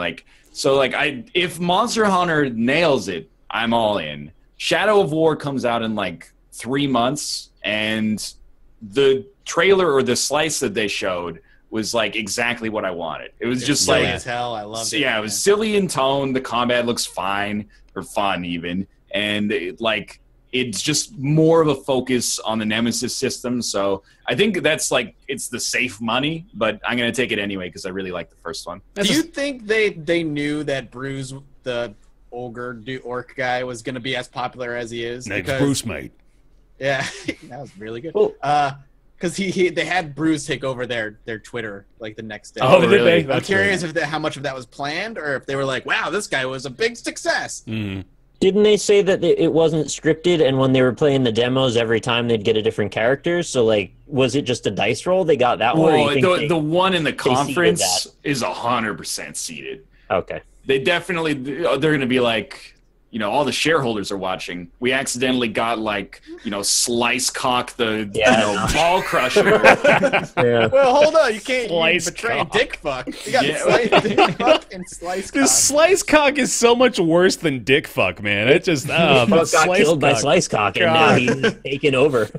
If Monster Hunter nails it, I'm all in. Shadow of War comes out in like 3 months, and the trailer or the slice that they showed was like exactly what I wanted. It was just silly like as hell. I loved it. Yeah, it was silly in tone. The combat looks fine or fun even, and it's just more of a focus on the Nemesis system. So I think that's it's the safe money, but I'm gonna take it anyway because I really like the first one. Do you think they knew that Bruce, the orc guy, was gonna be as popular as he is? Next Bruce, mate. Yeah, that was really good. Cool. Because they had Bruce take over their Twitter the next day. Oh, really? I'm curious how much of that was planned, or if they were like, "Wow, this guy was a big success." Mm. Didn't they say that it wasn't scripted, and when they were playing the demos, every time they'd get a different character? So was it just a dice roll? They got that one. Well, the one in the conference is 100% seated. Okay. They definitely they're going to be like, all the shareholders are watching. We accidentally got Slice Cock the ball crusher. Yeah. Well, hold on, you can't betray Cock. Dick Fuck. You got Dick Fuck and Slice Cock. This Slice Cock is so much worse than Dick Fuck, man. It just Fuck got killed by Slice Cock, and now he's taken over.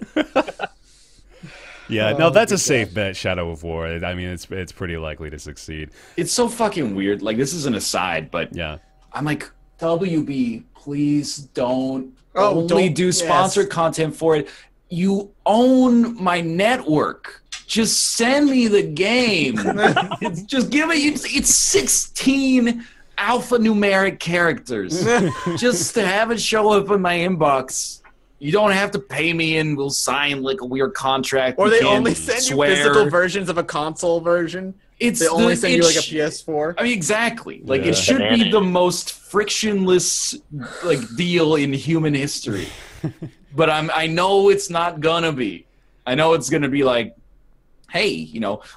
Yeah, no, that's a safe bet, Shadow of War. I mean, it's pretty likely to succeed. It's so fucking weird. This is an aside, but yeah, I'm like, WB, please don't don't do sponsored content for it. You own my network. Just send me the game. Just give it. It's 16 alphanumeric characters. Just to have it show up in my inbox. You don't have to pay me and we'll sign a weird contract. Or they only send you physical versions of a console version. They only send you a PS4. I mean, exactly. It should be the most frictionless deal in human history. But I know it's not gonna be. I know it's gonna be hey,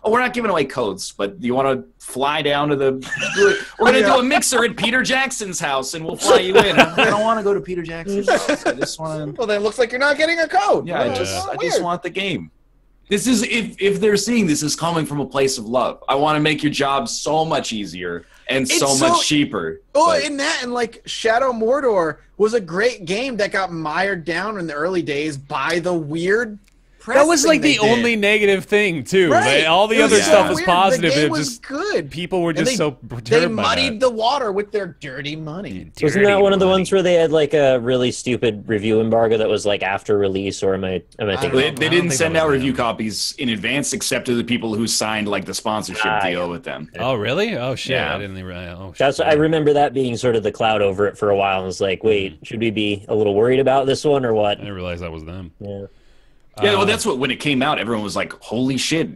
we're not giving away codes, but do you want to fly down to we're going to do a mixer at Peter Jackson's house, and we'll fly you in. I don't want to go to Peter Jackson's house. I just want to... Well, then it looks like you're not getting a code. Yeah, I just want the game. This is, if they're seeing this is coming from a place of love. I want to make your job so much easier and so much cheaper. Oh, in that, and Shadow Mordor was a great game that got mired down in the early days by the weird press. That was thing like they the did. only negative thing too. Right. Like, all the It was other so stuff was weird. positive. The game It was just good. people were just so perturbed They by muddied that. the water with their dirty money. Wasn't that one of the ones where they had like a really stupid review embargo that was like after release, or am I thinking? They don't didn't think send that out was review them. copies in advance, except to the people who signed like the sponsorship deal with them. Oh really? Oh shit! Yeah. I didn't even. Oh, shit. That's I remember that being sort of the cloud over it for a while. I was like, wait, should we be a little worried about this one or what? I didn't realize that was them. Yeah. Yeah, well, that's what when it came out, everyone was like, "Holy shit!"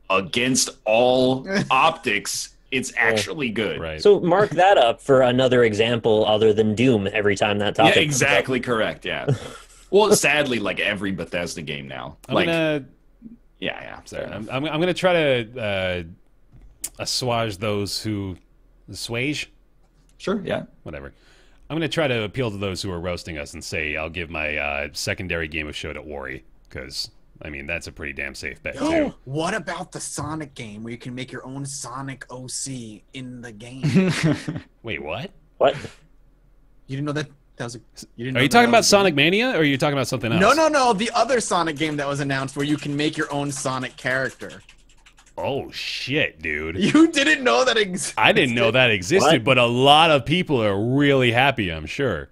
Against all optics, it's actually good. Right. So mark that up for another example other than Doom every time that topic Yeah, comes up. exactly correct. Yeah. Well, sadly, like every Bethesda game now, I'm like gonna. yeah. Sorry, fair enough. I'm gonna try to assuage those who assuage. Sure. Yeah. Whatever. I'm gonna try to appeal to those who are roasting us and say I'll give my secondary game a show to Ori, because I mean that's a pretty damn safe bet too. What about the Sonic game where you can make your own Sonic OC in the game? Wait, what? What? You didn't know that? That was. You didn't Are know you that talking that about was a Sonic Mania, or are you talking about something else? game? No. The other Sonic game that was announced where you can make your own Sonic character. Oh shit, dude! You didn't know that existed? I didn't know that existed, but a lot of people are really happy. I'm sure.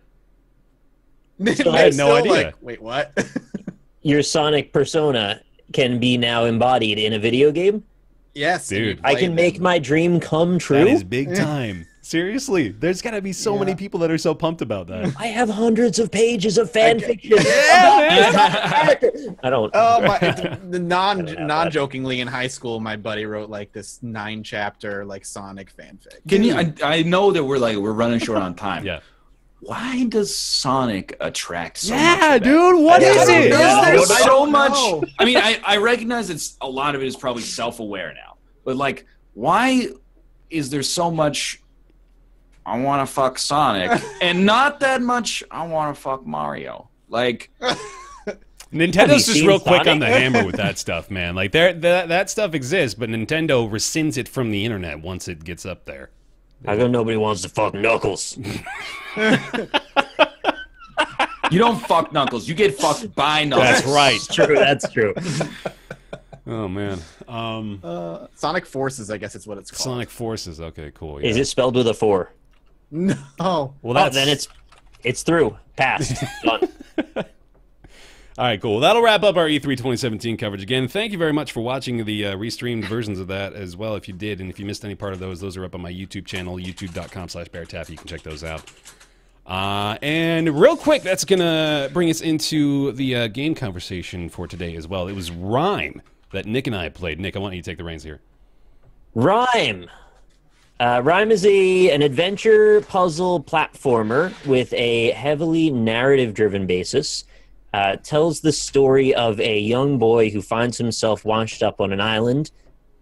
They're I had no still idea. Like, wait, what? Your Sonic persona can be now embodied in a video game? Yes, and Dude. you I play can make them. my dream come true? That is big time. Seriously, there's gotta be so many people that are so pumped about that. I have hundreds of pages of fan fiction. I don't. Oh my! The non-jokingly in high school, my buddy wrote like this 9-chapter like Sonic fanfic. Can you? I know that we're running short on time. Yeah. Why does Sonic attract so much? Yeah, of that? dude. What I is don't it? know. There's I so don't much. know. I mean, I recognize it's a lot of it is probably self-aware now, but like, why is there so much? I want to fuck Sonic, and not that much. I want to fuck Mario. Like, Nintendo's Have you just seen real quick Sonic? on the hammer with that stuff, man. Like that stuff exists, but Nintendo rescinds it from the internet once it gets up there. How come nobody wants to fuck Knuckles? you don't fuck Knuckles. You get fucked by Knuckles. That's right. True, that's true. Oh man. Sonic Forces, I guess it's what it's called. Sonic Forces. Okay, cool. Yeah. Is it spelled with a 4? No. Well, Oh, that's then it's through. Passed. Done. all right. Cool. Well, that'll wrap up our E3 2017 coverage. Again, thank you very much for watching the restreamed versions of that as well. If you did, and if you missed any part of those are up on my YouTube channel, youtube.com/BaerTaffy. You can check those out. And real quick, that's gonna bring us into the game conversation for today as well. It was RiME that Nick and I played. Nick, I want you to take the reins here. RiME. RiME is an adventure puzzle platformer with a heavily narrative-driven basis. Tells the story of a young boy who finds himself washed up on an island.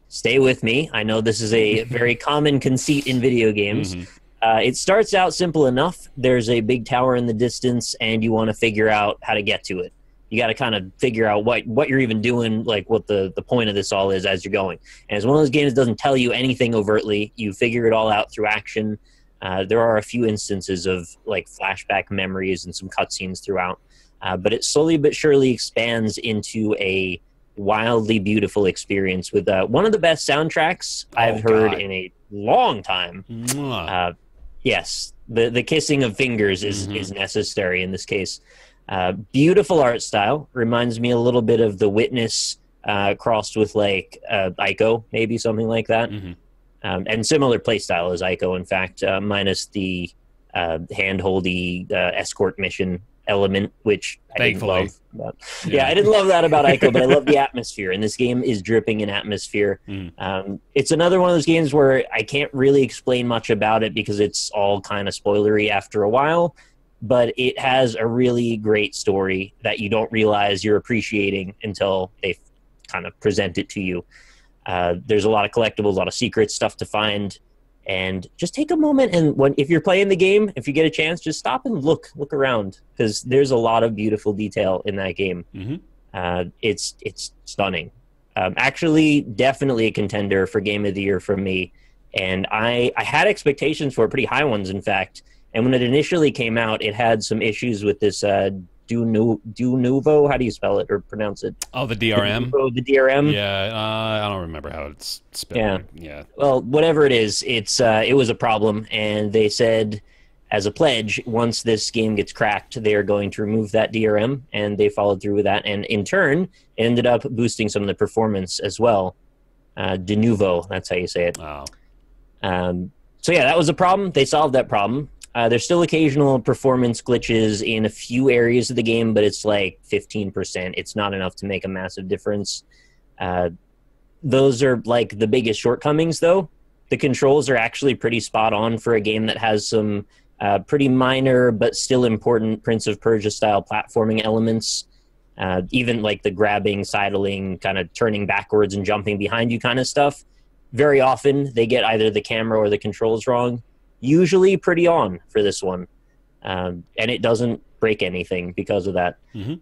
Stay with me. I know this is a very common conceit in video games. It starts out simple enough. There's a big tower in the distance, and you want to figure out how to get to it. You got to kind of figure out what you're even doing, like what the point of this all is as you're going. And it's one of those games that doesn't tell you anything overtly. You figure it all out through action. There are a few instances of like flashback memories and some cutscenes throughout. But it slowly but surely expands into a wildly beautiful experience with one of the best soundtracks I've heard in a long time. Yes, the kissing of fingers is necessary in this case. Beautiful art style. Reminds me a little bit of The Witness crossed with like Ico, maybe something like that. And similar play style as Ico, in fact, minus the hand-holdy escort mission element, which I didn't love. But, yeah, I didn't love that about Ico, but I love the atmosphere, and this game is dripping in atmosphere. It's another one of those games where I can't really explain much about it because it's all kind of spoilery after a while, but it has a really great story that you don't realize you're appreciating until they kind of present it to you. There's a lot of collectibles, a lot of secret stuff to find. And just take a moment, and if you're playing the game, if you get a chance, just stop and look around, because there's a lot of beautiful detail in that game. It's stunning. Actually, definitely a contender for Game of the Year from me. And I had expectations for pretty high ones, in fact. And when it initially came out, it had some issues with this Nuvo. How do you spell it or pronounce it? Oh, the DRM. The DRM. Yeah, I don't remember how it's spelled. Yeah. Well, whatever it is, it was a problem, and they said, as a pledge, once this game gets cracked, they are going to remove that DRM, and they followed through with that, and in turn, it ended up boosting some of the performance as well. De novo, that's how you say it. Wow. So yeah, that was a problem. They solved that problem. There's still occasional performance glitches in a few areas of the game, but it's like 15%. It's not enough to make a massive difference. Those are like the biggest shortcomings, though. The controls are actually pretty spot on for a game that has some pretty minor but still important Prince of Persia style platforming elements. Even like the grabbing, sidling, kind of turning backwards and jumping behind you kind of stuff. Very often they get either the camera or the controls wrong. Usually pretty on for this one. And it doesn't break anything because of that. Mm-hmm.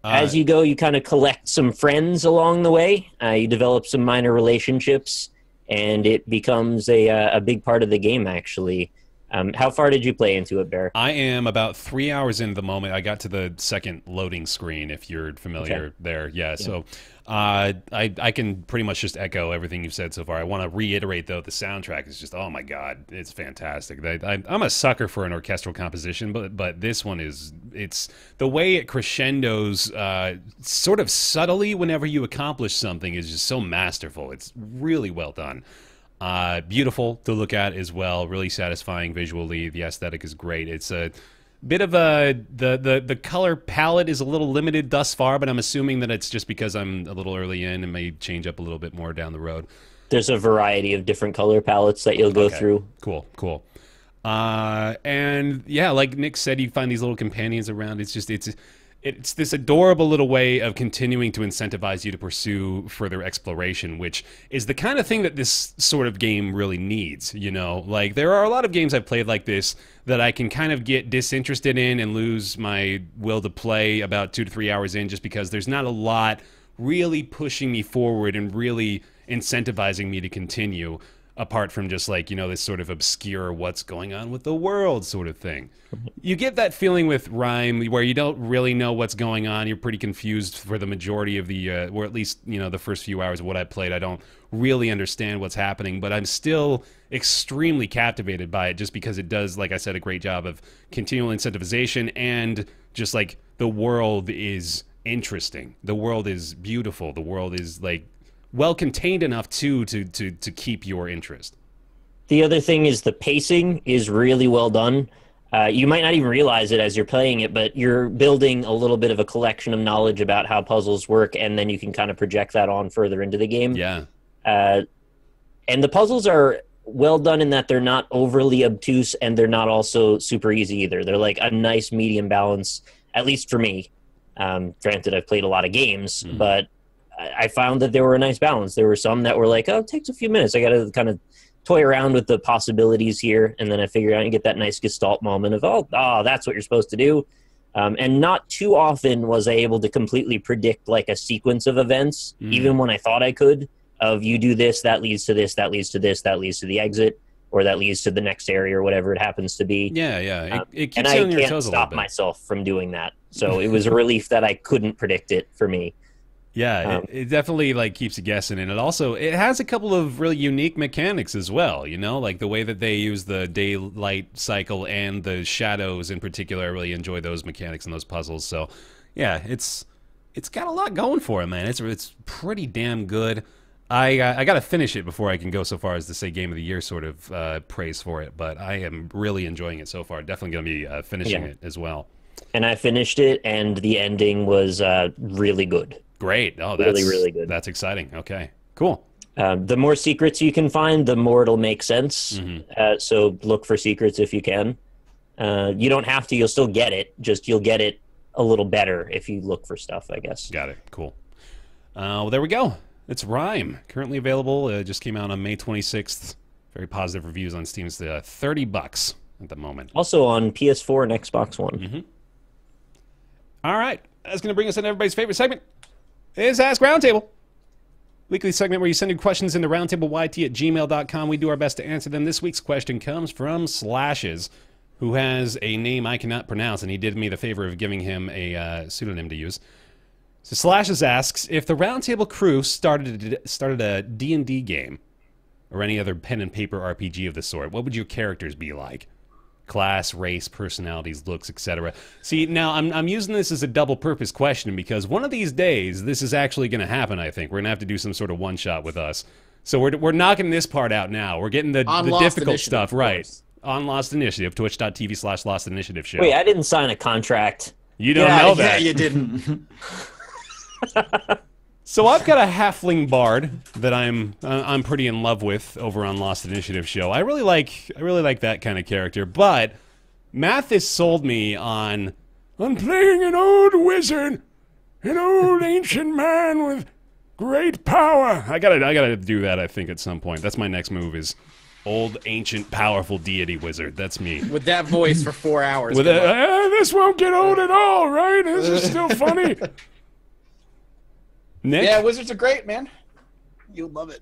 As you go, you kind of collect some friends along the way. You develop some minor relationships, and it becomes a big part of the game, actually. How far did you play into it, Bear? I am about 3 hours into the moment. I got to the second loading screen, if you're familiar there. Yeah, so I can pretty much just echo everything you've said so far. I want to reiterate, though, the soundtrack is just, oh my God, it's fantastic. I'm a sucker for an orchestral composition, but this one it's the way it crescendos sort of subtly whenever you accomplish something is just so masterful. It's really well done. Beautiful to look at as well, really satisfying visually. The aesthetic is great. It's a bit of the color palette is a little limited thus far, but I'm assuming that it's just because I'm a little early in and may change up a little bit more down the road. There's a variety of different color palettes that you'll go through. Cool. And yeah, like Nick said, you find these little companions around. It's this adorable little way of continuing to incentivize you to pursue further exploration, which is the kind of thing that this sort of game really needs, you know? Like, there are a lot of games I've played like this that I can kind of get disinterested in and lose my will to play about 2 to 3 hours in just because there's not a lot really pushing me forward and really incentivizing me to continue, apart from just like, you know, this sort of obscure what's going on with the world sort of thing. You get that feeling with RiME where you don't really know what's going on. You're pretty confused for the majority of the, or at least, you know, the first few hours of what I played. I don't really understand what's happening, but I'm still extremely captivated by it just because it does, like I said, a great job of continual incentivization, and just like the world is interesting. The world is beautiful. The world is like well contained enough to keep your interest. The other thing is the pacing is really well done. You might not even realize it as you're playing it, but you're building a little bit of a collection of knowledge about how puzzles work, and then you can kind of project that on further into the game. Yeah. And the puzzles are well done in that they're not overly obtuse, and they're not also super easy either. They're like a nice medium balance, at least for me. Granted, I've played a lot of games, but I found that they were a nice balance. There were some that were like, oh, it takes a few minutes. I got to kind of toy around with the possibilities here, and then I figure out and get that nice gestalt moment of, oh, that's what you're supposed to do. And not too often was I able to completely predict like a sequence of events, even when I thought I could, of you do this, that leads to this, that leads to this, that leads to the exit, or that leads to the next area, or whatever it happens to be. Yeah. It keeps you on your toes a little bit. And I can't stop myself from doing that. So it was a relief that I couldn't predict it for me. Yeah, it definitely like keeps you guessing, and it has a couple of really unique mechanics as well. You know, like the way that they use the daylight cycle and the shadows in particular. I really enjoy those mechanics and those puzzles. So, yeah, it's got a lot going for it, man. It's pretty damn good. I got to finish it before I can go so far as to say Game of the Year sort of praise for it, but I am really enjoying it so far. Definitely going to be finishing it as well. And I finished it, and the ending was really good. Great. Oh, that's really good. That's exciting. Okay, cool. The more secrets you can find, the more it'll make sense. So look for secrets if you can. You don't have to. You'll still get it. Just you'll get it a little better if you look for stuff, I guess. Got it. Cool. Well, there we go. It's RiME. Currently available. It just came out on May 26th. Very positive reviews on Steam. It's $30 at the moment. Also on PS4 and Xbox One. All right. That's going to bring us into everybody's favorite segment. It's Ask Roundtable. Weekly segment where you send your questions into roundtableyt@gmail.com. We do our best to answer them. This week's question comes from Slashes, who has a name I cannot pronounce, and he did me the favor of giving him a pseudonym to use. So Slashes asks, if the Roundtable crew started a D&D game, or any other pen and paper RPG of the sort, what would your characters be like? Class, race, personalities, looks, etc. See, now I'm using this as a double-purpose question because one of these days this is actually going to happen. I think we're going to have to do some sort of one-shot with us. So we're knocking this part out now. We're getting the difficult stuff right on Lost Initiative. Twitch.tv/Lost Initiative show. Wait, I didn't sign a contract. You don't know that. Yeah, you didn't. So I've got a halfling bard that I'm pretty in love with over on Lost Initiative show. I really like that kind of character, but Mathas sold me on I'm playing an old wizard, an old ancient man with great power. I gotta do that, I think, at some point. That's my next move is old ancient powerful deity wizard. That's me. With that voice for 4 hours. With this won't get old at all, right? This is still funny. Nick? Yeah, wizards are great, man. You'll love it.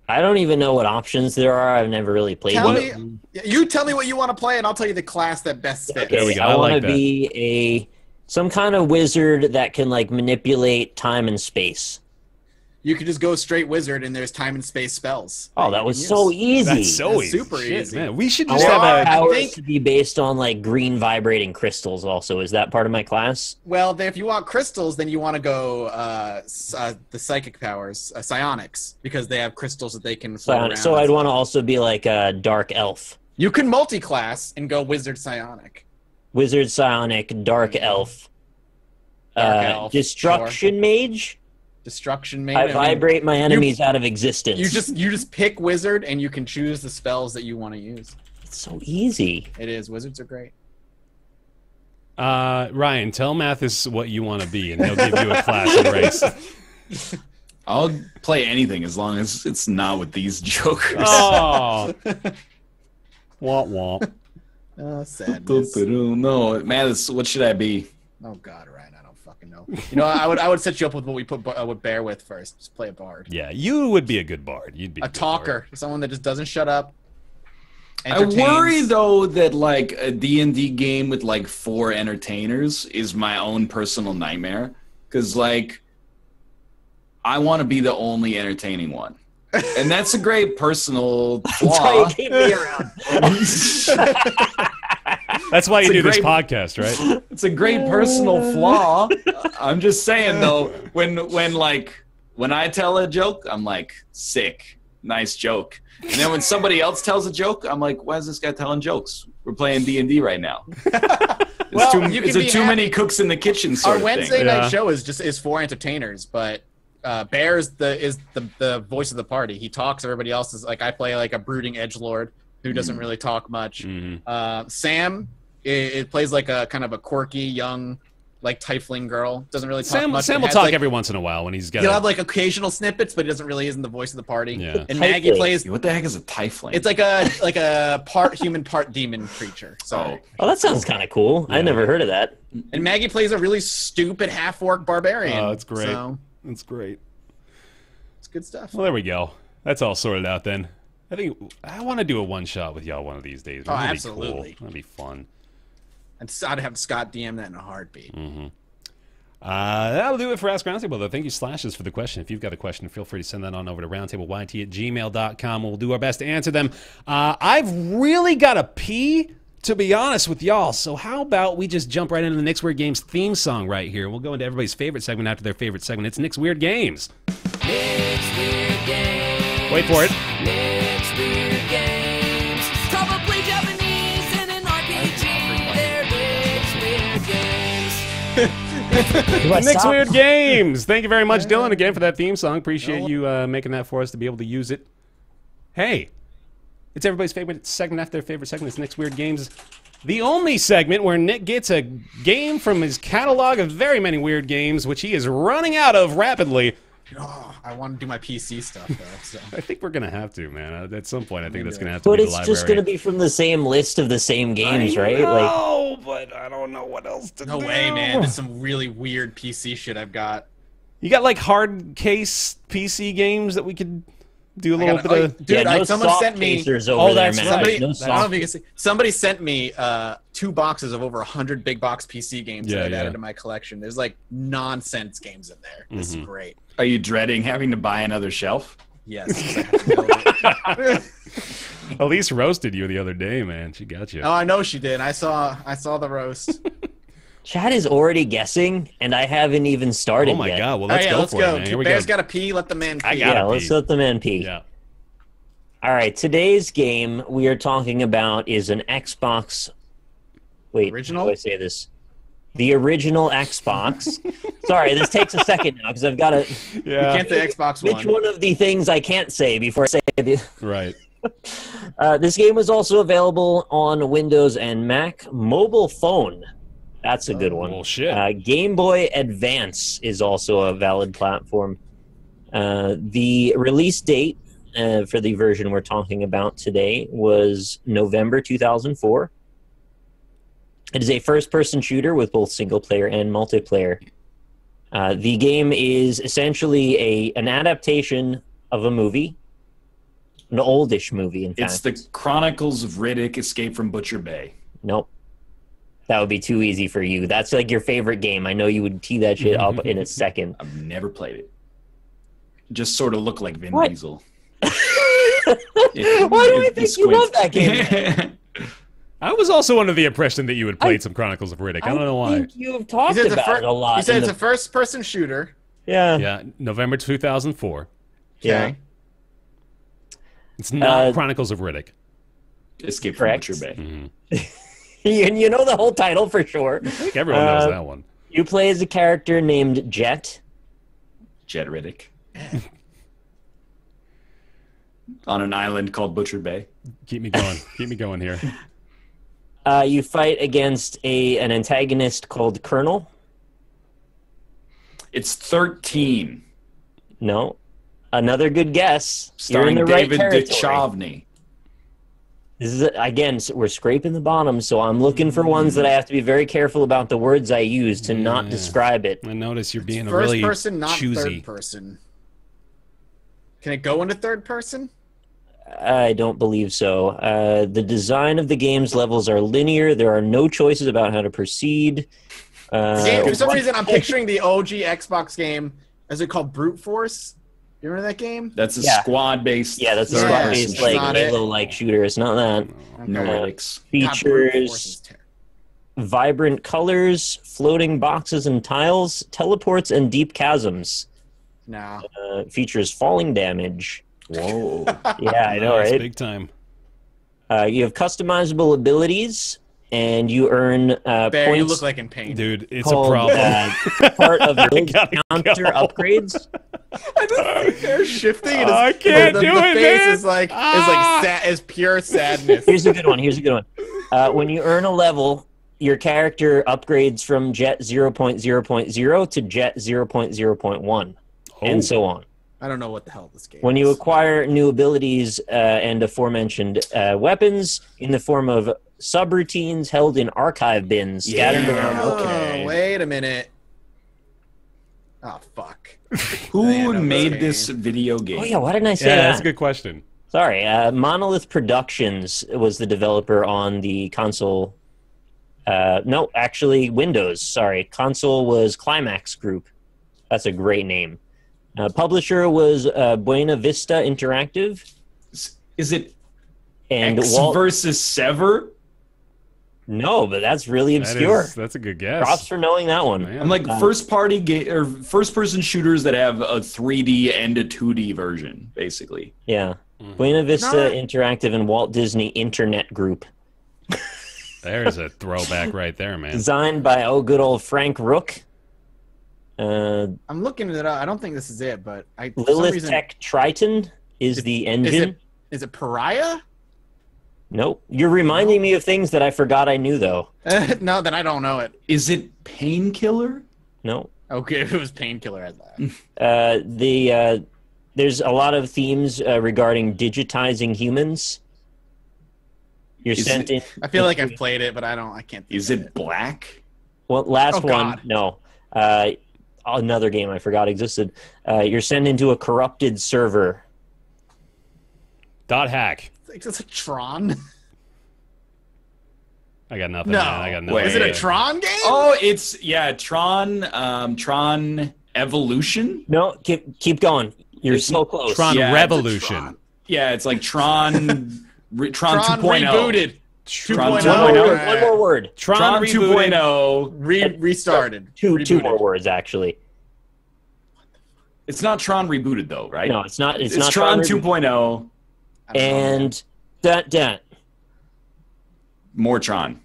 I don't even know what options there are. I've never really played them. You tell me what you want to play, and I'll tell you the class that best fits. Okay, There we go. I want like to that. be some kind of wizard that can like manipulate time and space. You could just go straight wizard, and there's time and space spells. Oh, that was so easy. That's so That's easy. super Shit, easy. man. We should I just want my have a... powers to be based on like green vibrating crystals. Also, is that part of my class? Well, if you want crystals, then you want to go the psychic powers, psionics, because they have crystals that they can float around. So I'd want to also be like a dark elf, You can multi-class and go wizard psionic. wizard psionic, dark elf, Dark elf, destruction mage. Destruction mage. I vibrate my enemies out of existence. You just pick wizard, and you can choose the spells that you want to use. It's so easy. It is. Wizards are great. Ryan, tell Mathas what you want to be, and he'll give you a class and race. I'll play anything as long as it's not with these jokers. Oh. Womp womp. Sadness. No, Mathas, what should I be? Oh God, Ryan, I don't fucking know. You know, I would set you up with what we put with Bear with first. Just play a bard. Yeah, you would be a good bard. You'd be A good talker, bard. someone that just doesn't shut up. I worry though that like a D&D game with like 4 entertainers is my own personal nightmare, because like I want to be the only entertaining one, and that's a great personal That's why you flaw. keep me around. That's why you It's a do this great- podcast, right? It's a great personal flaw. I'm just saying though, when I tell a joke, I'm like, sick, nice joke. And then when somebody else tells a joke, I'm like, why is this guy telling jokes? We're playing D&D right now. Well, you can It's be a too happy- many cooks in the kitchen sort Our of Wednesday thing. Yeah. night show is for entertainers, but Bear is the voice of the party. He talks. Everybody else is like I play like a brooding edgelord who doesn't really talk much. Mhm. Sam it plays like a kind of a quirky young like tiefling girl. Doesn't really talk much. Sam but will talk has, every once in a while when he's got. He'll have like occasional snippets, but he doesn't really isn't the voice of the party. Yeah. And Maggie Tiefling. plays. What the heck is a tiefling? It's like a part human, part demon creature. So Oh, that sounds kind of cool. I never heard of that. and Maggie plays a really stupid half-orc barbarian. Oh, that's great. So That's great. it's good stuff. Well, there we go. That's all sorted out then. I think I want to do a one shot with y'all one of these days. Oh, That'd be absolutely. cool. That'd be fun. I'd have Scott DM that in a heartbeat. That'll do it for Ask Roundtable, though. Thank you, Slashes, for the question. If you've got a question, feel free to send that on over to roundtableyt@gmail.com. We'll do our best to answer them. I've really got to pee, to be honest with y'all. So how about we just jump right into the Nick's Weird Games theme song right here. We'll go into everybody's favorite segment after their favorite segment. It's Nick's Weird Games. Nick's Weird Games. Wait for it. Nick's Weird Games. Probably Japanese in an RPG. They're Nick's Weird Games. Nick's Weird Games. Thank you very much, Dylan, again for that theme song. Appreciate you making that for us to be able to use it. Hey, it's everybody's favorite segment after their favorite segment. It's Nick's Weird Games, the only segment where Nick gets a game from his catalog of very many weird games, which he is running out of rapidly. Oh, I want to do my PC stuff though. So. I think we're gonna have to, man. At some point, I think that's gonna have to But be the it's library. just going to be from the same list of the same games, right? Like, No, but I don't know what else to No do. way, man. There's some really weird PC shit I've got. You got like hard case PC games that we could Do a little bit of... Dude, no someone soft sent me... casers over there, that's man. right. No I don't know soft if you can see. Somebody sent me 2 boxes of over 100 big box PC games that I've added to my collection. There's like nonsense games in there. This is great. Are you dreading having to buy another shelf? Yes. I have to build it. Elise roasted you the other day, man. She got you. Oh, I know she did. I saw the roast. Chad is already guessing, and I haven't even started Oh my yet. god! Well, let's go let's for go. it, man. Here we Bear's go. got to pee. Let the man pee. Let's let the man pee. Yeah. All right, today's game we are talking about is an Xbox. Wait, Original? how do I say this? The original Xbox. Sorry, this takes a second now because I've got to. Yeah. You can't say Xbox One. Which one of the things I can't say before I say the. Right. This game was also available on Windows and Mac. Mobile phone. That's a good one. Well, shit. Game Boy Advance is also a valid platform. The release date for the version we're talking about today was November 2004. It is a first-person shooter with both single-player and multiplayer. The game is essentially an adaptation of a movie, an oldish movie, in fact. It's the Chronicles of Riddick: Escape from Butcher Bay. Nope. That would be too easy for you. That's like your favorite game. I know you would tee that shit up in a second. I've never played it. Just sort of look like Vin What? Diesel. Why do I think you love that game? I was also under the impression that you had played some Chronicles of Riddick. I don't know why. I think you have talked He said about it a lot. He said in it's the- a first-person shooter. Yeah. Yeah, November 2004. Yeah. Okay. It's not Uh, Chronicles of Riddick. Escape from Correct. Butcher Bay. You know the whole title for sure. I think everyone knows that one. You play as a character named Jet. Jet Riddick. On an island called Butcher Bay. Keep me going. Keep me going here. You fight against an antagonist called Colonel. It's 13. No. Another good guess. You're in Starring the right David territory. Duchovny. This is again, we're scraping the bottom, so I'm looking for ones that I have to be very careful about the words I use to not describe it. I notice you're being First really person, not choosy. third person. Can it go into third person? I don't believe so. The design of the game's levels are linear. There are no choices about how to proceed. For some reason, I'm picturing the OG Xbox game. Is it called Brute Force? You remember that game? That's a Yeah. squad-based. Yeah, that's a third-person squad-based shooter. like Not it. Halo-like shooter. It's not that. No Okay. relics. God, Brute Force is Features terrible. vibrant colors, floating boxes and tiles, teleports, and deep chasms. No. Features falling damage. Whoa. Yeah, I know, Nice, right? Big time. You have customizable abilities, and you earn Bear, points. you look like in pain. Dude, it's called, a problem. part of build gotta counter go. upgrades. I just think they're shifting. And I can't the do the it, face man. is like is pure sadness. Here's a good one. When you earn a level, your character upgrades from Jet 0.0.0 to Jet 0.0.1, and so on. I don't know what the hell this game. When you is. acquire new abilities and aforementioned weapons in the form of subroutines held in archive bins scattered around. Oh, wait a minute. Oh fuck. Who Yeah, no, made okay. this video game? Oh yeah, why didn't I say Yeah, that? that's a good question. Sorry, Monolith Productions was the developer on the console. No, actually, Windows. Sorry, console was Climax Group. That's a great name. Publisher was Buena Vista Interactive. Is it And X Walt. versus Sever? No, but that's really obscure. That's a good guess. Props for knowing that one. Man. I'm like first-party or first-person shooters that have a 3D and a 2D version, basically. Yeah. Buena Vista Not- Interactive and Walt Disney Internet Group. There's a throwback right there, man. Designed by good old Frank Rook. I'm looking it up. I don't think this is it, but for some Lilith reason, Tech Triton is the engine. is it Pariah? Nope. You're reminding me of things that I forgot I knew, though. No, then I don't know it. Is it Painkiller? No. Okay, if it was Painkiller, I'd laugh. There's a lot of themes regarding digitizing humans. You're Is sent in. I feel like I've played it, but I can't. Think Is of it Black? Well, last Oh, one. God. No. Another game I forgot existed. You're sent into a corrupted server. .hack. It's a Tron. I got nothing. No. Man. I got nothing. Wait. Is it a Tron game? Oh, it's Tron. Tron Evolution. No, keep going. You're so close. Tron Yeah, it's a Revolution. Tron. Yeah, it's like Tron 2.0. rebooted. Tron 2.0. 2.0. One more word. Tron rebooted. 2.0. Restarted. Two Rebooted. more words, actually. It's not Tron rebooted though, right? No, it's not. It's not Tron Reboot. 2.0. And that. More Tron.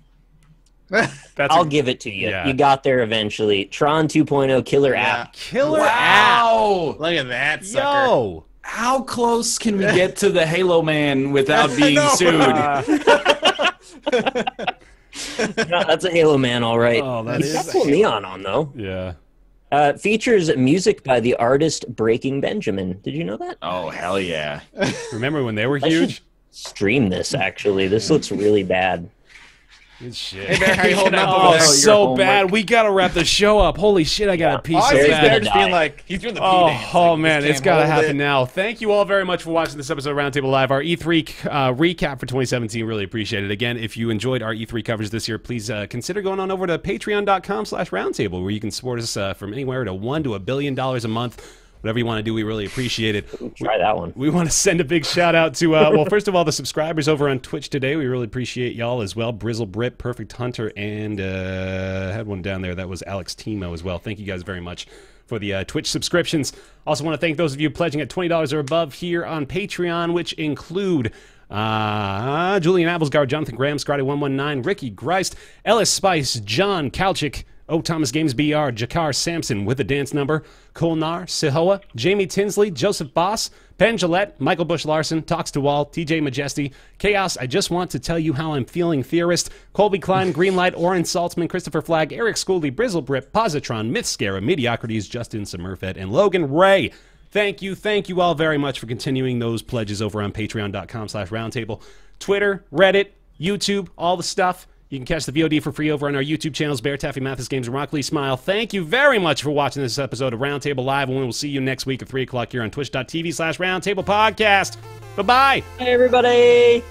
I'll give it to you. Yeah. You got there eventually. Tron 2.0 killer app. Killer app. Wow. Look at that sucker. Yo. How close can we get to the Halo Man without being No. sued? No, that's a Halo Man, all right. Oh, that He's is got cool neon on, though. Yeah. Features music by the artist Breaking Benjamin. Did you know that? Oh, hell yeah. Remember when they were I should huge? stream this, actually. This looks really bad. Good shit. Hey, Bear, how you holding up Oh, over there? so Your bad. homework. We gotta wrap the show up. Holy shit, I got a piece Oh, I of see Bear's that. gonna Bear just being die. like, he's doing the Oh, P-dance. oh Like, man, just it's can't got to hold happen it. now. Thank you all very much for watching this episode of Roundtable Live, our E3 recap for 2017. Really appreciate it. Again, if you enjoyed our E3 coverage this year, please consider going on over to patreon.com/roundtable, where you can support us from anywhere to $1 to $1 billion a month. Whatever you want to do, we really appreciate it. Try that one. We want to send a big shout out to, well, first of all, the subscribers over on Twitch today. We really appreciate y'all as well. Brizzle Brit, Perfect Hunter, and had one down there. That was Alex Timo as well. Thank you guys very much for the Twitch subscriptions. Also want to thank those of you pledging at $20 or above here on Patreon, which include Julian Appelsgaard, Jonathan Graham, Scotty119, Ricky Greist, Ellis Spice, John Kalchik, O. Thomas Games BR, Jakar Sampson with a dance number, Kolnar, Sihoa, Jamie Tinsley, Joseph Boss, Ben Gillette, Michael Bush Larson, Talks to Wall, TJ Majesty, Chaos, I Just Want to Tell You How I'm Feeling Theorist, Colby Klein, Greenlight, Oren Saltzman, Christopher Flagg, Eric Schooley, Brizzle Brip, Positron, Mythscara, Mediocrities, Justin Sommerfed, and Logan Ray. Thank you all very much for continuing those pledges over on patreon.com/roundtable. Twitter, Reddit, YouTube, all the stuff. You can catch the VOD for free over on our YouTube channels, BaerTaffy, MathasGames, and RockLeeSmile. Thank you very much for watching this episode of Roundtable Live, and we will see you next week at 3 o'clock here on twitch.tv/Roundtable Podcast. Bye-bye. Hey, everybody.